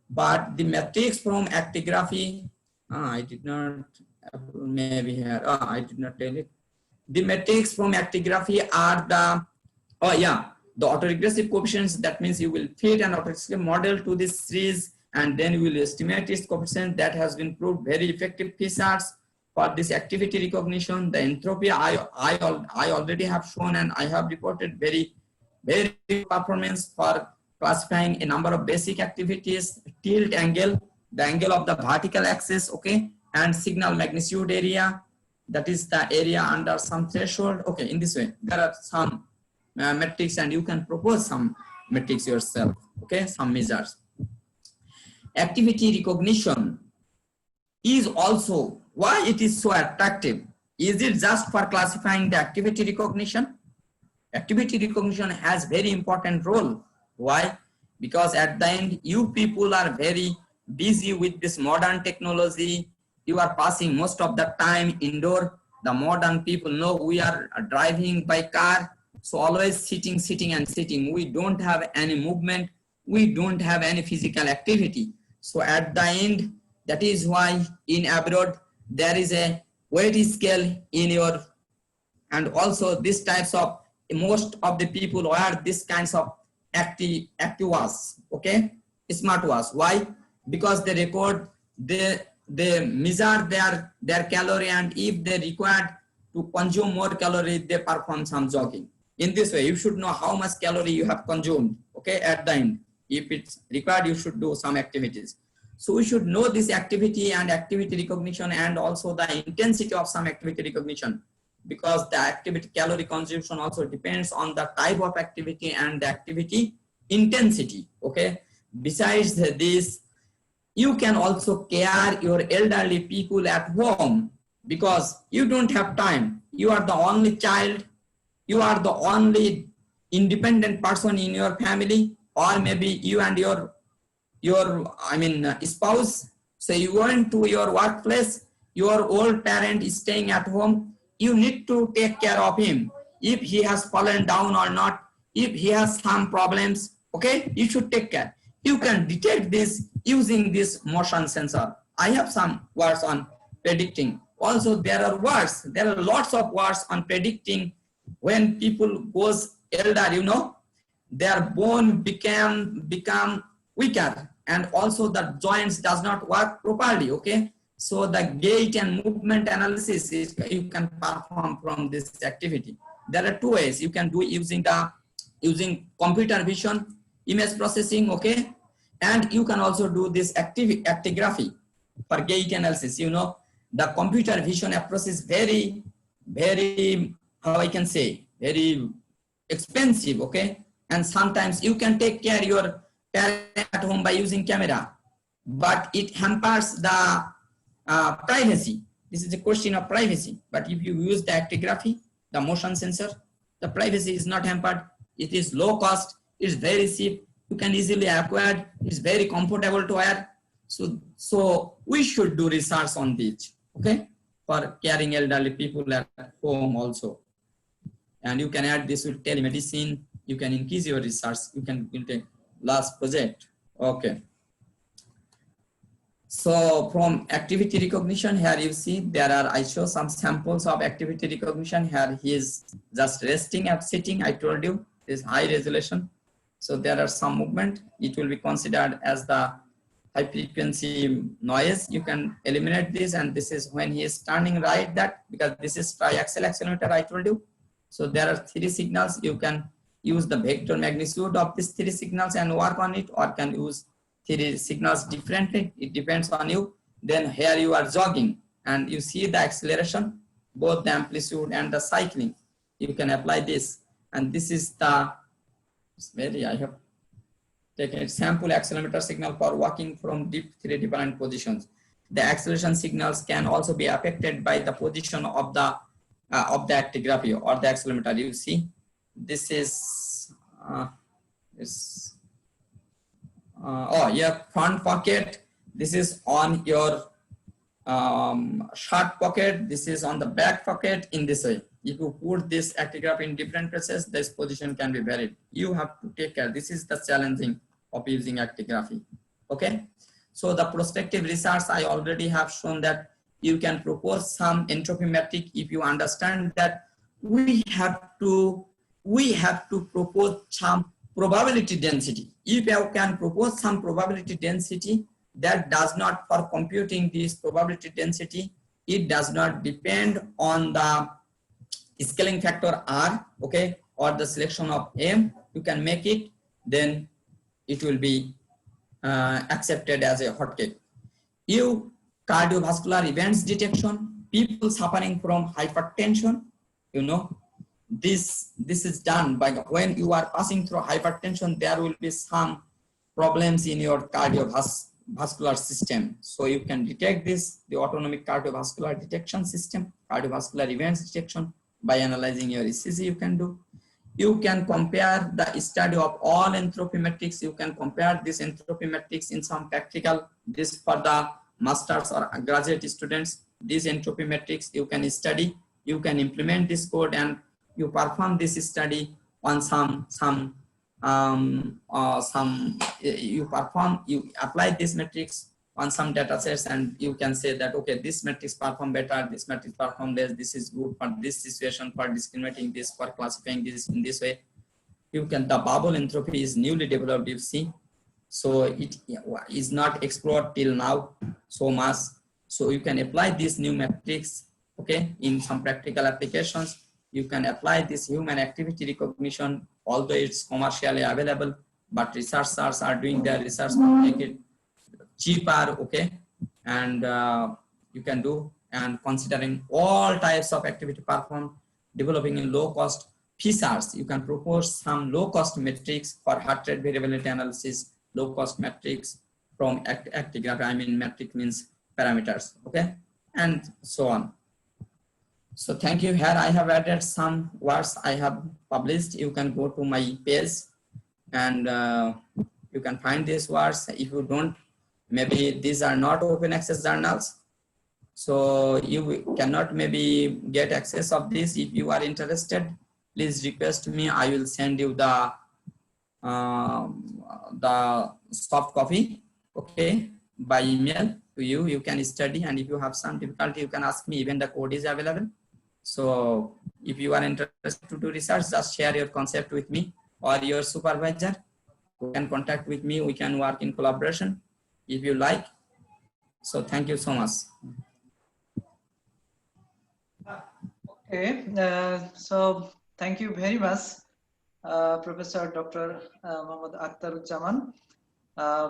But the metrics from actigraphy, I did not, maybe here, I did not tell it. The metrics from actigraphy are the, the autoregressive coefficients. That means you will fit an autoregressive model to this series, and then you will estimate its coefficient. That has been proved very effective features for this activity recognition. The entropy I already have shown, and I have reported very performance for classifying a number of basic activities, tilt angle, the angle of the vertical axis, okay, and signal magnitude area, that is the area under some threshold. Okay, in this way there are some metrics, and you can propose some metrics yourself, okay, some measures. Activity recognition is also, why it is so attractive? Is it just for classifying the activity recognition? Activity recognition has very important role. Why? Because at the end, you people are very busy with this modern technology. You are passing most of the time indoor. The modern people know we are driving by car. So always sitting. We don't have any movement. We don't have any physical activity. So at the end, that is why in abroad, there is a weight scale in your, and also these types of, most of the people wear this kinds of active watch, okay, smart watch. Why? Because they record, they measure their calorie, and if they require to consume more calorie, they perform some jogging. In this way, you should know how much calorie you have consumed, okay, at the end. If it's required, you should do some activities. So we should know this activity and activity recognition, and also the intensity of some activity recognition, because the activity calorie consumption also depends on the type of activity and the activity intensity, okay. Besides this, you can also care your elderly people at home, because you don't have time. You are the only child, you are the only independent person in your family, or maybe you and your spouse. So you went to your workplace, your old parent is staying at home. You need to take care of him. If he has fallen down or not, if he has some problems, okay, you should take care. You can detect this using this motion sensor. I have some words on predicting, also there are words. There are lots of words on predicting when people goes elder, you know, their bone become weaker, and also the joints does not work properly. Okay, so the gait and movement analysis is you can perform from this activity. There are two ways you can do using computer vision image processing. Okay, and you can also do this actigraphy for gait analysis. You know, the computer vision approach is very how I can say very expensive. Okay, and sometimes you can take care your parent at home by using camera, but it hampers the privacy. This is a question of privacy. But if you use the actigraphy, the motion sensor, the privacy is not hampered. It is low cost. It's very cheap. You can easily acquire. It's very comfortable to wear. So we should do research on this. Okay, for caring elderly people at home also. And you can add this with telemedicine. You can increase your research. You can take last project. Okay. So from activity recognition, here you see there are, I show some samples of activity recognition. Here he is just resting and sitting. I told you this high resolution. So there are some movement. It will be considered as the high frequency noise. You can eliminate this, and this is when he is turning right, that because this is triaxial accelerometer I told you. So there are three signals. You can use the vector magnitude of these three signals and work on it, or can use three signals differently. It depends on you. Then here you are jogging and you see the acceleration, both the amplitude and the cycling. You can apply this, and this is the I have taken a sample accelerometer signal for walking from three different positions. The acceleration signals can also be affected by the position of the actigraphy or the accelerometer. You see, this is your front pocket. This is on your shirt pocket. This is on the back pocket in this way. If you put this actigraphy in different places, this position can be varied. You have to take care. This is the challenging of using actigraphy. Okay. So the prospective research, I already have shown that you can propose some entropy metric. If you understand that we have to propose some probability density. If you can propose some probability density that does not, for computing this probability density, it does not depend on the scaling factor R, okay, or the selection of M. You can make it, then it will be accepted as a hotcake. Cardiovascular events detection, people suffering from hypertension, you know, this is done by when you are passing through hypertension, there will be some problems in your cardiovascular system. So you can detect this, the autonomic cardiovascular detection system, cardiovascular events detection by analyzing your ECG. You can do. You can compare the study of all entropy metrics. You can compare this entropy metrics in some practical, this for the masters or graduate students. These entropy metrics you can study, you can implement this code, and you perform this study on you apply these metrics on some data sets, and you can say that, okay, this metrics perform better, this metrics perform less, this is good for this situation, for discriminating this, for classifying this in this way. You can, the bubble entropy is newly developed, you see. So it is not explored till now so much. So you can apply these new metrics, okay, in some practical applications. You can apply this human activity recognition, although it's commercially available, but researchers are doing their research to make it cheaper, okay, and you can do, and considering all types of activity performed, developing in low cost features, you can propose some low cost metrics for heart rate variability analysis, low cost metrics from actigraphy. I mean, metric means parameters, okay, and so on. So thank you. Here I have added some words I have published. You can go to my page and you can find these words. If you don't, maybe these are not open access journals, so you cannot maybe get access of this. If you are interested, please request me. I will send you the soft copy, okay, by email. to you. You can study, and if you have some difficulty, you can ask me. Even the code is available. So if you are interested to do research, just share your concept with me or your supervisor. You can contact with me. We can work in collaboration if you like. So thank you so much. Okay, so thank you very much, Professor Dr. Muhammad Aktaruzzaman,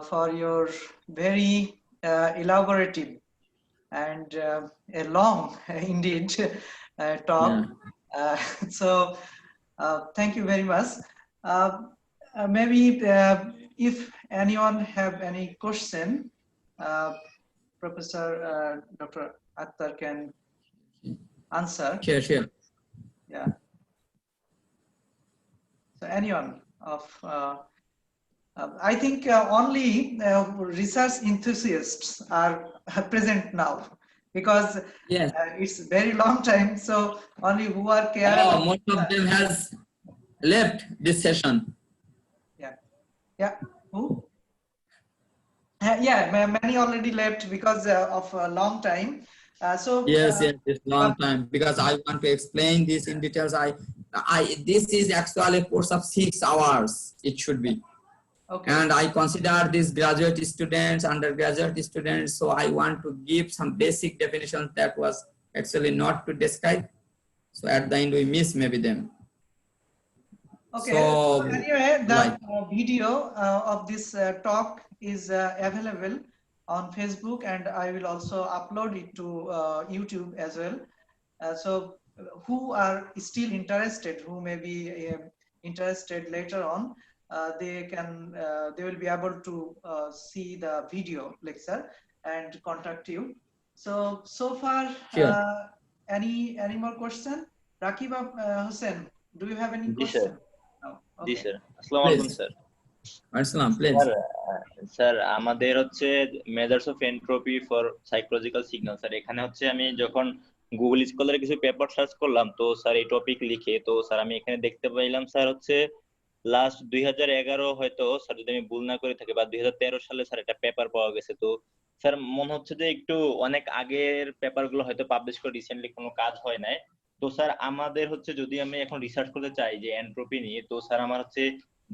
for your very elaborative and a long indeed talk. Yeah. So thank you very much. Maybe if anyone have any question, Professor Dr. Akhtar can answer. Sure. Yeah. So anyone of, I think only research enthusiasts are present now, because Yes. it's very long time. So only who are caring. Oh, most of them has left this session. Yeah. Who? Yeah, many already left because of a long time. So Yes, it's long time, because I want to explain this in details. This is actually a course of 6 hours. It should be. Okay. And I consider these graduate students, undergraduate students, so I want to give some basic definitions that was actually not to describe. So at the end we miss maybe them. Okay. So anyway, the like, video of this talk is available on Facebook, and I will also upload it to YouTube as well. So who are still interested, who may be interested later on, they will be able to see the video lecture and contact you. So far, sure. any more question? Rakib Hussain, do you have any question? No. G Okay. Sir, আসসালামু আলাইকুম sir. Assalam, please. Sir আমাদের হচ্ছে measures of entropy for psychological signal. Sir এখানে হচ্ছে আমি যখন Google স্কলারে কিছু paper search করলাম, তো স্যার এই টপিক লিখে, তো স্যার আমি এখানে দেখতে পাইলাম স্যার হচ্ছে লাস্ট 2011 হয়তো স্যার, যদি আমি ভুল না করে থাকি, বা 2013 সালে স্যার একটা পেপার পাওয়া গেছে। তো স্যার মনে হচ্ছে যে একটু অনেক আগের পেপার গুলো হয়তো পাবলিশ করে রিসেন্টলি কোনো কাজ হয় নাই। তো স্যার আমাদের হচ্ছে যদি আমি এখন রিসার্চ করতে চাই যে এন্ট্রপি নিয়ে, তো স্যার আমার হচ্ছে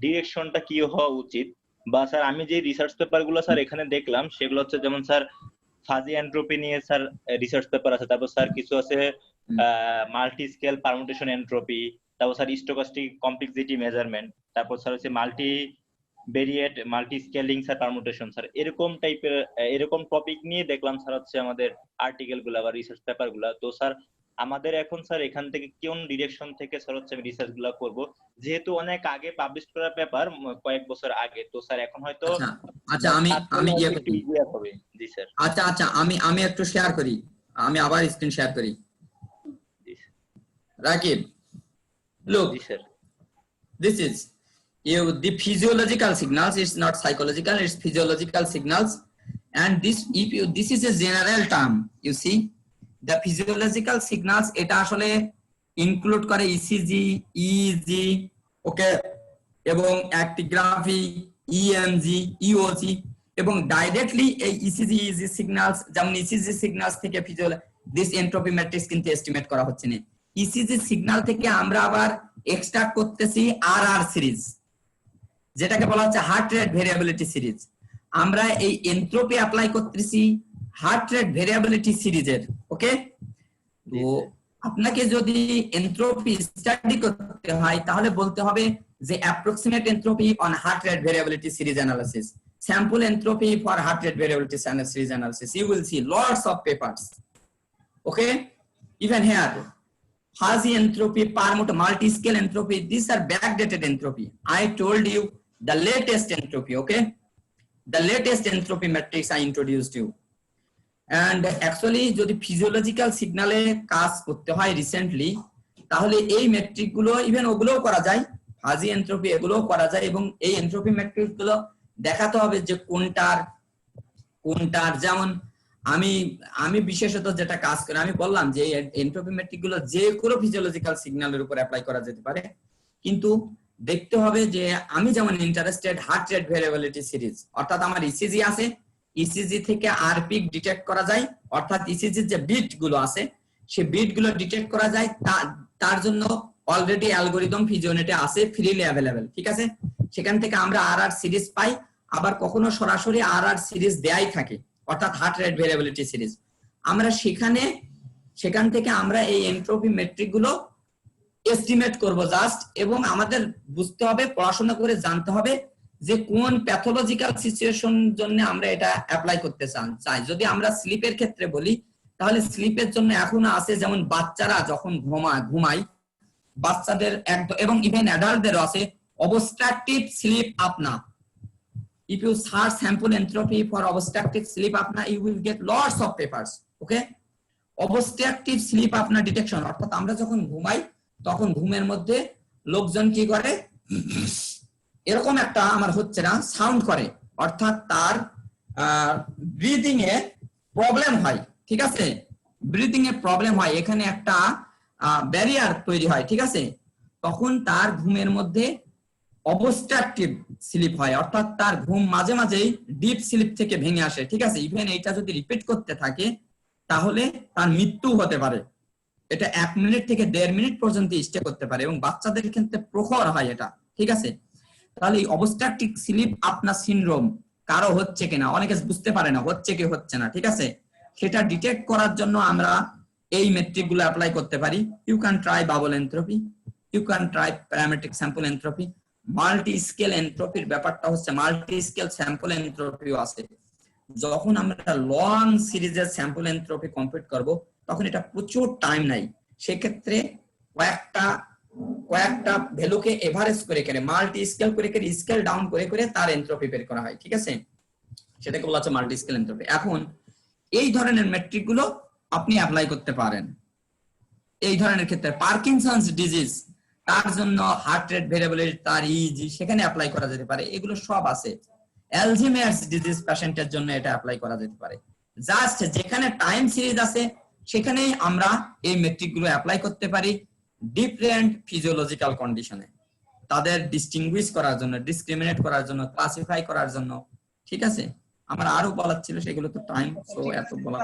ডিরেকশনটা কি হওয়া উচিত, বা স্যার আমি যে রিসার্চ পেপার গুলো স্যার এখানে দেখলাম সেগুলো হচ্ছে যেমন স্যার ফাজি এন্ট্রপি নিয়ে স্যার রিসার্চ পেপার আছে, তারপর স্যার কিছু আছে মাল্টি স্কেল পারমুটেশন এন্ট্রপি, তারপর স্যার স্টোকাস্টিক কমপ্লেক্সিটি মেজারমেন্ট, তারপর স্যার হচ্ছে multivariate multiscaling sir permutation. Sir এরকম টাইপের এরকম টপিক নিয়ে দেখলাম স্যার হচ্ছে আমাদের আর্টিকেল গুলা বা রিসার্চ পেপার গুলা। তো স্যার আমাদের এখন স্যার এখান থেকে কোন ডিরেকশন থেকে স্যার হচ্ছে আমি রিসার্চ গুলা করবো, যেহেতু অনেক আগে পাবলিশ করা পেপার, কয়েক বছর আগে, তো স্যার এখন হয়তো আচ্ছা আমি ইজিয়ার হবে। জি স্যার। আচ্ছা আমি একটু শেয়ার করি, আমি আবার স্ক্রিন শেয়ার করি। Rakib, look, G sir. this is the physiological signals. It's not psychological, it's physiological signals. And this is a general term, you see. The physiological signals, এটা আসলে include করে ECG, EEG, okay, এবং actigraphy, EMG, EOG, এবং directly এই ECG, EEG signals, যেমন ECG signals থেকে this entropy matrix কিন্তু estimate করা হচ্ছে না। ECG signal থেকে আমরা আবার extract করতেছি RR সিরিজ, যেটাকে বলা হচ্ছে হার্ট রেট ভেরিয়েবিলিটি সিরিজ। আমরা এই এন্ট্রপি অ্যাপ্লাই করতেছি হার্ট রেট ভেরিয়েবিলিটি সিরিজের। ওকে, তো আপনাকে যদি এন্ট্রপি স্টাডি করতে হয় তাহলে বলতে হবে যে approximate entropy on heart rate variability series analysis, sample entropy for heart rate variability series analysis. You will see lots of papers. Okay, even here fuzzy entropy, multi-scale entropy, these are backdated entropy. I told you the latest entropy, okay? The latest entropy matrix I introduced you. And actually যদি physiological signal এ কাজ করতে হয় recently, তাহলে এই metric গুলো even ওগুলোও করা যায়, ফাজি এন্ট্রপি এগুলোও করা যায়, এবং এই এন্ট্রপি মেট্রিক গুলো দেখাতে হবে যে কোনটার যেমন আমি বিশেষত যেটা কাজ করি, আমি বললাম যে এন্ট্রপি মেট্রিক গুলো যে কোনো ফিজিওলজিক্যাল সিগন্যালের উপর অ্যাপ্লাই করা যেতে পারে, কিন্তু দেখতে হবে যে আমি যেমন interested heart rate variability series, অর্থাৎ আমার ইসিজি আছে, ইসিজি থেকে আর পিক ডিটেক্ট করা যায়, অর্থাৎ ইসিজির যে বিট গুলো আছে সেই বিট গুলো ডিটেক্ট করা যায়, তার জন্য অলরেডি অ্যালগরিদম ফিজিওনেটে আছে, ফ্রিলি অ্যাভেলেবেল, ঠিক আছে। সেখান থেকে আমরা আর সিরিজ পাই, আবার কখনো সরাসরি আর সিরিজ দেয়াই থাকে, অর্থাৎ হার্ট রেট ভেরিয়েবিলিটি সিরিজ। আমরা সেখান থেকে আমরা এই এন্ট্রপি মেট্রিক গুলো এস্টিমেট করব জাস্ট, এবং আমাদের বুঝতে হবে, পড়াশোনা করে জানতে হবে যে কোন প্যাথোলজিক্যাল সিচুয়েশন জন্য আমরা এটা অ্যাপ্লাই করতে চাই। যদি আমরা স্লিপের ক্ষেত্রে বলি, তাহলে স্লিপের জন্য এখনো আছে, যেমন বাচ্চারা যখন ঘুমায় বাচ্চাদের এবং ইভেন অ্যাডাল্টদেরও আছে অবস্ট্রাকটিভ স্লিপ আপনা। If you search sample entropy for obstructive sleep apnea, you will get lots of papers. Okay? Obstructive sleep apnea detection, অর্থাৎ আমরা যখন ঘুমাই তখন ঘুমের মধ্যে লোকজন কি করে, এরকম একটা আমার হচ্ছে না সাউন্ড করে, অর্থাৎ তার ব্রিদিং এ প্রবলেম হয়, ঠিক আছে, ব্রিদিং এ প্রবলেম হয়, এখানে একটা ব্যারিয়ার তৈরি হয়, ঠিক আছে, তখন তার ঘুমের মধ্যে অবস্ট্রাকটিভ স্লিপ হয়, অর্থাৎ তার ঘুম মাঝে মাঝেই ডিপ স্লিপ থেকে ভেঙে আসে, ঠিক আছে। ইভেন এটা যদি রিপিট করতে থাকে তাহলে তার মৃত্যু হতে পারে, এটা 1 মিনিট থেকে 1.5 মিনিট পর্যন্ত স্টে করতে পারে, এবং বাচ্চাদের ক্ষেত্রে প্রখর হয় এটা, ঠিক আছে। তাহলে এই অবস্ট্রাকটিভ স্লিপ আপনা সিনড্রোম কারো হচ্ছে কিনা, অনেকে বুঝতে পারে না হচ্ছে কি হচ্ছে না, ঠিক আছে, সেটা ডিটেক্ট করার জন্য আমরা এই মেট্রিক গুলো অ্যাপ্লাই করতে পারি। You can try bubble entropy, you can try parametric sample entropy. Multiscale এন্ট্রপির ব্যাপারটা হচ্ছে, মাল্টি স্কেল স্যাম্পল এন্ট্রপিও আছে। যখন আমরা লং সিরিজের স্যাম্পল এন্ট্রপি কমপ্লিট করব তখন এটা প্রচুর টাইম নাই, সেক্ষেত্রে কয়েকটা ভ্যালুকে এভারেজ করে মাল্টি স্কেল করে স্কেল ডাউন করে তার এন্ট্রপি বের করা হয়, ঠিক আছে, সেটাকে বলা হচ্ছে মাল্টি স্কেল এন্ট্রপি। এখন এই ধরনের মেট্রিক গুলো আপনি অ্যাপ্লাই করতে পারেন এই ধরনের ক্ষেত্রে। পার্কিনসন্স ডিজিজ, তার জন্য হার্ট রেট ভেরিয়েবিলিটি, তার ইজি সেখানে অ্যাপ্লাই করা যেতে পারে, এগুলো সব আছে। অ্যালঝেইমার্স ডিজিজ পেশেন্টের জন্য এটা অ্যাপ্লাই করা যেতে পারে। জাস্ট যেখানে টাইম সিরিজ আছে সেখানেই আমরা এই মেট্রিক গুলো অ্যাপ্লাই করতে পারি ডিফারেন্ট ফিজিওলজিক্যাল কন্ডিশনে, তাদের ডিস্টিংগুইশ করার জন্য, ডিসক্রিমিনেট করার জন্য, ক্লাসিফাই করার জন্য, ঠিক আছে। আমার আরো বলার ছিল, সেগুলো তো টাইম, সো এত বলা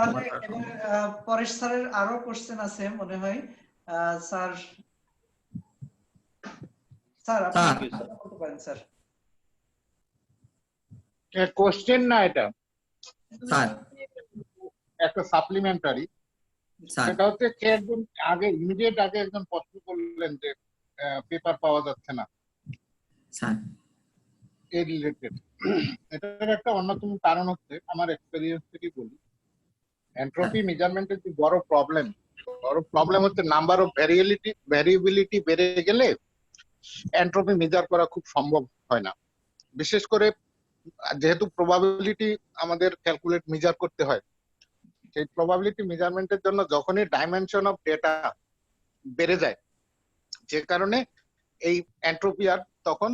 পরেশ স্যারের আরো কোশ্চেন আছে মনে হয়। স্যার আপনি বলতে পারেন স্যার। কোশ্চেন না, এটা স্যার একটা সাপ্লিমেন্টারি। সেটা হচ্ছে কে একজন আগে ইমিডিয়েট আগে একজন প্রশ্ন করলেন যে পেপার পাওয়া যাচ্ছে না স্যার, এই রিলেটেড। এটার একটা অন্যতম কারণ হচ্ছে, আমার এক্সপেরিয়েন্স থেকে বলি, এন্ট্রপি মেজারমেন্টের যে বড় প্রবলেম হচ্ছে নাম্বার অফ ভ্যারিয়েবিলিটি বেড়ে গেলে এন্ট্রপি মেজার করা খুব সম্ভব হয় না। বিশেষ করে যেহেতু প্রবাবিলিটি আমাদের ক্যালকুলেট মেজার করতে হয়, সেই প্রবাবিলিটি মেজারমেন্টের জন্য যখনই ডাইমেনশন অফ ডেটা বেড়ে যায়, যে কারণে এই এন্ট্রপি আর তখন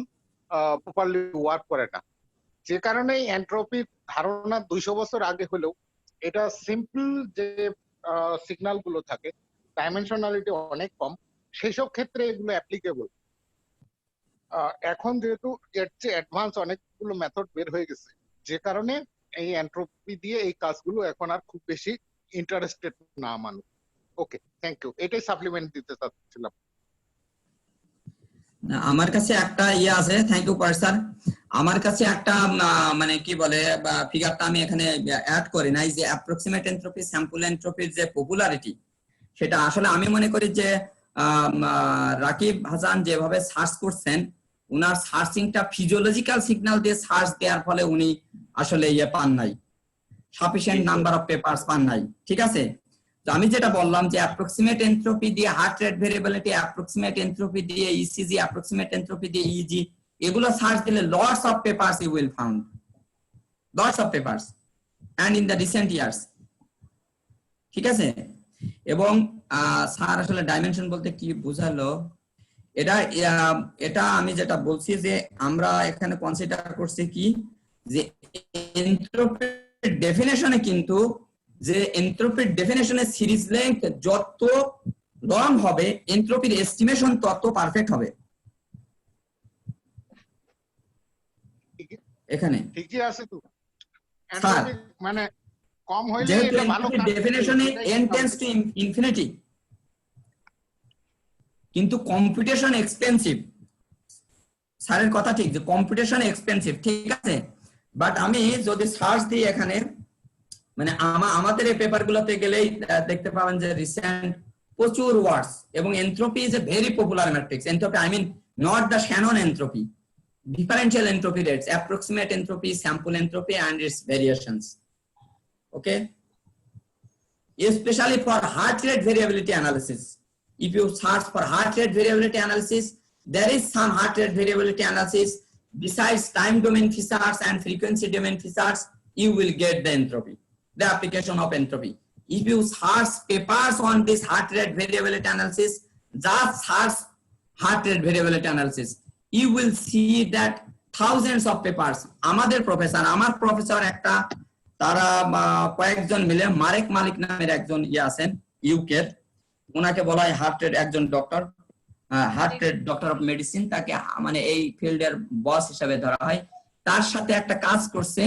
প্রপারলি ওয়ার্ক করে না। যে কারণে এন্ট্রপির ধারণা 200 বছর আগে হলেও এটা সিম্পল যে সিগন্যাল গুলো থাকে, ডাইমেনশনালিটি অনেক কম, সেই সব ক্ষেত্রে এগুলো অ্যাপ্লিকেবল। এখন যেহেতু এর চেয়ে অ্যাডভান্স অনেকগুলো মেথড বের হয়ে গেছে, যে কারণে এই এন্ট্রপি দিয়ে এই কাজগুলো এখন আর খুব বেশি ইন্টারেস্টেড না মানুষ। ওকে, থ্যাংক ইউ, এটাই সাপ্লিমেন্ট দিতে চাচ্ছিলাম। আমার কাছে একটা ইয়ে আছে, থ্যাংক ইউ পার স্যার। আমার কাছে একটা মানে কি বলে ফিগারটা আমি এখানে অ্যাড করি নাই, যে অ্যাপ্রক্সিমেট এন্ট্রপি স্যাম্পল এন্ট্রপির যে পপুলারিটি, সেটা আসলে আমি মনে করি যে রাকিব হাসান যেভাবে সার্চ করছেন, উনার সার্চিংটা ফিজিওলজিক্যাল সিগন্যাল দিয়ে সার্চ দেওয়ার ফলে উনি আসলে ইয়ে পান নাই, সাফিসিয়েন্ট নাম্বার অফ পেপারস পান নাই, ঠিক আছে। তো আমি যেটা বললাম যে অ্যাপ্রক্সিমেট এন্ট্রপি দিয়ে heart rate variability, approximate entropy দিয়ে ইসিজি, অ্যাপ্রক্সিমেট এন্ট্রপি দিয়ে ইজি, এগুলো সার্চ দিলে lots of papers you will found, lots of papers and in the recent years, ঠিক আছে। এবং স্যার আসলে ডাইমেনশন বলতে কি বোঝালো, এটা আমি যেটা বলছি যে আমরা এখানে কনসিডার করছি কি, যে এন্ট্রপির ডেফিনেশনে, কিন্তু যে এন্ট্রপির ডেফিনেশনের সিরিজ লেংথ যত লং হবে এন্ট্রপির এস্টিমেশন তত পারফেক্ট হবে। এখানে ঠিকই আছে তো, এন্ট্রপি মানে কম হইলে যেহেতু এটা ভালো কাজ ডেফিনেশনে n টেন্ডস টু ইনফিনিটি, কিন্তু কম্পিউটেশন এক্সপেন্সিভ। স্যারের কথা ঠিক যে কম্পিউটেশন এক্সপেন্সিভ, ঠিক আছে। বাট আমি যদি সার্চ দিই এখানে, মানে আমাদের এই পেপারগুলোতে গেলেই দেখতে পাবেন যে রিসেন্ট প্রচুর ওয়ার্ডস, এবং entropy is a very popular matrix. Entropy I mean not the Shannon entropy, differential entropy rates, approximate entropy, sample entropy and its variations. Okay, especially for heart rate variability analysis. If you search for heart rate variability analysis, there is some heart rate variability analysis. Besides time domain features and frequency domain features, you will get the entropy, the application of entropy. If you search papers on this heart rate variability analysis, just search heart rate variability analysis, you will see that thousands of papers. আমাদের professor, আমার professor একটা, তারা কয়েকজন মিলে মারেক মালিক নামের একজন আছেন UK, ওনাকে বলা হয় হার্ট রেট, একজন doctor, heart rate doctor of medicine, তাকে মানে এই ফিল্ডের বস হিসেবে ধরা হয়। তার সাথে একটা কাজ করছে,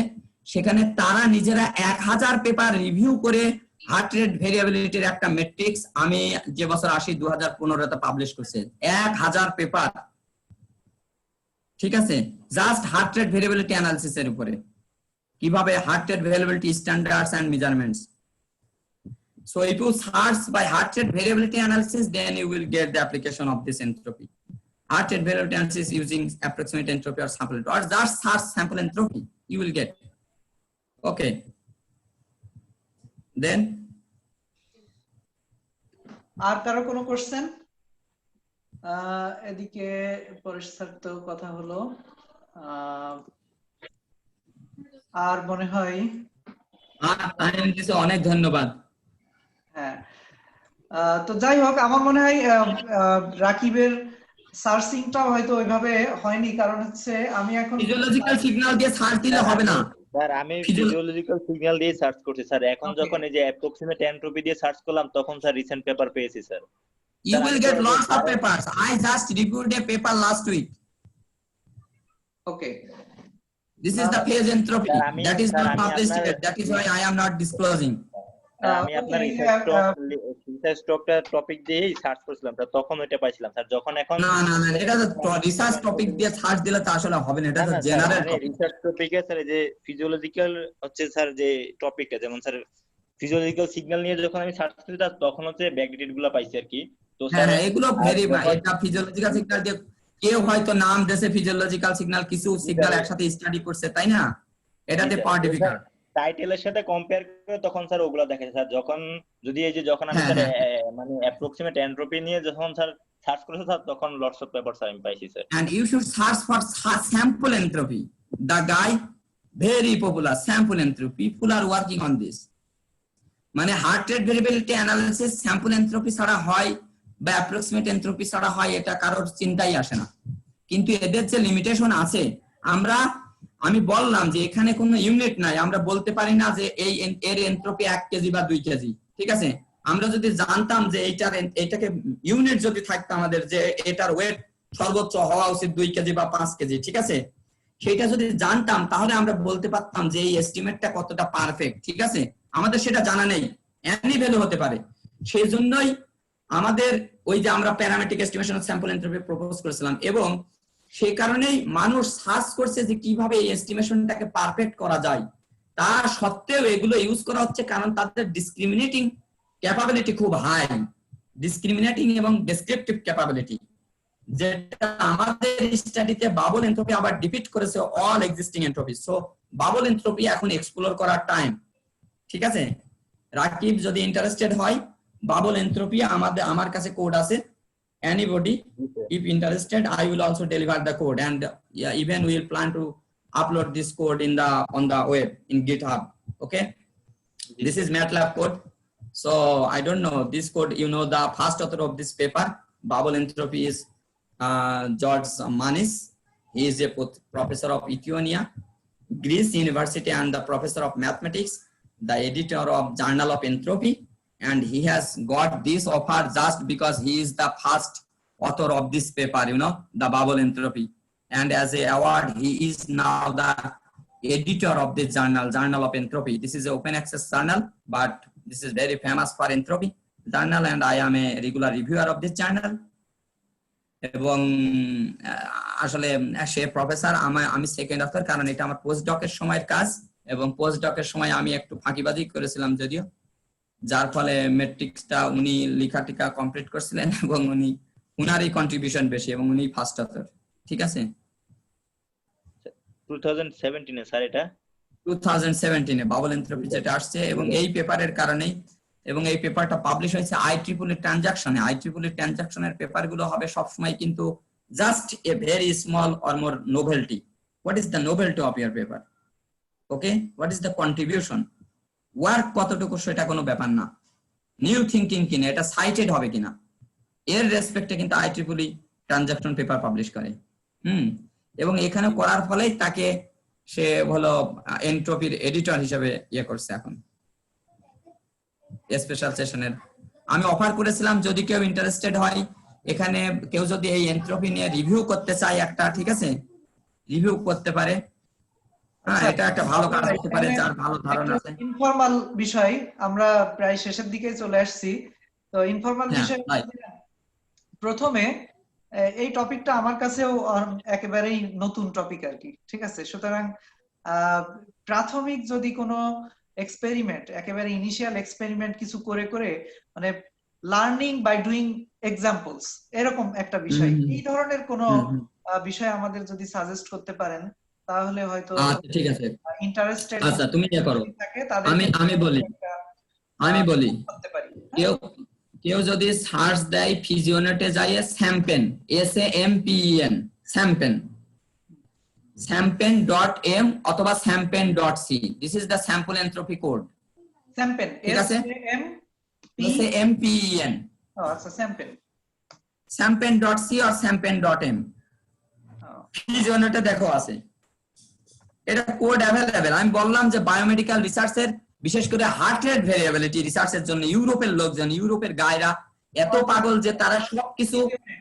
সেখানে তারা নিজেরা 1000 পেপার রিভিউ করে হার্ট রেট ভেরিয়েবিলিটির একটা ম্যাট্রিক্স, আমি যে বছর আসি 2015-তে পাবলিশ করছে, 1000 পেপার, ঠিক আছে, just heart rate variability analysis এর উপরে, কিভাবে heart rate variability standards and measurements. So if you search by heart rate variability analysis, then you will get the application of this entropy. Heart rate variability analysis using approximate entropy or sample entropy, or just search sample entropy, you will get. Okay. Then আর কারো কোনো question? এদিকে পরিষ্কার তো কথা হলো, আর মনে হয় অনেক ধন্যবাদ। হ্যাঁ, তো যাই হোক, আমার মনে হয় রাকিবের সার্চিংটাও হয়তো ওইভাবে হয়নি, কারণ হচ্ছে আমি এখন ফিজিওলজিক্যাল সিগন্যাল দিয়ে সার্চ দিলে হবে না স্যার। আমি ফিজিওলজিক্যাল সিগন্যাল দিয়ে সার্চ করছি স্যার। এখন যখন এই যে অ্যাপ্রক্সিমেট এন্ট্রপি দিয়ে সার্চ করলাম, তখন স্যার রিসেন্ট পেপার পেয়েছি sir. You will get lots of papers. I just reviewed a paper last week. Okay. This is the phase entropy. That is not published yet. That is why I am not disclosing. আমি আপনার research topic দিয়ে search করছিলাম sir, তখন ওইটা পাইছিলাম sir. যখন এখন না এটা তো রিসার্চ টপিক দিয়ে সার্চ দিলে তো আসলে হবে না, এটা তো জেনারেল রিসার্চ টপিকে স্যার। যে ফিজিওলজিক্যাল হচ্ছে স্যার যে টপিকটা, যেমন স্যার ফিজিওলজিক্যাল সিগন্যাল নিয়ে যখন আমি সার্চ করি, তখন হচ্ছে ব্যাকডেটেড গুলো পাইছি আর কি। তো স্যার এগুলো ভেরি, এটা ফিজিওলজিক্যাল সিগন্যাল দিয়ে কেউ হয়তো নাম দেশে ফিজিওলজিক্যাল সিগন্যাল, কিছু সিগন্যাল একসাথে স্টাডি করছে, তাই না? এটাতে পাওয়া ডিফিকাল্ট। টাইটেলের সাথে কম্পেয়ার করে তখন স্যার ওগুলা দেখে স্যার। যখন যদি এই যে যখন আমি স্যার মানে অ্যাপ্রক্সিমেট এন্ট্রপি নিয়ে যখন স্যার সার্চ করেছি স্যার, তখন লটস অফ পেপারস আমি পাইছি sir. And you should search for sample entropy. The guy very popular, sample entropy. People are working on this. মানে heart rate variability analysis sample entropy ছাড়া হয় বা approximate entropy ছাড়া হয়, এটা কারোর চিন্তাই আসে না। কিন্তু এদের যে লিমিটেশন আছে, আমি বললাম যে এখানে কোনো ইউনিট নাই, আমরা বলতে পারি না যে এর এন্ট্রপি 1 কেজি বা 2 কেজি, ঠিক আছে। আমরা যদি জানতাম যে এটাকে ইউনিট যদি থাকতো আমাদের, যে এটার ওয়েট সর্বোচ্চ হওয়া উচিত 2 কেজি বা 5 কেজি, ঠিক আছে, সেটা যদি জানতাম, তাহলে আমরা বলতে পারতাম যে এই এস্টিমেটটা কতটা পারফেক্ট, ঠিক আছে। আমাদের সেটা জানা নেই, এনি ভ্যালু হতে পারে। সেই জন্যই আমাদের ওই যে আমরা parametric estimation of sample entropy propose করেছিলাম, এবং সেই কারণেই মানুষ সার্চ করছে যে কিভাবে এই এস্টিমেশনটাকে পারফেক্ট করা যায়। তা সত্ত্বেও এগুলো ইউজ করা হচ্ছে কারণ তাদের ডিসক্রিমিনেটিং ক্যাপাবিলিটি খুব হাই, ডিসক্রিমিনেটিং এবং ডেসক্রিপটিভ ক্যাপাবিলিটি, যেটা আমাদের স্টাডিতে বাবল এন্ট্রপি আবার ডিফিট করেছে all existing entropy. So bubble entropy এখন এক্সপ্লোর করার টাইম, ঠিক আছে। রাকিব যদি ইন্টারেস্টেড হয়, বাবল এন্ট্রপি আমার কাছে কোড আছে, anybody if interested, I will also deliver the code, and even we will plan to upload this code on the web in GitHub. Okay, this is MATLAB code. So I don't know this code, the first author of this paper, bubble entropy, is George Manis. He is a professor of Lithuania, Greece University, and the professor of mathematics, the editor of Journal of Entropy. And he has got this offer just because he is the first author of this paper, the bubble entropy. And as a award, he is now the editor of this journal, Journal of Entropy. This is an open access journal, but this is very famous for entropy journal, and I am a regular reviewer of this journal. এবং আসলে সে professor, আমি second author, কারণ এটা আমার post ডকের সময়ের কাজ, এবং post ডকের সময় আমি একটু ফাঁকিবাজি করেছিলাম যদিও, যার ফলে ম্যাট্রিক্সটা উনি লেখাটিকা কমপ্লিট করছিলেন, এবং উনারই কন্ট্রিবিউশন বেশি, এবং উনি ফার্স্ট অথর। ঠিক আছে, 2017 এ স্যার, এটা 2017 এ বাবল এন্ট্রপি যেটা আসছে, এবং এই পেপারের কারণেই, এবং এই পেপারটা পাবলিশ হয়েছে IEEE ট্রানজাকশনে। IEEE ট্রানজাকশনের পেপারগুলো হবে সবসময় কিন্তু just a very small or more novelty. What is the novelty of your paper? Okay, what is the contribution? Work কতটুকু সেটা কোনো ব্যাপার না, নিউ থিঙ্কিং কিনা, এটা সাইটেড হবে কিনা, এর রেসপেক্টে কিন্তু IEEE ট্রানজাকশন পেপার পাবলিশ করে। এবং এখানে করার ফলেই তাকে সে হলো এন্ট্রপির এডিটর হিসেবে ইয়ে করছে। এখন স্পেশাল সেশনের আমি অফার করেছিলাম, যদি কেউ ইন্টারেস্টেড হয়, এখানে কেউ যদি এই এন্ট্রপি নিয়ে রিভিউ করতে চায় একটা, ঠিক আছে, রিভিউ করতে পারে। হ্যাঁ, এটা একটা ভালো কাজ হতে পারে, যার ভালো ধারণা আছে। ইনফরমাল বিষয়, আমরা প্রায় শেষের দিকে চলে আসছি, তো ইনফরমাল বিষয় প্রথমে এই টপিকটা আমার কাছেও একেবারেই নতুন টপিক আর কি, ঠিক আছে। সুতরাং প্রাথমিক যদি কোনো এক্সপেরিমেন্ট, একেবারে ইনিশিয়াল এক্সপেরিমেন্ট কিছু করে করে, মানে লার্নিং বাই ডুইং এক্সাম্পলস, এরকম একটা বিষয়, এই ধরনের কোনো বিষয় আমাদের যদি সাজেস্ট করতে পারেন তাহলে হয়তো। আচ্ছা, ঠিক আছে, ইন্টারেস্টেড। আচ্ছা তুমি কি করো, আমি বলি কেউ যদি সার্চ দেয় ফিজিওনেটে যায় স্যাম্পেন, SAMPEN, স্যাম্পেন, sampen.m অথবা sampen.c, this is the sample entropy code. sampen, ঠিক আছে, SAMPEN, আচ্ছা, sampen, sampen.c or sampen.m, ফিজিওনেটে দেখো আছে, এটা কোড অ্যাভেলেবল। আমি বললাম যে বায়োমেডিক্যাল রিসার্চের, বিশেষ করে হার্ট রেট ভেরিয়েবিলিটি রিসার্চের জন্য ইউরোপের লোকজন, ইউরোপের গায়রা এত পাগল যে তারা সবকিছু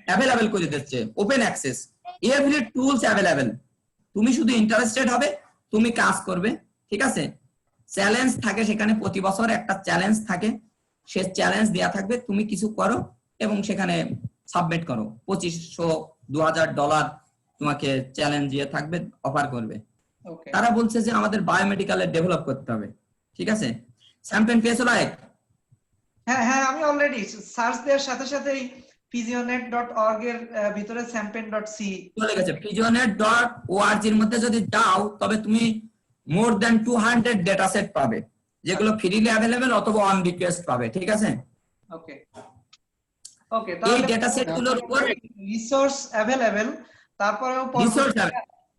অ্যাভেলেবল করে দিচ্ছে, open access, every tools available. তুমি শুধু ইন্টারেস্টেড হবে, তুমি কাজ করবে, ঠিক আছে। চ্যালেঞ্জ থাকে সেখানে, প্রতি বছর একটা চ্যালেঞ্জ থাকে, সে চ্যালেঞ্জ দেয়া থাকবে, তুমি কিছু করো এবং সেখানে সাবমিট করো, $2500-2000 তোমাকে চ্যালেঞ্জ দিয়ে থাকবে, অফার করবে। তারা বলছে যে আমাদের বায়োমেডিক্যালে ডেভেলপ করতে হবে, ঠিক আছে। স্যাম্পেন পেয়েছো লাইক? হ্যাঁ হ্যাঁ, আমি অলরেডি সার্চ দেওয়ার সাথে সাথেই physionet.org এর ভিতরে sampen.c চলে গেছে। physionet.org এর মধ্যে যদি যাও তবে তুমি মোর দ্যান 200 ডেটা সেট পাবে, যেগুলো ফ্রিলি অ্যাভেলেবল অথবা অন রিকোয়েস্ট পাবে, ঠিক আছে। ওকে ওকে, তাহলে এই ডেটা সেটগুলোর উপর রিসোর্স অ্যাভেলেবল, তারপরেও রিসোর্স,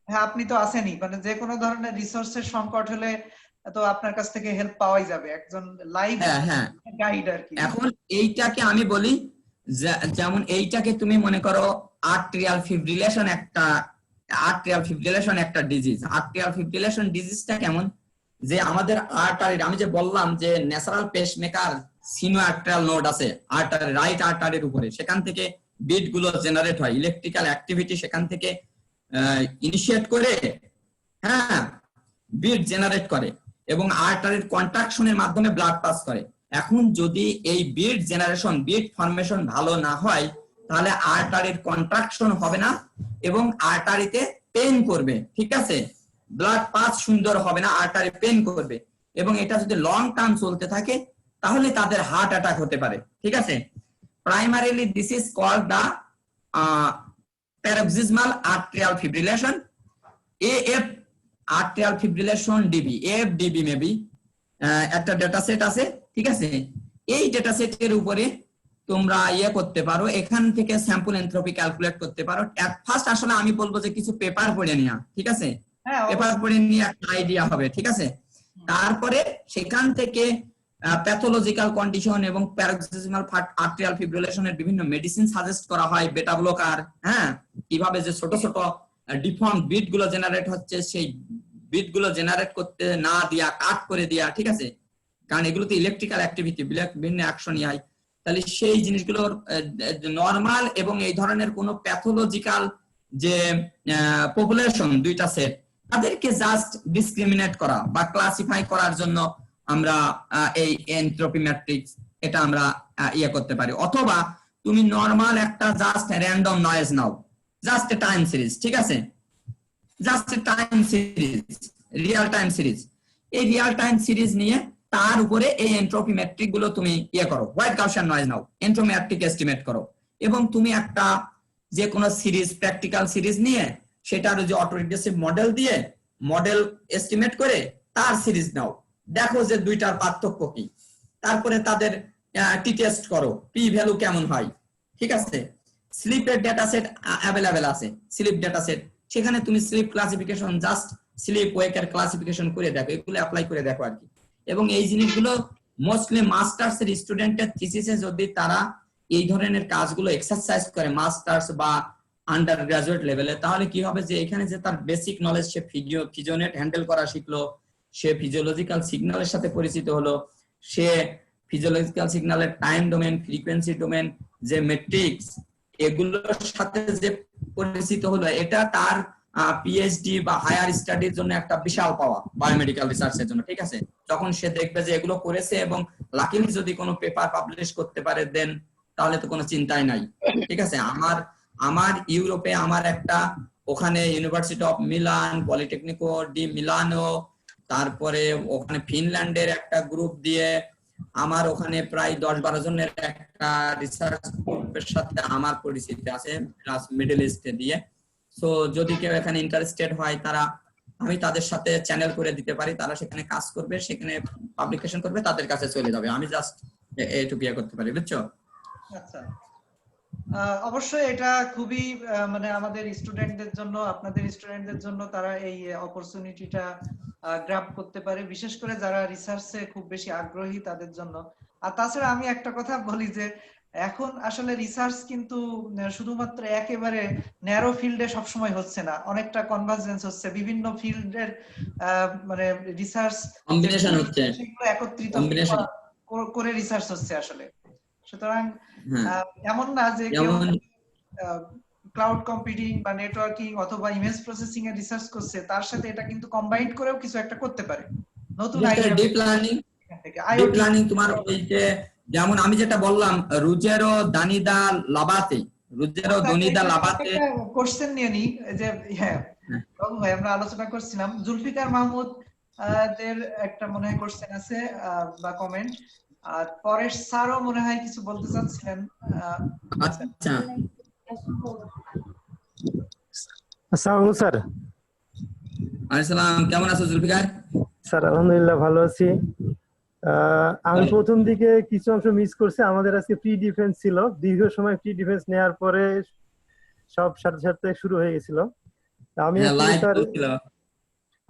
হ্যাঁ আপনি তো আছেনই, মানে যে কোনো ধরনের রিসোর্সের সংকট হলে তো আপনার কাছ থেকে হেল্প পাওয়াই যাবে, একজন লাইভ গাইড আর কি। এখন এইটাকে আমি বলি, যেমন এইটাকে তুমি মনে করো আর্টেরিয়াল ফিব্রিলেশন একটা ডিজিজ। আর্টেরিয়াল ফিব্রিলেশন ডিজিজটা কেমন, যে আমাদের আর্টারি, আমি যে বললাম যে ন্যাচারাল পেসমেকার সিনো আর্টেরিয়াল নোড আছে আর্টারি, রাইট আর্টারির উপরে, সেখান থেকে বিট গুলো জেনারেট হয়, ইলেকট্রিক্যাল অ্যাক্টিভিটি সেখান থেকে ইনিশিয়েট করে, হ্যাঁ, বিট জেনারেট করে এবং আর্টারির কন্ট্রাকশনের মাধ্যমে ব্লাড পাস করে। এখন যদি এই বিট জেনারেশন, বিট ফর্মেশন ভালো না হয়, তাহলে আর্টারির কন্ট্রাকশন হবে না এবং আর্টারিতে পেন করবে, ঠিক আছে। ব্লাড পাস সুন্দর হবে না, আর্টারি পেন করবে, এবং এটা যদি লং টার্ম চলতে থাকে তাহলে তাদের হার্ট অ্যাটাক হতে পারে, ঠিক আছে। Primarily this is called the paroxysmal arterial fibrillation, AF arterial fibrillation DB, AFDB maybe একটা ডেটা সেট আছে, ঠিক আছে। এই ডেটা সেটের উপরে তোমরা ইয়ে করতে পারো, এখান থেকে স্যাম্পল এনট্রপি ক্যালকুলেট করতে পারো। এট ফার্স্ট আসলে আমি বলবো যে কিছু পেপার পড়ে নিয়া, ঠিক আছে, পেপার পড়ে নিয়ে একটা আইডিয়া হবে, ঠিক আছে। তারপরে সেখান থেকে প্যাথোলজিক্যাল কন্ডিশন এবং প্যারক্সিসমাল আর্টেরিয়াল ফিব্রিলেশনের বিভিন্ন মেডিসিন সাজেস্ট করা হয়, বেটা ব্লকার, হ্যাঁ, কিভাবে যে ছোট ছোট ডিফর্ম বিট গুলো জেনারেট হচ্ছে সেই বিট গুলো জেনারেট করতে না দিয়া, কাট করে দিয়া, ঠিক আছে, কারণ এগুলোতে ইলেকট্রিক্যাল অ্যাক্টিভিটি, বিভিন্ন অ্যাকশন হয়। তাহলে সেই জিনিসগুলোর নরমাল এবং এই ধরনের কোন প্যাথোলজিক্যাল যে পপুলেশন, দুইটা সেট, তাদেরকে জাস্ট ডিসক্রিমিনেট করা বা ক্লাসিফাই করার জন্য আমরা এই এনট্রপি ম্যাট্রিক্স এটা আমরা ইয়ে করতে পারি। অথবা তুমি নরমাল একটা just random noise now, just a time series, ঠিক আছে, just a time series, real time series. এই রিয়েল টাইম সিরিজ নিয়ে তার উপরে এই এনট্রপি ম্যাট্রিক গুলো তুমি ইয়ে করো, হোয়াইট গাউসিয়ান নয়েজ নাও, এনট্রপি ম্যাট্রিক এস্টিমেট করো, এবং তুমি একটা যে কোনো সিরিজ, প্র্যাকটিক্যাল সিরিজ নিয়ে সেটার যে অটোরিগ্রেসিভ মডেল দিয়ে মডেল এস্টিমেট করে তার সিরিজ নাও, দেখো যে দুইটার পার্থক্য কি, তারপরে তাদের টি টেস্ট করো, পি ভ্যালু কেমন হয়, ঠিক আছে। স্লিপের ডেটা সেট অ্যাভেলেবেল আছে, স্লিপ ডেটা সেট, সেখানে তুমি স্লিপ ক্লাসিফিকেশন, জাস্ট স্লিপ ওয়েকের ক্লাসিফিকেশন করে দেখো, এগুলো অ্যাপ্লাই করে দেখো আর কি। এবং এই জিনিসগুলো মোস্টলি মাস্টার্স এর স্টুডেন্টের থিসিসে যদি তারা এই ধরনের কাজগুলো এক্সারসাইজ করে মাস্টার্স বা আন্ডার গ্রাজুয়েট লেভেলে, তাহলে কি হবে যে এখানে যে তার বেসিক নলেজ, সে ফিজিওনেট হ্যান্ডেল করা শিখলো, সে ফিজিওলজিক্যাল সিগন্যালের সাথে পরিচিত হলো, সে ফিজিওলজিক্যাল সিগন্যালের টাইম ডোমেন, ফ্রিকোয়েন্সি ডোমেন, যে মেট্রিক্স, এগুলোর সাথে যে পরিচিত হলো, এটা তার পিএইচডি বা হায়ার স্টাডির জন্য একটা বিশাল পাওয়া বায়োমেডিক্যাল রিসার্চের জন্য, ঠিক আছে। যখন সে দেখবে যে এগুলো করেছে এবং লাকিলি যদি কোনো পেপার পাবলিশ করতে পারে, দেন তাহলে তো কোনো চিন্তাই নাই, ঠিক আছে। আমার ইউরোপে আমার একটা ওখানে university of Milan, Politecnico D মিলানো, তারপরে ওখানে ফিনল্যান্ডের একটা গ্রুপ দিয়ে আমার ওখানে প্রায় 10-12 জনের একটা রিসার্চ গ্রুপের সাথে আমার পরিচিতি আছে, প্লাস মিডল ইস্টে দিয়ে। সো যদি কেউ এখানে ইন্টারেস্টেড হয়, তারা, আমি তাদের সাথে চ্যানেল করে দিতে পারি, তারা সেখানে কাজ করবে, সেখানে পাবলিকেশন করবে, তাদের কাছে চলে যাবে, আমি জাস্ট এইটুকু ইয়ে করতে পারি, বুঝছো? আচ্ছা, অবশ্যই এটা খুবই মানে আমাদের স্টুডেন্টদের জন্য, আপনাদের স্টুডেন্টদের জন্য তারা এই অপরচুনিটিটা গ্র্যাব করতে পারে, বিশেষ করে যারা রিসার্চে খুব বেশি আগ্রহী তাদের জন্য। আর তাছাড়া আমি একটা কথা বলি যে এখন আসলে রিসার্চ কিন্তু শুধুমাত্র একেবারে ন্যারো ফিল্ডে সবসময় হচ্ছে না, অনেকটা কনভার্জেন্স হচ্ছে, বিভিন্ন ফিল্ডের মানে রিসার্চ কম্বিনেশন হচ্ছে, সেগুলো একত্রিত করে রিসার্চ হচ্ছে আসলে। সুতরাং এমন না যে কেউ ক্লাউড কম্পিউটিং বা নেটওয়ার্কিং অথবা ইমেজ প্রসেসিং এর রিসার্চ করছে, তার সাথে এটা কিন্তু কম্বাইন্ড করেও কিছু একটা করতে পারে, নতুন আইডিয়া। ডিপ লার্নিং তোমার ওই যে, যেমন আমি যেটা বললাম, রুজেরো দানিদা লাবাতে, রুজেরো দনিদা লাবাতে কোশ্চেন নিয়ে নি যে, হ্যাঁ ভাই আমরা আলোচনা করছিলাম, জুলফিকার মাহমুদ দের একটা মনে হয় কোশ্চেন আছে বা কমেন্ট, আর পরেশ স্যারও মনে হয় কিছু বলতে চাচ্ছিলেন। আচ্ছা, আসসালামু স্যার। আসসালাম, কেমন আছো জুলফিকার? স্যার আলহামদুলিল্লাহ ভালো আছি। আমি প্রথম দিকে কিছু অংশ মিস করছি, আমাদের আজকে প্রি ডিফেন্স ছিল, দীর্ঘ সময় প্রি ডিফেন্স নেওয়ার পরে সব সাথে সাথে শুরু হয়ে গেছিল।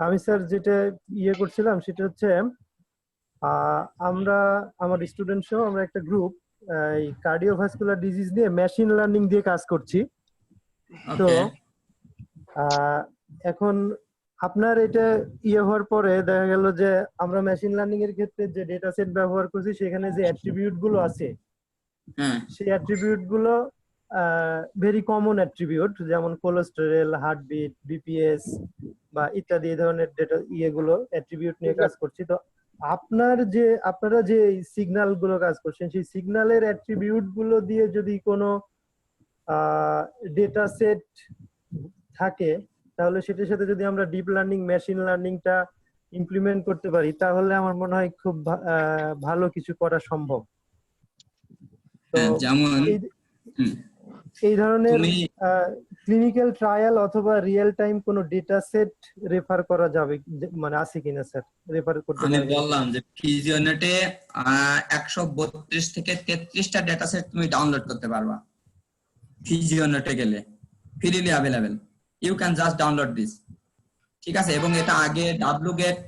আমি স্যার যেটা ইয়ে করছিলাম সেটা হচ্ছে, আমরা আমার স্টুডেন্ট সহ আমরা একটা গ্রুপ এই কার্ডিওভাস্কুলার ডিজিজ নিয়ে মেশিন লার্নিং দিয়ে কাজ করছি। তো এখন আপনার এটা ইয়ে হওয়ার পরে দেখা গেল যে আমরা মেশিন লার্নিং এর ক্ষেত্রে যে ডেটা সেট ব্যবহার করছি, সেখানে যে অ্যাট্রিবিউট গুলো আছে, সেই অ্যাট্রিবিউট গুলো ভেরি কমন অ্যাট্রিবিউট, যেমন কোলেস্টেরল, হার্টবিট, বিপিএস বা ইত্যাদি এই ধরনের ডেটা ইয়েগুলো অ্যাট্রিবিউট নিয়ে কাজ করছি। তো আপনারা যে সিগন্যাল গুলো কাজ করছেন, সেই সিগন্যালের অ্যাট্রিবিউট গুলো দিয়ে যদি কোনো ডেটা সেট থাকে, তাহলে সেটার সাথে যদি আমরা ডিপ লার্নিং, মেশিন লার্নিংটা ইমপ্লিমেন্ট করতে পারি, তাহলে আমার মনে হয় খুব ভালো কিছু করা সম্ভব। তো যেমন এই ধরনের ক্লিনিক্যাল ট্রায়াল অথবা রিয়েল টাইম কোনো ডেটা সেট রেফার করা যাবে, মানে আছে কিনা স্যার? রেফার করতে আমি বললাম যে ফিজিওনেটে 132 থেকে 33টা ডেটা সেট তুমি ডাউনলোড করতে পারবা, ফিজিওনেটে গেলে freely available, you can just download this, ঠিক আছে। এবং এটা আগে wget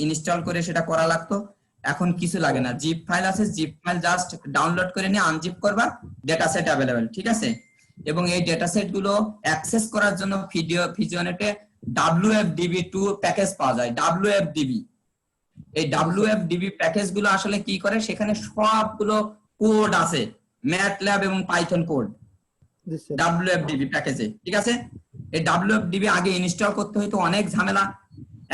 ইনস্টল করে সেটা করা লাগতো, এখন কিছু লাগে না, জিপ ফাইল আছে, জিপ ফাইল জাস্ট ডাউনলোড করে নিয়ে আনজিপ করবা, ডেটা সেট अवेलेबल, ঠিক আছে। এবং এই ডেটা সেট গুলো অ্যাক্সেস করার জন্য ফিজিওনেটে WFDB2 প্যাকেজ পাওয়া যায়, WFDB। এই WFDB প্যাকেজ গুলো আসলে কি করে, সেখানে সবগুলো কোড আছে, ম্যাটল্যাব এবং পাইথন কোড WFDB প্যাকেজে, ঠিক আছে। এই WFDB আগে ইনস্টল করতে হয়তো অনেক ঝামেলা,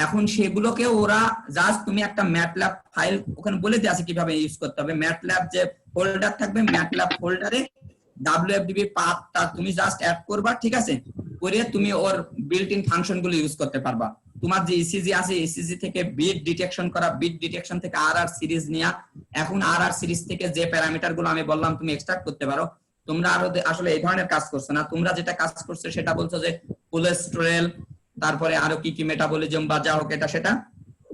এখন সেগুলোকে ওরা জাস্ট তুমি একটা ম্যাটল্যাব ফাইল ওখানে বলে দিয়ে আছে কিভাবে ইউজ করতে হবে, ম্যাটল্যাব যে ফোল্ডার থাকবে ম্যাটল্যাব ফোল্ডারে WFDB পাথটা তুমি জাস্ট অ্যাড করবা, ঠিক আছে, করে তুমি ওর বিল্ট ইন ফাংশন গুলো ইউজ করতে পারবা। তোমার যে ইসিজি আছে ইসিজি থেকে বিট ডিটেকশন করা, বিট ডিটেকশন থেকে আরআর সিরিজ নেওয়া, এখন আরআর সিরিজ থেকে যে প্যারামিটার গুলো আমি বললাম তুমি এক্সট্রাক্ট করতে পারো। তোমরা আরো আসলে এই ধরনের কাজ করছো না, তোমরা যেটা কাজ করছো সেটা বলছো যে কোলেস্টেরল, তারপরে আরো কি কি মেটাবলিজম বা যা হোক এটা সেটা।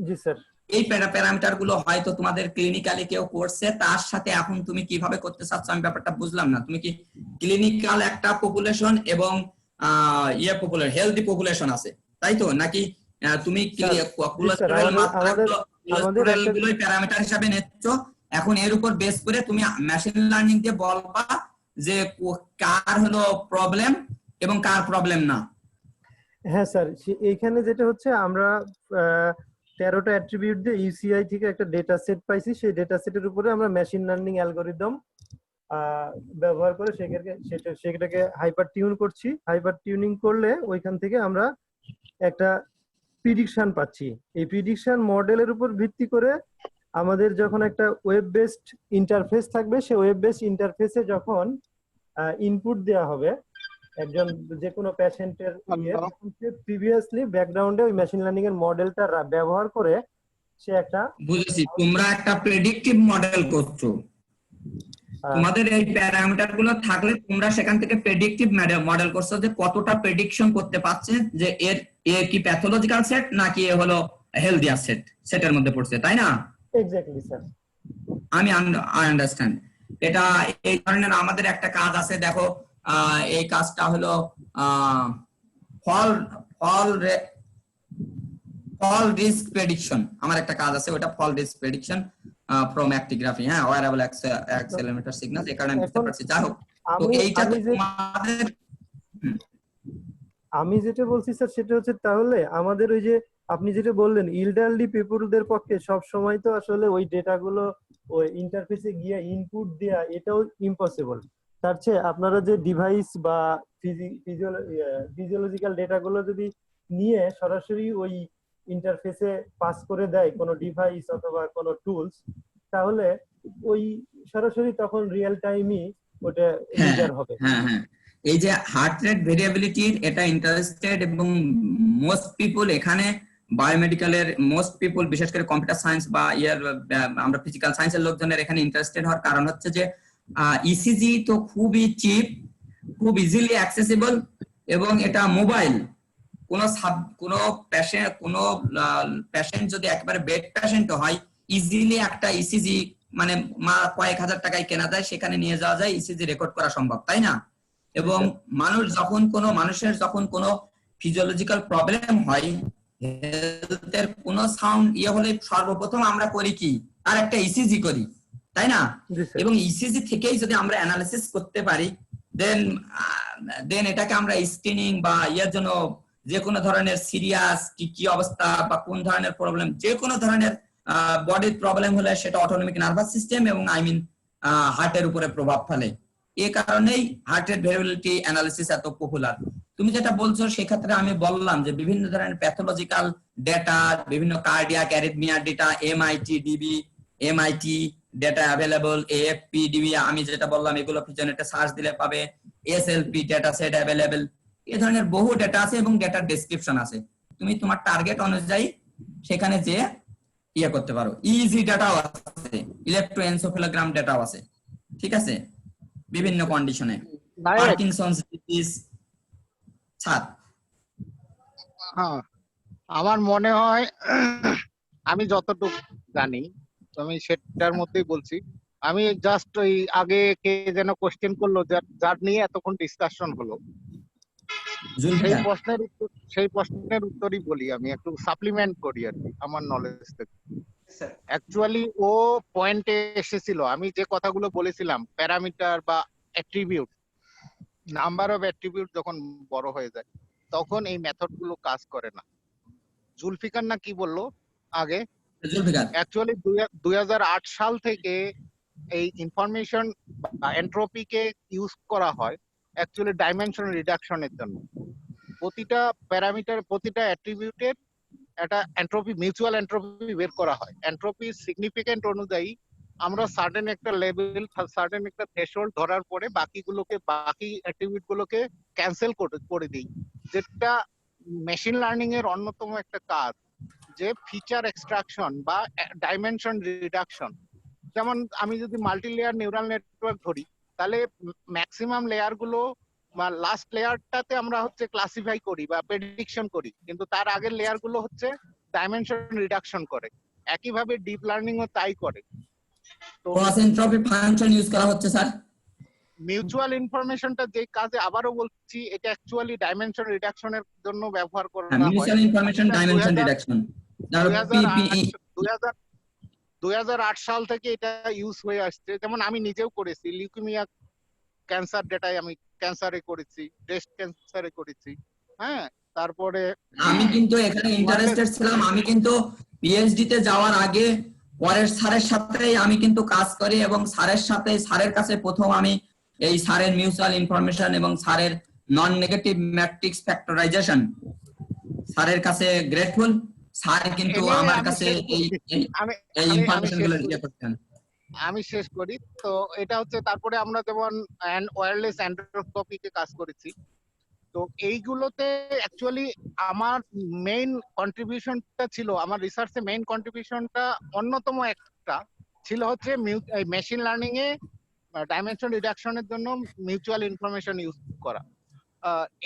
জি স্যার। এই প্যারামিটার গুলো হয়তো তোমাদের ক্লিনিক্যালি কেউ করছে, তার সাথে এখন তুমি কিভাবে করতে চাচ্ছ আমি ব্যাপারটা বুঝলাম না। তুমি কি ক্লিনিক্যাল একটা পপুলেশন এবং পপুলার হেলদি পপুলেশন আছে তাই তো, নাকি তুমি কোলেস্টেরল কোলেস্টেরল গুলোই প্যারামিটার হিসেবে নিচ্ছ, এখন এর উপর বেস করে তুমি মেশিন লার্নিং দিয়ে বলবা যে কার হলো প্রবলেম এবং কার প্রবলেম না? হ্যাঁ স্যার, এইখানে যেটা হচ্ছে আমরা 13টা অ্যাট্রিবিউট দিয়ে ইউসিআই থেকে একটা ডেটা সেট পাইছি, সেই ডেটা সেটের উপরে আমরা মেশিন লার্নিং অ্যালগরিদম ব্যবহার করে সেটাকে হাইপার টিউন করছি। হাইপার টিউনিং করলে ওইখান থেকে আমরা একটা প্রিডিকশন পাচ্ছি। এই প্রিডিকশন মডেলের উপর ভিত্তি করে আমাদের যখন একটা ওয়েব বেসড ইন্টারফেস থাকবে, সেই ওয়েব বেসড ইন্টারফেসে যখন ইনপুট দেওয়া হবে একজন যে কোনো পেশেন্টের প্রিভিয়াসলি ব্যাকগ্রাউন্ডে ওই মেশিন লার্নিং এর মডেলটা ব্যবহার করে সে একটা বুঝেছি, তোমরা একটা প্রেডিক্টিভ মডেল করছো, তোমাদের এই প্যারামিটার গুলো থাকলে তোমরা সেখান থেকে প্রেডিক্টিভ মডেল করছো যে কতটা প্রেডিকশন করতে পারছে যে এর কি প্যাথোলজিক্যাল সেট নাকি এ হলো হেলদি সেট, সেটার মধ্যে পড়ছে, তাই না? এক্স্যাক্টলি স্যার, আমি আন্ডারস্ট্যান্ড। এটা এই ধরনের আমাদের একটা কাজ আছে, দেখো এই কাজটা হলো ফল রিস্ক প্রেডিকশন, আমার একটা কাজ আছে ওটা ফল রিস্ক প্রেডিকশন ফ্রম অ্যাক্টিগ্রাফি, হ্যাঁ, ওয়্যারেবল অ্যাক্সেলেরোমিটার সিগন্যালস, এই কারণে আমি বুঝতে পারছি। যাই হোক, তো এইটা তোমাদের আমি যেটা বলছি স্যার সেটা হচ্ছে তাহলে আমাদের ওই যে আপনি যেটা বললেন ইলডারলি পিপলদের পক্ষে সব সময় তো আসলে ওই ডেটাগুলো ওই ইন্টারফেসে গিয়ে ইনপুট দেয়া এটাও ইম্পসিবল। তার চেয়ে আপনারা যে ডিভাইস বা ফিজিওলজিক্যাল ডেটাগুলো যদি নিয়ে সরাসরি ওই ইন্টারফেসে পাস করে দেয় কোনো ডিভাইস অথবা কোনো টুলস, তাহলে ওই সরাসরি তখন রিয়েল টাইমই ওটা লিডার হবে। হ্যাঁ হ্যাঁ, এই যে হার্ট রেট ভেরিয়েবিলিটির এটা ইন্টারেস্টেড, এবং মোস্ট পিপল এখানে বায়োমেডিক্যালের মোস্ট পিপল বিশেষ করে কম্পিউটার সায়েন্স বা আমরা ফিজিক্যাল সায়েন্সের লোকজনের এখানে ইন্টারেস্টেড হওয়ার কারণ হচ্ছে যে ইসিজি তো খুবই চিপ, খুব ইজিলি অ্যাক্সেসিবল, এবং এটা মোবাইল। কোনো পেশেন্ট যদি একেবারে বেড পেশেন্ট হয় ইজিলি একটা ইসিজি মানে কয়েক হাজার টাকায় কেনা যায়, সেখানে নিয়ে যাওয়া যায়, ইসিজি রেকর্ড করা সম্ভব, তাই না? এবং মানুষের যখন কোনো ফিজিওলজিক্যাল প্রবলেম হয়, হেলথের কোনো সাউন্ড হলে সর্বপ্রথম আমরা করি কি, তার একটা ইসিজি করি, তাই না? এবং ইসিজি থেকেই যদি আমরা অ্যানালিসিস করতে পারি, দেন এটাকে আমরা স্ক্রিনিং বা জন্য যে কোনো ধরনের সিরিয়াস কি অবস্থা বা কোন ধরনের প্রবলেম, যে কোনো ধরনের বডির প্রবলেম হলে সেটা অটোনমিক নার্ভাস সিস্টেম এবং হার্টের উপরে প্রভাব ফেলে। এই কারণেই হার্ট রেট ভেরিয়েবিলিটি অ্যানালিসিস এত পপুলার। তুমি যেটা বলছো সেক্ষেত্রে আমি বললাম যে বিভিন্ন ধরনের প্যাথোলজিক্যাল ডেটা, বিভিন্ন cardiac arrhythmia data, MIT data available, AFPDB আমি যেটা বললাম এগুলো ফিজিওনেটে সার্চ দিলে পাবে, এসএলপি ডেটা সেট অ্যাভেলেবল, এই ধরনের বহু ডেটা আছে এবং ডেটার ডেসক্রিপশন আছে। তুমি তোমার টার্গেট অনুযায়ী সেখানে যে করতে পারো। ইজি ডেটাও আছে, ইলেকট্রোএনসেফালোগ্রাম ডেটাও আছে, ঠিক আছে, বিভিন্ন কন্ডিশনে, পার্কিনসনস ডিজিজ। হ্যাঁ, আমার মনে হয় আমি যতটুকু জানি আমি সেটার মধ্যেই বলছি। আমি জাস্ট ওই আগে কে যেন কোশ্চেন করলো যার নিয়ে এতক্ষণ ডিসকাশন হলো, সেই প্রশ্নের উত্তরই বলি, আমি একটু সাপ্লিমেন্ট করি আর কি আমার নলেজ থেকে। অ্যাকচুয়ালি ও পয়েন্টে এসেছিল, আমি যে কথাগুলো বলেছিলাম প্যারামিটার বা অ্যাট্রিবিউট, নাম্বার অফ অ্যাট্রিবিউট যখন বড় হয়ে যায় তখন এই মেথড গুলো কাজ করে না। জুলফিকার না কি বললো আগে, অ্যাকচুয়ালি 2008 সাল থেকে এই ইনফরমেশন বা এন্ট্রপিকে ইউজ করা হয় অ্যাকচুয়ালি ডাইমেনশন রিডাকশনের জন্য। প্রতিটা প্যারামিটার, প্রতিটা অ্যাট্রিবিউটের একটা এন্ট্রপি, মিউচুয়াল এন্ট্রপি বের করা হয়। এন্ট্রপি সিগনিফিকেন্ট অনুযায়ী আমরা সার্টেন একটা লেভেল, সার্টেন একটা থ্রেশহোল্ড ধরার পরে বাকিগুলোকে, বাকি অ্যাট্রিবিউট গুলোকে ক্যান্সেল করে দিই, যেটা মেশিন লার্নিং এর অন্যতম একটা কাজ, যে ফিচার এক্সট্রাকশন বা ডাইমেনশন রিডাকশন। যেমন আমি যদি মাল্টি লেয়ার নিউরাল নেটওয়ার্ক ধরি, তাহলে ম্যাক্সিমাম লেয়ার গুলো বা লাস্ট লেয়ারটাতে আমরা হচ্ছে ক্লাসিফাই করি বা প্রেডিকশন করি, কিন্তু তার আগের লেয়ার গুলো হচ্ছে ডাইমেনশন রিডাকশন করে। একইভাবে ডিপ লার্নিং ও তাই করে। তো ক্রস এন্ট্রপি ফাংশন ইউজ করা হচ্ছে স্যার। মিউচুয়াল ইনফরমেশনটা যে কাজে, আবারও বলছি, এটা অ্যাকচুয়ালি ডাইমেনশন রিডাকশনের জন্য ব্যবহার করা হয়। মিউচুয়াল ইনফরমেশন ডাইমেনশন রিডাকশন, 2008 সাল থেকে এটা ইউজ হয়ে আসছে। যেমন আমি নিজেও করেছি, লিউকেমিয়া ক্যান্সার ডেটায় আমি ক্যান্সারে করেছি, ব্রেস্ট ক্যান্সারে করেছি। হ্যাঁ, তারপরে আমি কিন্তু এখানে ইন্টারেস্টেড ছিলাম। আমি কিন্তু পিএইচডি তে যাওয়ার আগে পরের স্যারের সাথে আমি কিন্তু কাজ করি, এবং স্যারের কাছে প্রথম আমি এই স্যারের মিউচুয়াল ইনফরমেশন এবং স্যারের নন নেগেটিভ ম্যাট্রিক্স ফ্যাক্টরাইজেশন, স্যারের কাছে গ্রেটফুল। স্যার কিন্তু আমার কাছে এই ইনফরমেশনগুলো দিয়ে করতেন। আমি শেষ করি তো। এটা হচ্ছে, তারপরে আমরা যেমন ওয়্যারলেস এন্ডোস্কোপিতে কাজ করেছি। তো এইগুলোতে অ্যাকচুয়ালি আমার মেইন কন্ট্রিবিউশনটা ছিল, আমার রিসার্চে মেইন কন্ট্রিবিউশনটা অন্যতম একটা ছিল হচ্ছে মেশিন লার্নিং এ ডাইমেনশন রিডাকশনের জন্য মিউচুয়াল ইনফরমেশন ইউজ করা।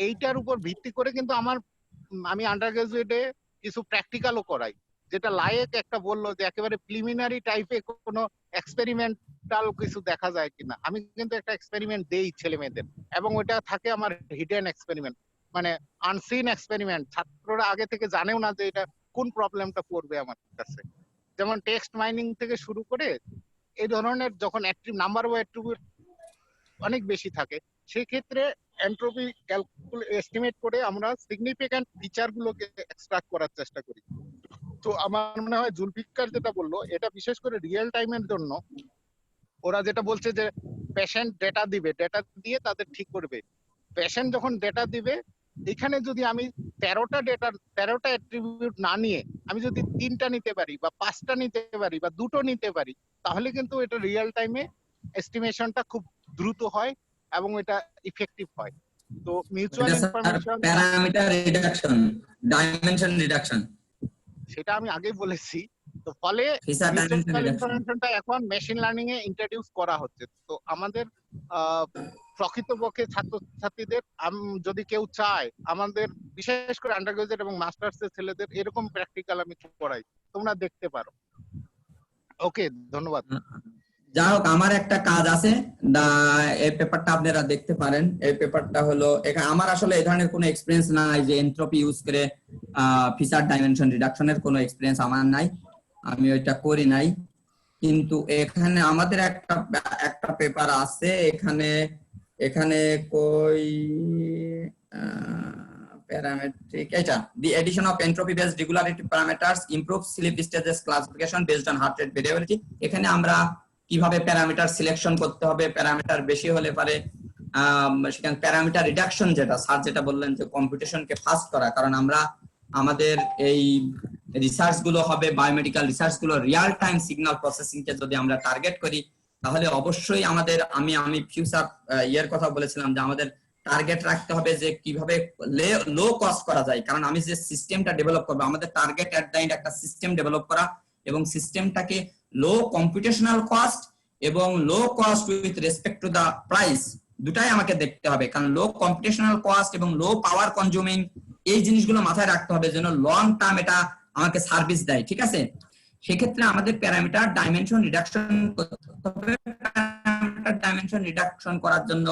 এইটার উপর ভিত্তি করে কিন্তু আমি আন্ডার গ্রাজুয়েটে কিছু প্র্যাকটিক্যালও করাই, যেটা লায়েক একটা বললো যে একেবারে প্রিলিমিনারি টাইপে কোনো এক্সপেরিমেন্টাল কিছু দেখা যায় কিনা। আমি কিন্তু একটা এক্সপেরিমেন্ট দেই ছেলে মেয়েদের, এবং ওটা থাকে আমার হিডেন এক্সপেরিমেন্ট, মানে আনসিন এক্সপেরিমেন্ট। ছাত্ররা আগে থেকে জানেও না যে এটা কোন প্রবলেমটা পড়বে আমার কাছে। যেমন টেক্সট মাইনিং থেকে শুরু করে এই ধরনের, যখন নাম্বার অফ অ্যাট্রিবিউট অনেক বেশি থাকে, সেই ক্ষেত্রে এন্ট্রপি এস্টিমেট করে আমরা সিগনিফিক্যান্ট ফিচার গুলোকে এক্সট্রাক্ট করার চেষ্টা করি। তো আমার মনে হয় জুলফিকার যেটা বললো, এটা বিশেষ করে রিয়েল টাইমের জন্য। ওরা যেটা বলছে যে পেশেন্ট ডেটা দিবে, ডেটা দিয়ে তাদের ঠিক করবে। পেশেন্ট যখন ডেটা দিবে, এখানে যদি আমি 13টা অ্যাট্রিবিউট না নিয়ে আমি যদি 3টা নিতে পারি বা 5টা নিতে পারি বা 2টো নিতে পারি, তাহলে কিন্তু এটা রিয়েল টাইমে এস্টিমেশনটা খুব দ্রুত হয় এবং এটা ইফেক্টিভ হয়। তো mutual information, parameter reduction, dimension reduction, সেটা আমি আগেই বলেছি। তো ফলে মিউচুয়াল ইনফরমেশনটা এখন মেশিন লার্নিং এ ইন্ট্রোডিউস করা হচ্ছে। তো আমাদের প্রকৃতপক্ষে ছাত্রছাত্রীদের যদি কেউ চায়, আমাদের বিশেষ করে আন্ডার গ্রাজুয়েট এবং মাস্টার্স এর ছেলেদের এরকম প্র্যাকটিক্যাল আমি করাই, তোমরা দেখতে পারো। ওকে, ধন্যবাদ। যাই হোক, আমার একটা কাজ আছে, এই পেপারটা আপনারা দেখতে পারেন। এই পেপারটা হলো, এখানে আমার আসলে এই ধরনের কোনো এক্সপেরিয়েন্স নাই যে এন্ট্রপি ইউজ করে ফিচার ডাইমেনশন রিডাকশনের কোনো এক্সপেরিয়েন্স আমার নাই, আমি ওইটা করি নাই। কিন্তু এখানে আমাদের একটা পেপার আছে, এখানে কই প্যারামেট্রিক, এটা the addition of entropy based regularity parameters improves sleep stages classification based on heart rate variability। এখানে আমরা কিভাবে প্যারামিটার সিলেকশন করতে হবে, প্যারামিটার বেশি হলে পারে সেখানে প্যারামিটার রিডাকশন, যেটা স্যার যেটা বললেন যে কম্পিউটেশনকে ফাস্ট করা, কারণ আমাদের এই রিসার্চ গুলো হবে, বায়োমেডিক্যাল রিসার্চ গুলো রিয়েল টাইম সিগন্যাল প্রসেসিং কে যদি আমরা টার্গেট করি, তাহলে অবশ্যই আমাদের আমি ফিউচার ইয়ার কথা বলেছিলাম যে আমাদের টার্গেট রাখতে হবে যে কিভাবে লো কস্ট করা যায়। কারণ আমি যে সিস্টেমটা ডেভেলপ করবো, আমাদের টার্গেট এট দ্য এন্ড একটা সিস্টেম ডেভেলপ করা, এবং সিস্টেমটাকে লো কম্পিউটেশনাল কস্ট এবং low cost with respect to the price, দুটাই আমাকে দেখতে হবে। কারণ লো কম্পিউটেশনাল কস্ট এবং লো পাওয়ার কনজিউমিং, এই জিনিসগুলো মাথায় রাখতে হবে যেন লং টার্ম এটা আমাকে সার্ভিস দেয়। ঠিক আছে, সেক্ষেত্রে আমাদের প্যারামিটার ডাইমেনশন রিডাকশন করতে হবে। প্যারামিটার ডাইমেনশন রিডাকশন করার জন্য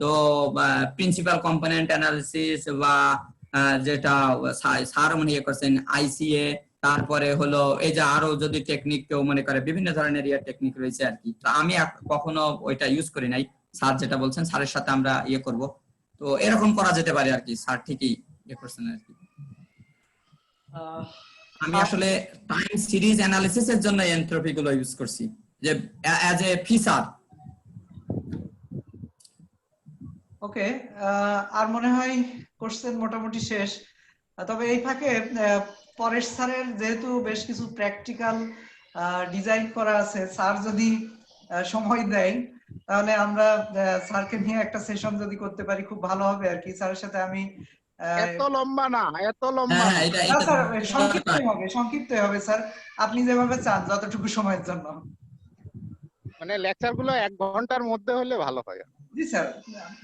তো প্রিন্সিপাল কম্পোনেন্ট অ্যানালিসিস বা যেটা স্যার মনে করছেন আইসিএ, তারপরে হলো এই যে আরো যদি টেকনিক কেউ মনে করে, বিভিন্ন ধরনের টেকনিক রয়েছে আর কি। তো আমি কখনো ওইটা ইউজ করি নাই। স্যার যেটা বলছেন, স্যারের সাথে আমরা করব। তো এরকম করা যেতে পারে আর কি। স্যার ঠিকই করছেন আর কি। আমি আসলে টাইম সিরিজ অ্যানালিসিস এর জন্য এন্ট্রপি গুলো ইউজ করছি, যে অ্যাজ এ ফিচার। ওকে, আর মনে হয় কোশ্চেন মোটামুটি শেষ। তবে এই ফাঁকে পরেশ স্যারের যেহেতু বেশ কিছু প্র্যাকটিক্যাল ডিজাইন করা আছে, স্যার যদি সময় দেয় তাহলে আমরা স্যারকে নিয়ে একটা সেশন যদি করতে পারি খুব ভালো হবে আর কি। স্যারের সাথে আমি এত লম্বা না, এত লম্বা না। স্যার সংক্ষিপ্ত হবে স্যার, আপনি যেভাবে চান যতটুকু সময়ের জন্য। মানে লেকচার গুলো 1 ঘন্টার মধ্যে হলে ভালো হয়। জি স্যার,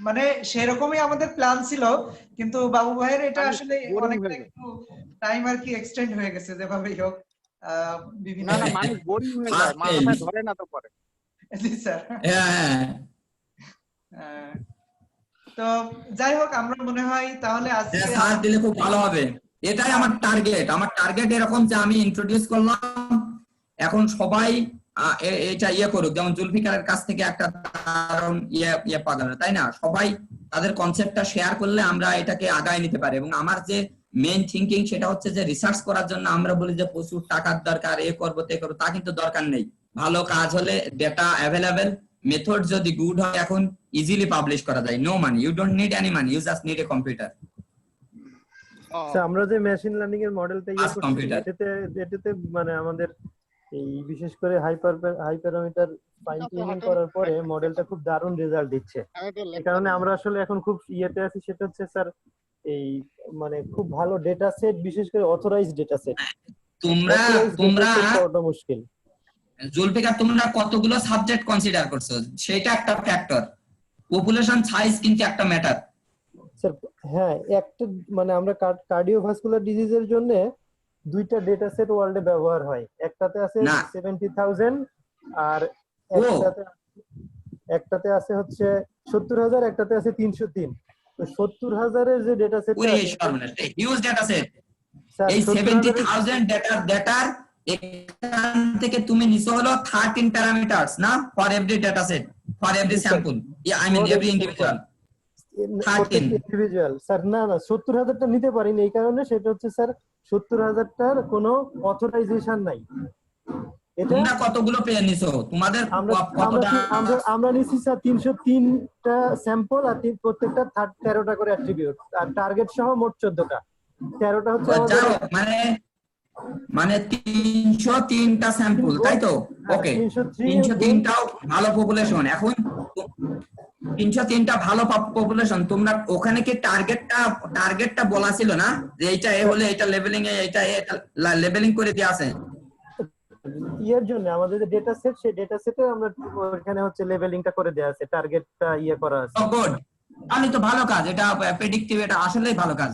মানে সেরকমই আমাদের প্ল্যান ছিল, কিন্তু বাবু ভাইয়ের এটা আসলে অনেকটা একটু টাইম আর কি এক্সটেন্ড হয়ে গেছে যেভাবেই হোক বিভিন্ন না মানুষ বোরিং হয়ে যায়, মাথায় ধরে না তো পরে। জি স্যার। তো যাই হোক, আমরা মনে হয় তাহলে আজকে স্যার দিলে খুব ভালো হবে, এটাই আমার টার্গেট। আমার টার্গেট এরকম যে আমি ইন্ট্রোডিউস করলাম, এখন সবাই এটা করুক, যেমন জুলফিকারের কাছ থেকে একটা পাওয়া তাই না, সবাই তাদের কনসেপ্টটা শেয়ার করলে আমরা এটাকে আগায় নিতে পারি। এবং আমার যে মেইন থিঙ্কিং সেটা হচ্ছে যে রিসার্চ করার জন্য আমরা বলি যে প্রচুর টাকার দরকার, করবো তে করবো, তা কিন্তু দরকার নেই। ভালো কাজ হলে ডেটা অ্যাভেলেবেল, মেথড যদি গুড হয় এখন ইজিলি পাবলিশ করা যায়। No money, you don't need any money, you just need a computer. আমরা যে মেশিন লার্নিং এর মডেলটা করছি এটাতে মানে আমাদের এই বিশেষ করে হাই প্যারামিটার ফাইন টিউনিং করার পরে মডেলটা খুব দারুণ রেজাল্ট দিচ্ছে। এই কারণে আমরা আসলে এখন খুব আছি, সেটা হচ্ছে স্যার এই মানে খুব ভালো ডেটা সেট, বিশেষ করে অথরাইজড ডেটা সেট তোমরা পাওয়াটা মুশকিল। জুলফিকার তোমরা কতগুলো সাবজেক্ট কনসিডার করছো সেটা একটা ফ্যাক্টর, পপুলেশন সাইজ কিন্তু একটা ম্যাটার স্যার। হ্যাঁ, একটা মানে আমরা কার্ডিওভাস্কুলার ডিজিজের জন্য 2টা ডেটা সেট ওয়ার্ল্ডে ব্যবহার হয়, একটাতে আছে 70,000 আর একটাতে আছে হচ্ছে 70,000, একটাতে আছে 303। তো 70,000 এর যে data set huge data set, এই 70,000 ডেটার এখান থেকে তুমি নিছো হলো 13 প্যারামিটারস না, for every data set, for every sample, I mean every individual 13 individual. Sir না 70,000টা নিতে পারিনি, এই কারণে সেটা হচ্ছে স্যার 70,000টার কোনো অথরাইজেশন নাই। তোমরা কতগুলো পেয়ে নিছো তোমাদের আমরা নিছি স্যার 303টা স্যাম্পল, আর প্রত্যেকটা 13টা করে অ্যাট্রিবিউট, আর টার্গেট সহ মোট 14টা। 13টা হচ্ছে মানে 303টা স্যাম্পল, তাই তো? ওকে, 303টাও ভালো পপুলেশন। এখন 303টা ভালো পপুলেশন, তোমরা ওখানে কি টার্গেটটা বলা ছিল না যে এইটা এ হলে এটা লেভেলিং এ, এটা লেভেলিং করে দিয়ে আছে এর জন্য আমাদের যে ডেটা সেট, সেই ডেটা সেটে আমরা ওখানে হচ্ছে লেভেলিংটা করে দেয়া আছে, টার্গেটটা করা আছে। গুড, তাহলে তো ভালো কাজ, এটা প্রেডিক্টিভ, এটা আসলেই ভালো কাজ,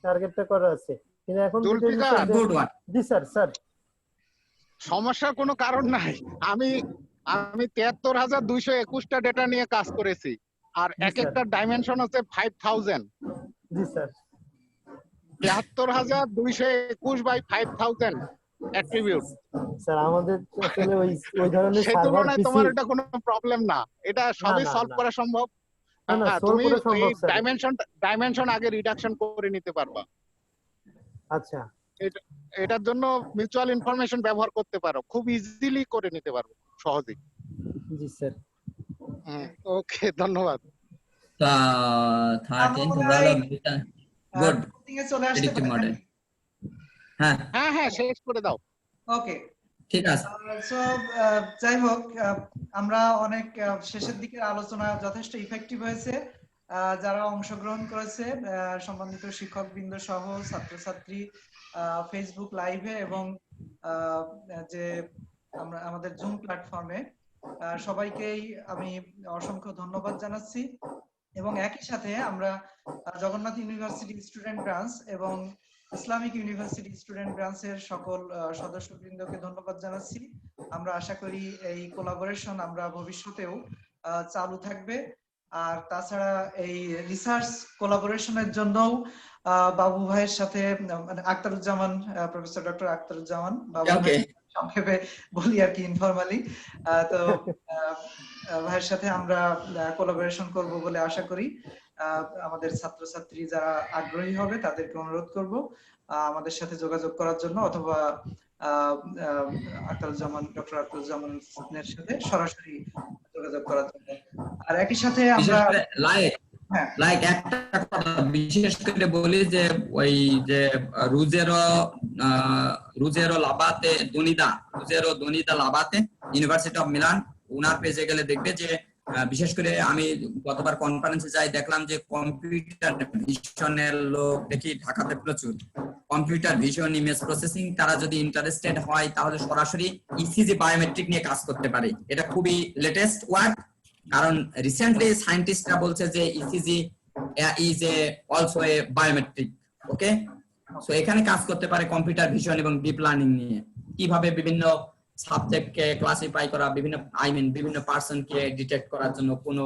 টার্গেটটা করা আছে। কিন্তু এখন গুড ওয়ান। জি স্যার সমস্যার কোনো কারণ নাই। আমি 73,221টা ডেটা নিয়ে কাজ করেছি, আর এক একটা ডাইমেনশন আছে 5,000। জি স্যার, 73,221 বাই 5,000 অ্যাট্রিবিউট। স্যার আমাদের আসলে ওই ধরনের সেই তুলনায় তোমার এটা কোনো প্রবলেম না, এটা সবই সলভ করা সম্ভব। তুমি এই ডাইমেনশন আগে রিডাকশন করে নিতে পারবা। আচ্ছা, এটার জন্য মিউচুয়াল ইনফরমেশন ব্যবহার করতে পারো, খুব ইজিলি করে নিতে পারবো সহজেই। জি স্যার। ওকে, ধন্যবাদ। 13 তোমরা গুড প্রেডিক্টিভ মডেল। হ্যাঁ শেষ করে দাও। ওকে, ঠিক আছে। সো যাই হোক, আমরা অনেক শেষের দিকের আলোচনা যথেষ্ট ইফেক্টিভ হয়েছে। যারা অংশগ্রহণ করেছে সম্মানিত শিক্ষকবৃন্দ সহ ছাত্রছাত্রী ফেসবুক লাইভে এবং যে আমরা আমাদের জুম প্ল্যাটফর্মে, সবাইকেই আমি অসংখ্য ধন্যবাদ জানাচ্ছি। এবং একই সাথে আমরা জগন্নাথ ইউনিভার্সিটি স্টুডেন্ট ব্রাঞ্চ এবং ইসলামিক ইউনিভার্সিটি স্টুডেন্ট ব্রাঞ্চের সকল সদস্যবৃন্দকে ধন্যবাদ জানাচ্ছি। আমরা আশা করি এই কোলাবোরেশন আমরা ভবিষ্যতেও চালু থাকবে। আর তাছাড়া এই রিসার্চ কোলাবোরেশনের জন্যও বাবু ভাইয়ের সাথে, মানে আক্তারুজ্জামান, প্রফেসর ডক্টর আক্তারুজ্জামান, বাবু ভাই সংক্ষেপে বলি আর কি ইনফরমালি, তো ভাইয়ের সাথে আমরা কোলাবোরেশন করব বলে আশা করি। আমাদের ছাত্রছাত্রী যারা আগ্রহী হবে তাদেরকে অনুরোধ করব আমাদের সাথে যোগাযোগ করার জন্য, অথবা ডক্টর আক্তারুজ্জামানের সাথে সরাসরি যোগাযোগ করার জন্য। আর একই সাথে আমরা লাইক একটা কথা বিশেষ করে বলি যে ওই যে রুজেরো লাবাতে দনিদা লাবাতে ইউনিভার্সিটি অফ মিলান, ওনার পেজে গেলে দেখবে যে বিশেষ করে আমি গতবার কনফারেন্সে যাই, দেখলাম যে কম্পিউটার ভিশনের লোক দেখি ঢাকাতে প্রচুর। কম্পিউটার ভিশন, ইমেজ প্রসেসিং, তারা যদি ইন্টারেস্টেড হয় তাহলে সরাসরি ইসিজি বায়োমেট্রিক নিয়ে কাজ করতে পারে। এটা খুবই লেটেস্ট ওয়ার্ক, কারণ রিসেন্টলি সায়েন্টিস্টরা বলছে যে ECG is a also a biometric. Okay, so এখানে কাজ করতে পারে কম্পিউটার ভিশন এবং ডিপ লার্নিং নিয়ে, কিভাবে বিভিন্ন সাবজেক্টকে ক্লাসিফাই করা, বিভিন্ন পার্সনকে ডিটেক্ট করার জন্য কোনো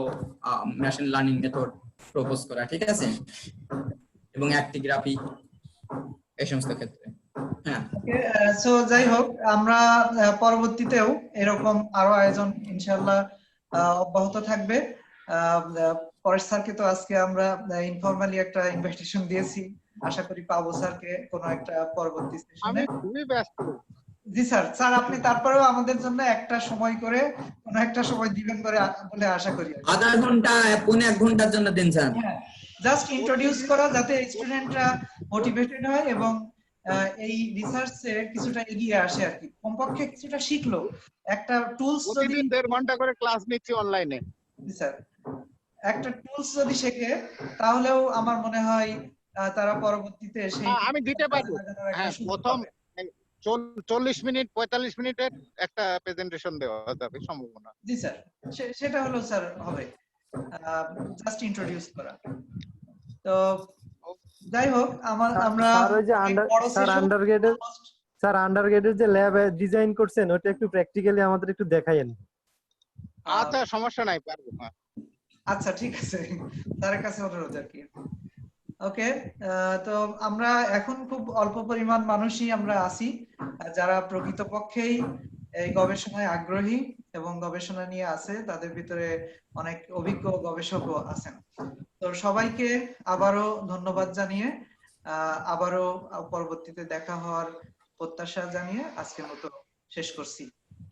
মেশিন লার্নিং মেথড প্রপোজ করা, ঠিক আছে, এবং অ্যাক্টিগ্রাফি এই সমস্ত ক্ষেত্রে। হ্যাঁ, সো যাই হোক, আমরা পরবর্তীতেও এরকম আরো আয়োজন ইনশাআল্লাহ অব্যাহত থাকবে। পরেশ স্যারকে তো আজকে আমরা ইনফরমালি একটা ইনভিটেশন দিয়েছি, আশা করি পাবো স্যারকে কোনো একটা পরবর্তী সেশনে। আমি খুবই ব্যস্ত। জি স্যার, আপনি তারপরেও আমাদের জন্য একটা সময় করে কোনো একটা সময় দিবেন বলে আশা করি। আধা ঘন্টা, পৌনে 1 ঘন্টার জন্য দিন স্যার। জাস্ট ইন্ট্রোডিউস করা, যাতে স্টুডেন্টরা মোটিভেটেড হয় এবং এই রিসার্চে কিছুটা এগিয়ে আসে আর কি, কমপক্ষে কিছুটা শিখলো। একটা টুলস যদি 1.5 ঘন্টা করে ক্লাস নিচ্ছি অনলাইনে। জি স্যার, একটা টুলস যদি শেখে তাহলেও আমার মনে হয় তারা পরবর্তীতে সেই আমি দিতে পারবো। হ্যাঁ, প্রথম 40 মিনিট 45 মিনিটের একটা প্রেজেন্টেশন দেওয়া যাবে সম্ভাবনা। জি স্যার, সেটা হলো স্যার হবে জাস্ট ইন্ট্রোডিউস করা। তো যাই হোক, আমরা স্যার আন্ডারগ্রেডের যে ল্যাব ডিজাইন করছেন ওটা একটু প্র্যাকটিক্যালি আমাদের একটু দেখায়েন। আচ্ছা, সমস্যা নাই, পারবো। আচ্ছা, ঠিক আছে, তার কাছে অনুরোধ আর কি। ওকে, তো আমরা এখন খুব অল্প পরিমাণ মানুষই আমরা আছি যারা প্রকৃতপক্ষেই এই গবেষণায় আগ্রহী এবং গবেষণা নিয়ে আছে, তাদের ভিতরে অনেক অভিজ্ঞ গবেষকও আছেন। তো সবাইকে আবারও ধন্যবাদ জানিয়ে আবারও পরবর্তীতে দেখা হওয়ার প্রত্যাশা জানিয়ে আজকের মতো শেষ করছি।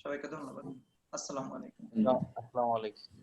সবাইকে ধন্যবাদ। আসসালামু আলাইকুম। আসসালামু আলাইকুম।